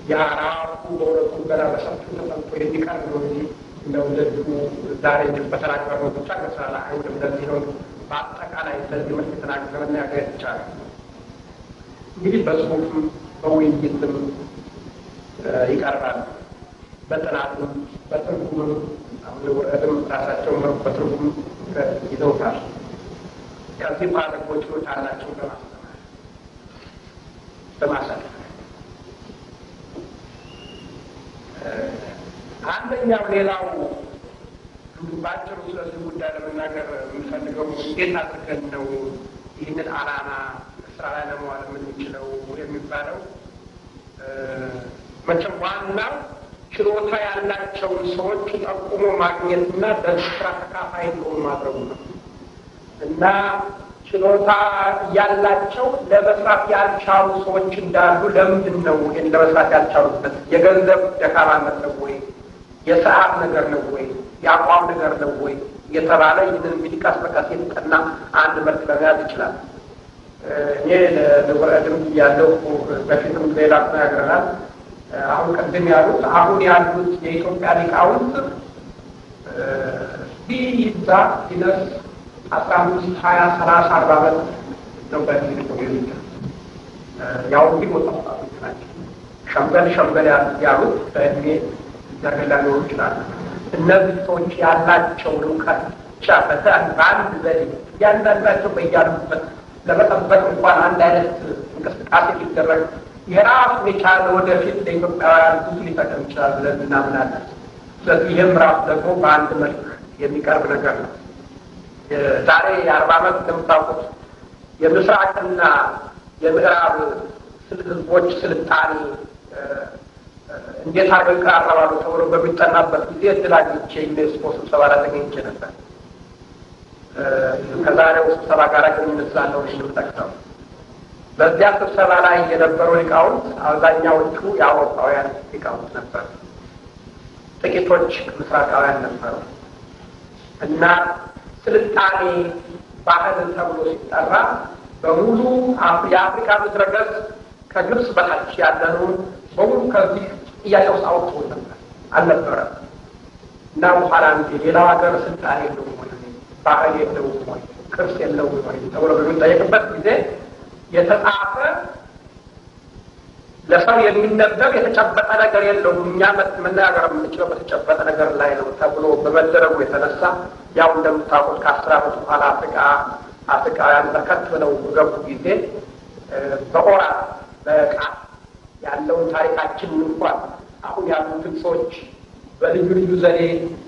Speaker 3: የራሱ በሁለቱ ገና በሰፊው ተጠንቶ የሚቀርብ ነው እንጂ እንደወደዱ ዛሬ በተናገርነው ብቻ በስራ ላይ አይውልም። ለዚህ ነው በአጠቃላይ በዚህ መልክ የተናገረ መናገር ይቻላል። እንግዲህ በጽሁፍም በውይይትም ይቀርባል። በጥናትም በትርጉምም አሁን ወረድም ራሳቸው በትርጉም ይዘውታል። ከዚህ ደግሞ ችሎታ አላቸው ለማሳለፍ። አንደኛው ሌላው በአጭሩ ስለዚህ ጉዳይ ለመናገር የምንፈልገው እንዴት አድርገን ነው ይህንን ዓላማ ስራ ላይ ለመዋል የምንችለው የሚባለው መቼም ዋናው ችሎታ ያላቸውን ሰዎች ጠቁሞ ማግኘትና በስራ ተካፋይ እንዲሆኑ ማድረጉ ነው እና ችሎታ ያላቸው ለመስራት ያልቻሉ ሰዎች እንዳሉ ለምንድን ነው ይህን ለመስራት ያልቻሉበት? የገንዘብ ደካማነት ነው ወይ? የሰዓት ነገር ነው ወይ? የአቋም ነገር ነው ወይ? የተባለ ይህንን እንግዲህ ቀስ በቀስ የተጠና አንድ መልክ ለመያዝ ይችላል። እኔ ለወረድም ያለው በፊትም ሌላ ተናግረናል። አሁን ቅድም ያሉት አሁን ያሉት የኢትዮጵያ ሊቃውንት ቢይዛ ቢነስ 15 20 30 40 ዓመት ነው በዚህ ኮሚኒቲ ያው እንግዲህ ወጣቶች ናቸው። ሸምበል ያሉት በእድሜ ዘገላ ሊሆኑ ይችላሉ። እነዚህ ሰዎች ያላቸውን እውቀት ብቻ በአንድ ዘዴ እያንዳንዳቸው በያሉበት ለመጠበቅ እንኳን አንድ አይነት እንቅስቃሴ ሊደረግ የራሱን የቻለ ወደፊት ለኢትዮጵያውያን ብዙ ሊጠቅም ይችላል ብለን እናምናለን። ስለዚህ ይህም ራሱ ደግሞ በአንድ መልክ የሚቀርብ ነገር ነው። ዛሬ 40 ዓመት እንደምታውቁት የምስራቅና የምዕራብ ህዝቦች ስልጣኔ እንዴት አድርገው ይቀራረባሉ ተብሎ በሚጠናበት ጊዜ እድል አግኝቼ ዩኔስኮ ስብሰባ ላይ ተገኝቼ ነበር። ከዛሬው ስብሰባ ጋር ግንኙነት ስላለው ነው የምጠቅሰው። በዚያ ስብሰባ ላይ የነበሩ ሊቃውንት አብዛኛዎቹ የአውሮፓውያን ሊቃውንት ነበሩ፣ ጥቂቶች ምስራቃውያን ነበሩ እና ስልጣኔ ባህል ተብሎ ሲጠራ በሙሉ የአፍሪካ ምድረገጽ ከግብጽ በታች ያለነውን በሙሉ ከዚህ ጥያቄ ውስጥ አውጥቶ ነበር አልነበረም እና በኋላ እንጂ ሌላው ሀገር ስልጣኔ የለውም ወይ ባህል የለውም ወይ ቅርስ የለውም ወይ ተብሎ በሚጠየቅበት ጊዜ የተጻፈ ለሰው የሚነበብ የተጨበጠ ነገር የለውም፣ እኛ መናገር የምንችለው በተጨበጠ ነገር ላይ ነው ተብሎ በመደረጉ የተነሳ ያው እንደምታውቁት ከ10 ዓመት በኋላ አፍሪካውያን በርከት ብለው በገቡ ጊዜ በኦራል በቃ ያለውን ታሪካችንን እንኳን አሁን ያሉትን ሰዎች በልዩ ልዩ ዘዴ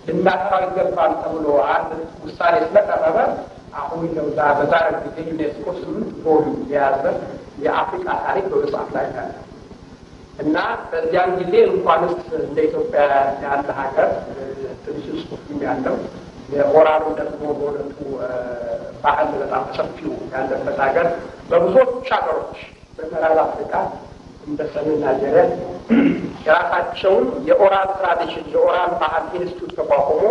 Speaker 3: ልናጠራው ይገባል ተብሎ አንድ ውሳኔ ስለቀረበ አሁን በዛሬ ጊዜ ዩኔስኮ 8 ቮሉም የያዘ የአፍሪካ ታሪክ በመጽሐፍ ላይ ያለ እና በዚያን ጊዜ እንኳንስ እንደ ኢትዮጵያ ያለ ሀገር ትንሽ ጽሑፍም ያለው የኦራሉ ደግሞ በሁለቱ ባህል በጣም ሰፊው ያለበት ሀገር በብዙዎች ሀገሮች በምዕራብ አፍሪካ እንደ ሰሜን ናይጄሪያ የራሳቸውን የኦራል ትራዲሽን የኦራል ባህል ኢንስቲትዩት ተቋቁሞ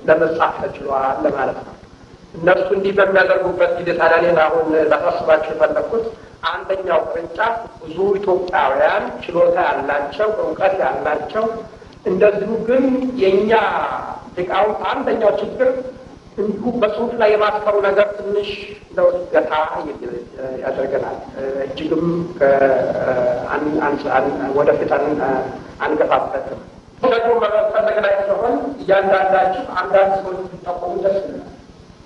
Speaker 3: ለመጻፍ ተችሏል ለማለት ነው። እነሱ እንዲህ በሚያደርጉበት ጊዜ ታዲያ እኔ አሁን ላሳስባቸው የፈለኩት አንደኛው ቅርንጫፍ ብዙ ኢትዮጵያውያን ችሎታ ያላቸው እውቀት ያላቸው እንደዚሁ ግን የእኛ ሊቃውንት አንደኛው ችግር እንዲሁ በጽሁፍ ላይ የማስፈሩ ነገር ትንሽ ገታ ያደርገናል። እጅግም ወደፊት አንገፋበትም። ደግሞ መፈለግ ላይ ሲሆን እያንዳንዳችን አንዳንድ ሰዎች ሊጠቆሙ ደስ ይላል።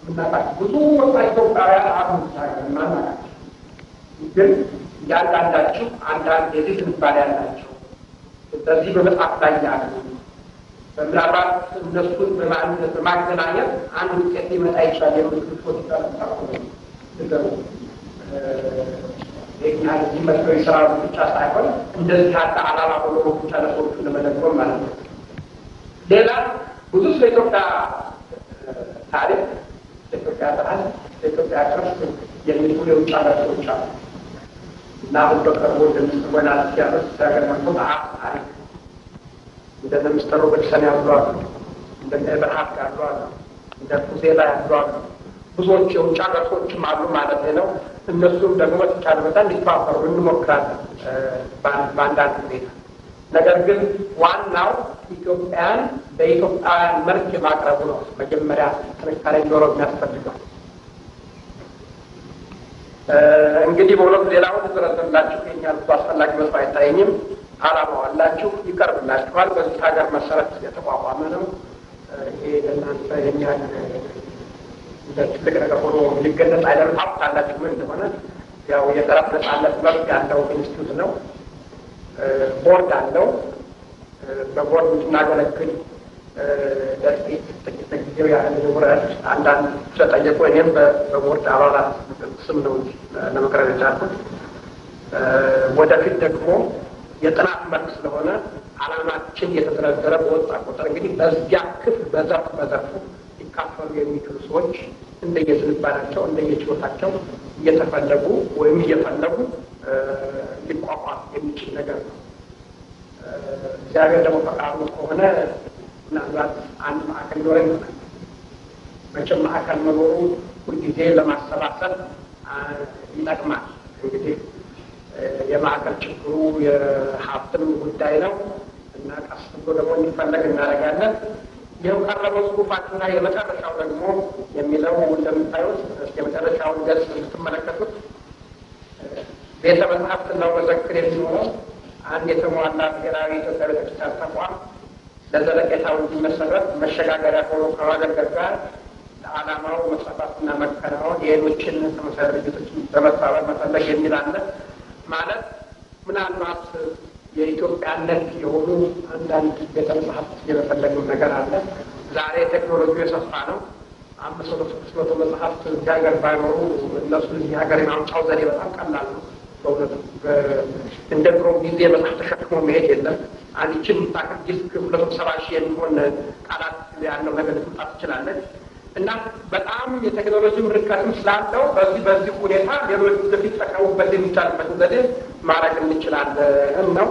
Speaker 3: ምናቃቸው ብዙ ወጣት ኢትዮጵያውያን አሉ ማናቃቸው ግን እያንዳንዳችሁ አንዳንድ የዚህ ዝንባሌ ያላቸው በዚህ በመጽሐፍ ላይ ያሉ ምናልባት እነሱን በማገናኘት አንድ ውጤት ሊመጣ ይችላል የምትሉት ፖለቲካ ይህን ያህል የሚመስለው የስራ ብቻ ሳይሆን እንደዚህ ያለ ዓላማ ሆኖ ብቻ ለሰዎቹ ለመደጎም ማለት ነው። ሌላ ብዙ ስለ ኢትዮጵያ ታሪክ፣ ለኢትዮጵያ ባህል፣ ለኢትዮጵያ ቅርስ የሚሉ የውጭ ሀገሮች አሉ እና አሁን በቅርቡ እንደምስወና ሲያበስ ሲያገር መጥቶ በአፍ ታሪክ እንደ ሚስተር ሮበርትሰን ያሉ አሉ፣ እንደ ኤብርሃም ያሉ አሉ፣ እንደ ኩዜላ ያሉ አሉ። ብዙዎች የውጭ ሀገሮችም አሉ ማለት ነው። እነሱም ደግሞ ተቻለ መጠን እንዲተባበሩ እንሞክራለን በአንዳንድ ሁኔታ። ነገር ግን ዋናው ኢትዮጵያን በኢትዮጵያውያን መልክ የማቅረቡ ነው። መጀመሪያ ጥንካሬ እንዲኖረው የሚያስፈልገው እንግዲህ በእውነቱ ሌላውን ዝረዝርላችሁ የኛል ብዙ አስፈላጊ መስሎ አይታየኝም። ዓላማው አላችሁ፣ ይቀርብላችኋል። በዚህ ሀገር መሰረት የተቋቋመ ነው። ይሄ ለእናንተ የሚያህል እንደ ትልቅ ነገር ሆኖ ሊገለጽ አይደለም። ታውቃላችሁ ምን እንደሆነ። ያው የጠረፍ ነጻነት መብት ያለው ኢንስቲትዩት ነው። ቦርድ አለው። በቦርድ እንድናገለግል ጥቂት ጊዜው ያህል ውረድ አንዳንድ ስለጠየቁ እኔም በቦርድ አባላት ስም ነው ለመቅረብ የቻልኩት። ወደፊት ደግሞ የጥናት መልክ ስለሆነ ዓላማችን የተዘረዘረ በወጣ ቁጥር እንግዲህ በዚያ ክፍል በዘርፉ ሊካፈሉ የሚችሉ ሰዎች እንደየዝንባላቸው እንደየችሎታቸው እየተፈለጉ ወይም እየፈለጉ ሊቋቋም የሚችል ነገር ነው። እግዚአብሔር ደግሞ ፈቃዱ ከሆነ ምናልባት አንድ ማዕከል ኖረ ይሆናል። መቼም ማዕከል መኖሩ ሁልጊዜ ለማሰባሰብ ይጠቅማል። እንግዲህ የማዕከል ችግሩ የሀብትም ጉዳይ ነው እና ቀስ ብሎ ደግሞ እንዲፈለግ እናደርጋለን። ይኸው ቀረበው ጽሁፋችንና የመጨረሻው ደግሞ የሚለው እንደምታዩት የመጨረሻውን ገጽ እንድትመለከቱት ቤተ መጽሐፍትና መዘክር የሚሆነው አንድ የተሟላ ብሔራዊ ኢትዮጵያ ቤተክርስቲያን ተቋም ለዘለቄታው እንዲመሰረት መሸጋገሪያ ሆኖ ከማገልገል ጋር ለዓላማው መስፋፋትና መከናወን የሌሎችን ተመሳሳይ ድርጅቶችን በመተባበር መፈለግ የሚል አለ። ማለት ምናልባት የኢትዮጵያነት የሆኑ አንዳንድ ቤተ መጽሐፍት የመፈለግም ነገር አለ። ዛሬ ቴክኖሎጂ የሰፋ ነው። 500-600 መጽሐፍት እዚህ ሀገር ባይኖሩ እነሱ እዚህ ሀገር የማምጫው ዘዴ በጣም ቀላል ነው። በእውነቱ እንደ ድሮ ጊዜ መጽሐፍ ተሸክሞ መሄድ የለም። አንቺን ታክል ዲስክ 270 ሺህ የሚሆን ቃላት ያለው ነገር ልትምጣት ትችላለች እና በጣም የቴክኖሎጂ ርቀትም ስላለው በዚህ ሁኔታ ሌሎች በፊት ጠቀሙበት የሚቻልበትን ዘዴ ማድረግ እንችላለን ነው።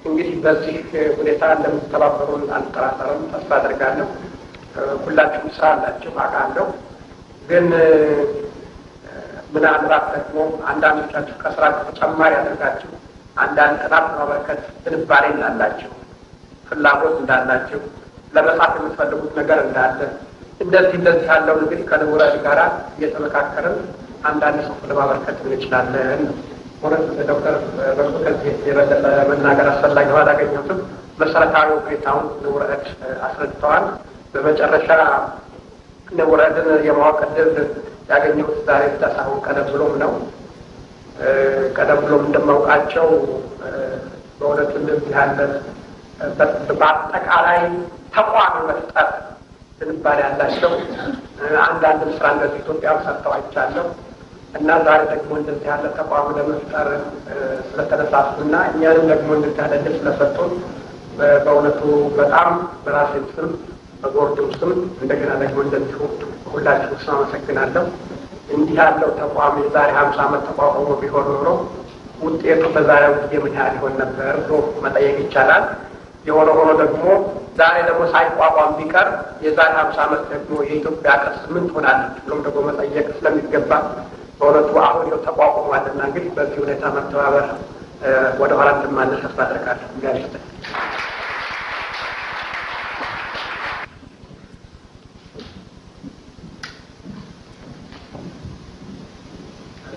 Speaker 3: እንግዲህ በዚህ ሁኔታ እንደምትተባበሩን አልጠራጠርም፣ ተስፋ አድርጋለሁ። ሁላችሁም ስራ አላችሁ አውቃለሁ። ግን ምናልባት ደግሞ አንዳንዶቻችሁ ከስራ ተጨማሪ ያደርጋችሁ አንዳንድ ጥናት ማበርከት ዝንባሌ እንዳላችሁ፣ ፍላጎት እንዳላችሁ፣ ለመጻፍ የምትፈልጉት ነገር እንዳለ እንደዚህ ያለው እንግዲህ ከልውረድ ጋራ እየተመካከርን አንዳንድ ጽሑፍ ለማበርከት እንችላለን። ሆነት ዶክተር በሱ ከዚህ የበለጠ መናገር አስፈላጊ ባላገኘሁትም መሰረታዊ ሁኔታውን ልውረድ አስረድተዋል። በመጨረሻ ልውረድን የማወቅ ዕድል ያገኘሁት ዛሬ ብቻ ሳይሆን ቀደም ብሎም ነው። ቀደም ብሎም እንደማውቃቸው በእውነቱ እንደዚህ ያለ በአጠቃላይ ተቋም መፍጠር ዝንባሌ ያላቸው አንዳንድ ስራ እንደዚህ ኢትዮጵያ ሰርተው አይቻለሁ እና ዛሬ ደግሞ እንደዚህ ያለ ተቋም ለመፍጠር ስለተነሳሱና እኛንም ደግሞ እንደዚህ ያለ ዕድል ስለሰጡን በእውነቱ በጣም በራሴም ስም በቦርዱም ስም እንደገና ደግሞ እንደዚሁ ሁላችሁ ስም አመሰግናለሁ። እንዲህ ያለው ተቋም የዛሬ 50 ዓመት ተቋቁሞ ቢሆን ኖሮ ውጤቱ በዛሬው ጊዜ ምን ያህል ይሆን ነበር ብሎ መጠየቅ ይቻላል። የሆነ ሆኖ ደግሞ ዛሬ ደግሞ ሳይቋቋም ቢቀር የዛሬ 50 ዓመት ደግሞ የኢትዮጵያ ቅርስ ምን ትሆናለች ብሎም ደግሞ መጠየቅ ስለሚገባ በእውነቱ አሁን ይኸው ተቋቁሟልና እንግዲህ በዚህ ሁኔታ መተባበር ወደኋላ እንደማንል ተስፋ አደርጋለሁ። ጋር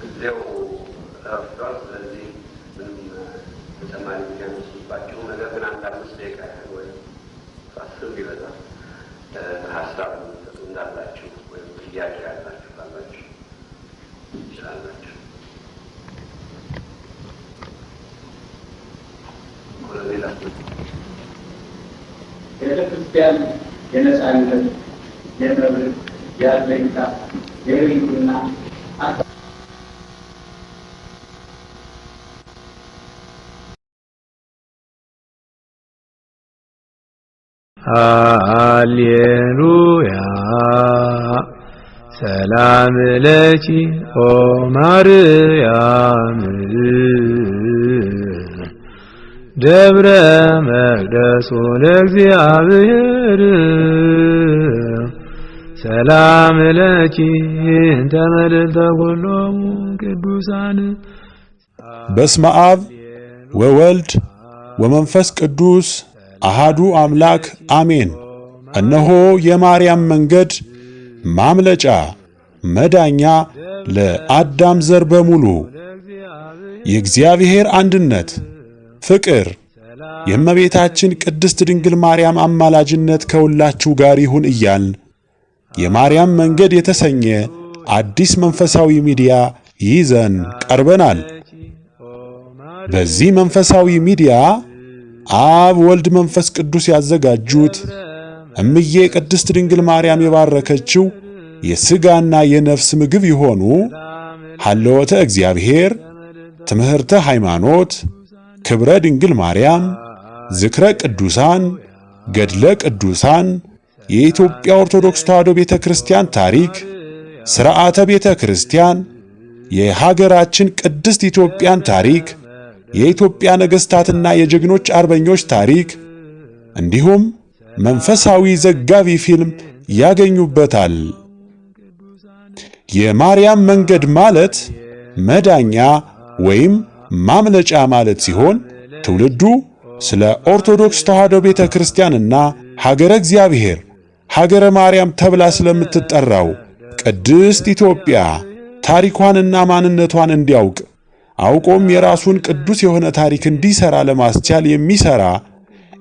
Speaker 2: ጊዜው ረፍቷል። ስለዚህ ምንም ተጨማሪ የሚያነሱባቸው ነገር ግን አንድ 5 ደቂቃ ወይም 10 ቢበዛ ሀሳብ እንዳላችሁ ወይም ጥያቄ ያላችሁ ካላችሁ ይችላላችሁ። ሌላ
Speaker 4: ቤተክርስቲያን የነጻነት የመብት የአለኝታ የህልውና
Speaker 5: ሃሌሉያ ሰላም ለኪ ኦ ማርያም ደብረ መቅደሱ ለእግዚአብሔር ሰላም ለኪ እንተ መልዕልተ ኩሎሙ ቅዱሳን።
Speaker 6: በስመ አብ ወወልድ ወመንፈስ ቅዱስ አሃዱ አምላክ አሜን። እነሆ የማርያም መንገድ ማምለጫ መዳኛ ለአዳም ዘር በሙሉ የእግዚአብሔር አንድነት ፍቅር የእመቤታችን ቅድስት ድንግል ማርያም አማላጅነት ከሁላችሁ ጋር ይሁን እያልን የማርያም መንገድ የተሰኘ አዲስ መንፈሳዊ ሚዲያ ይዘን ቀርበናል። በዚህ መንፈሳዊ ሚዲያ አብ ወልድ መንፈስ ቅዱስ ያዘጋጁት እምዬ ቅድስት ድንግል ማርያም የባረከችው የሥጋና የነፍስ ምግብ የሆኑ ሀልወተ እግዚአብሔር፣ ትምህርተ ሃይማኖት፣ ክብረ ድንግል ማርያም፣ ዝክረ ቅዱሳን፣ ገድለ ቅዱሳን፣ የኢትዮጵያ ኦርቶዶክስ ተዋሕዶ ቤተ ክርስቲያን ታሪክ፣ ሥርዓተ ቤተ ክርስቲያን፣ የሀገራችን ቅድስት ኢትዮጵያን ታሪክ፣ የኢትዮጵያ ነገሥታትና የጀግኖች አርበኞች ታሪክ እንዲሁም መንፈሳዊ ዘጋቢ ፊልም ያገኙበታል። የማርያም መንገድ ማለት መዳኛ ወይም ማምለጫ ማለት ሲሆን ትውልዱ ስለ ኦርቶዶክስ ተዋሕዶ ቤተ ክርስቲያንና ሀገረ እግዚአብሔር ሀገረ ማርያም ተብላ ስለምትጠራው ቅድስት ኢትዮጵያ ታሪኳንና ማንነቷን እንዲያውቅ አውቆም የራሱን ቅዱስ የሆነ ታሪክ እንዲሰራ ለማስቻል የሚሰራ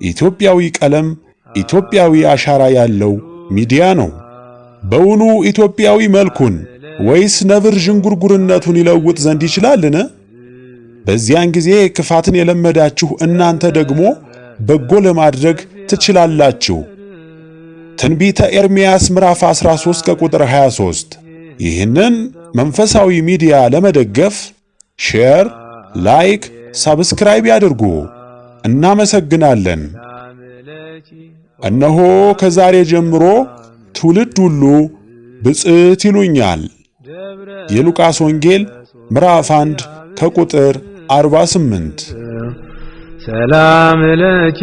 Speaker 6: ኢትዮጵያዊ ቀለም፣ ኢትዮጵያዊ አሻራ ያለው ሚዲያ ነው። በውኑ ኢትዮጵያዊ መልኩን ወይስ ነብር ዥንጉርጉርነቱን ይለውጥ ዘንድ ይችላልን? በዚያን ጊዜ ክፋትን የለመዳችሁ እናንተ ደግሞ በጎ ለማድረግ ትችላላችሁ። ትንቢተ ኤርምያስ ምዕራፍ 13 ከቁጥር 23። ይህንን መንፈሳዊ ሚዲያ ለመደገፍ ሼር፣ ላይክ፣ ሰብስክራይብ ያድርጉ። እናመሰግናለን። እነሆ ከዛሬ ጀምሮ ትውልድ ሁሉ ብፅዕት ይሉኛል። የሉቃስ ወንጌል ምዕራፍ 1 ከቁጥር 48።
Speaker 5: ሰላም ለኪ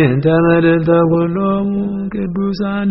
Speaker 5: እንተ መልዕልተ ኩሎሙ ቅዱሳን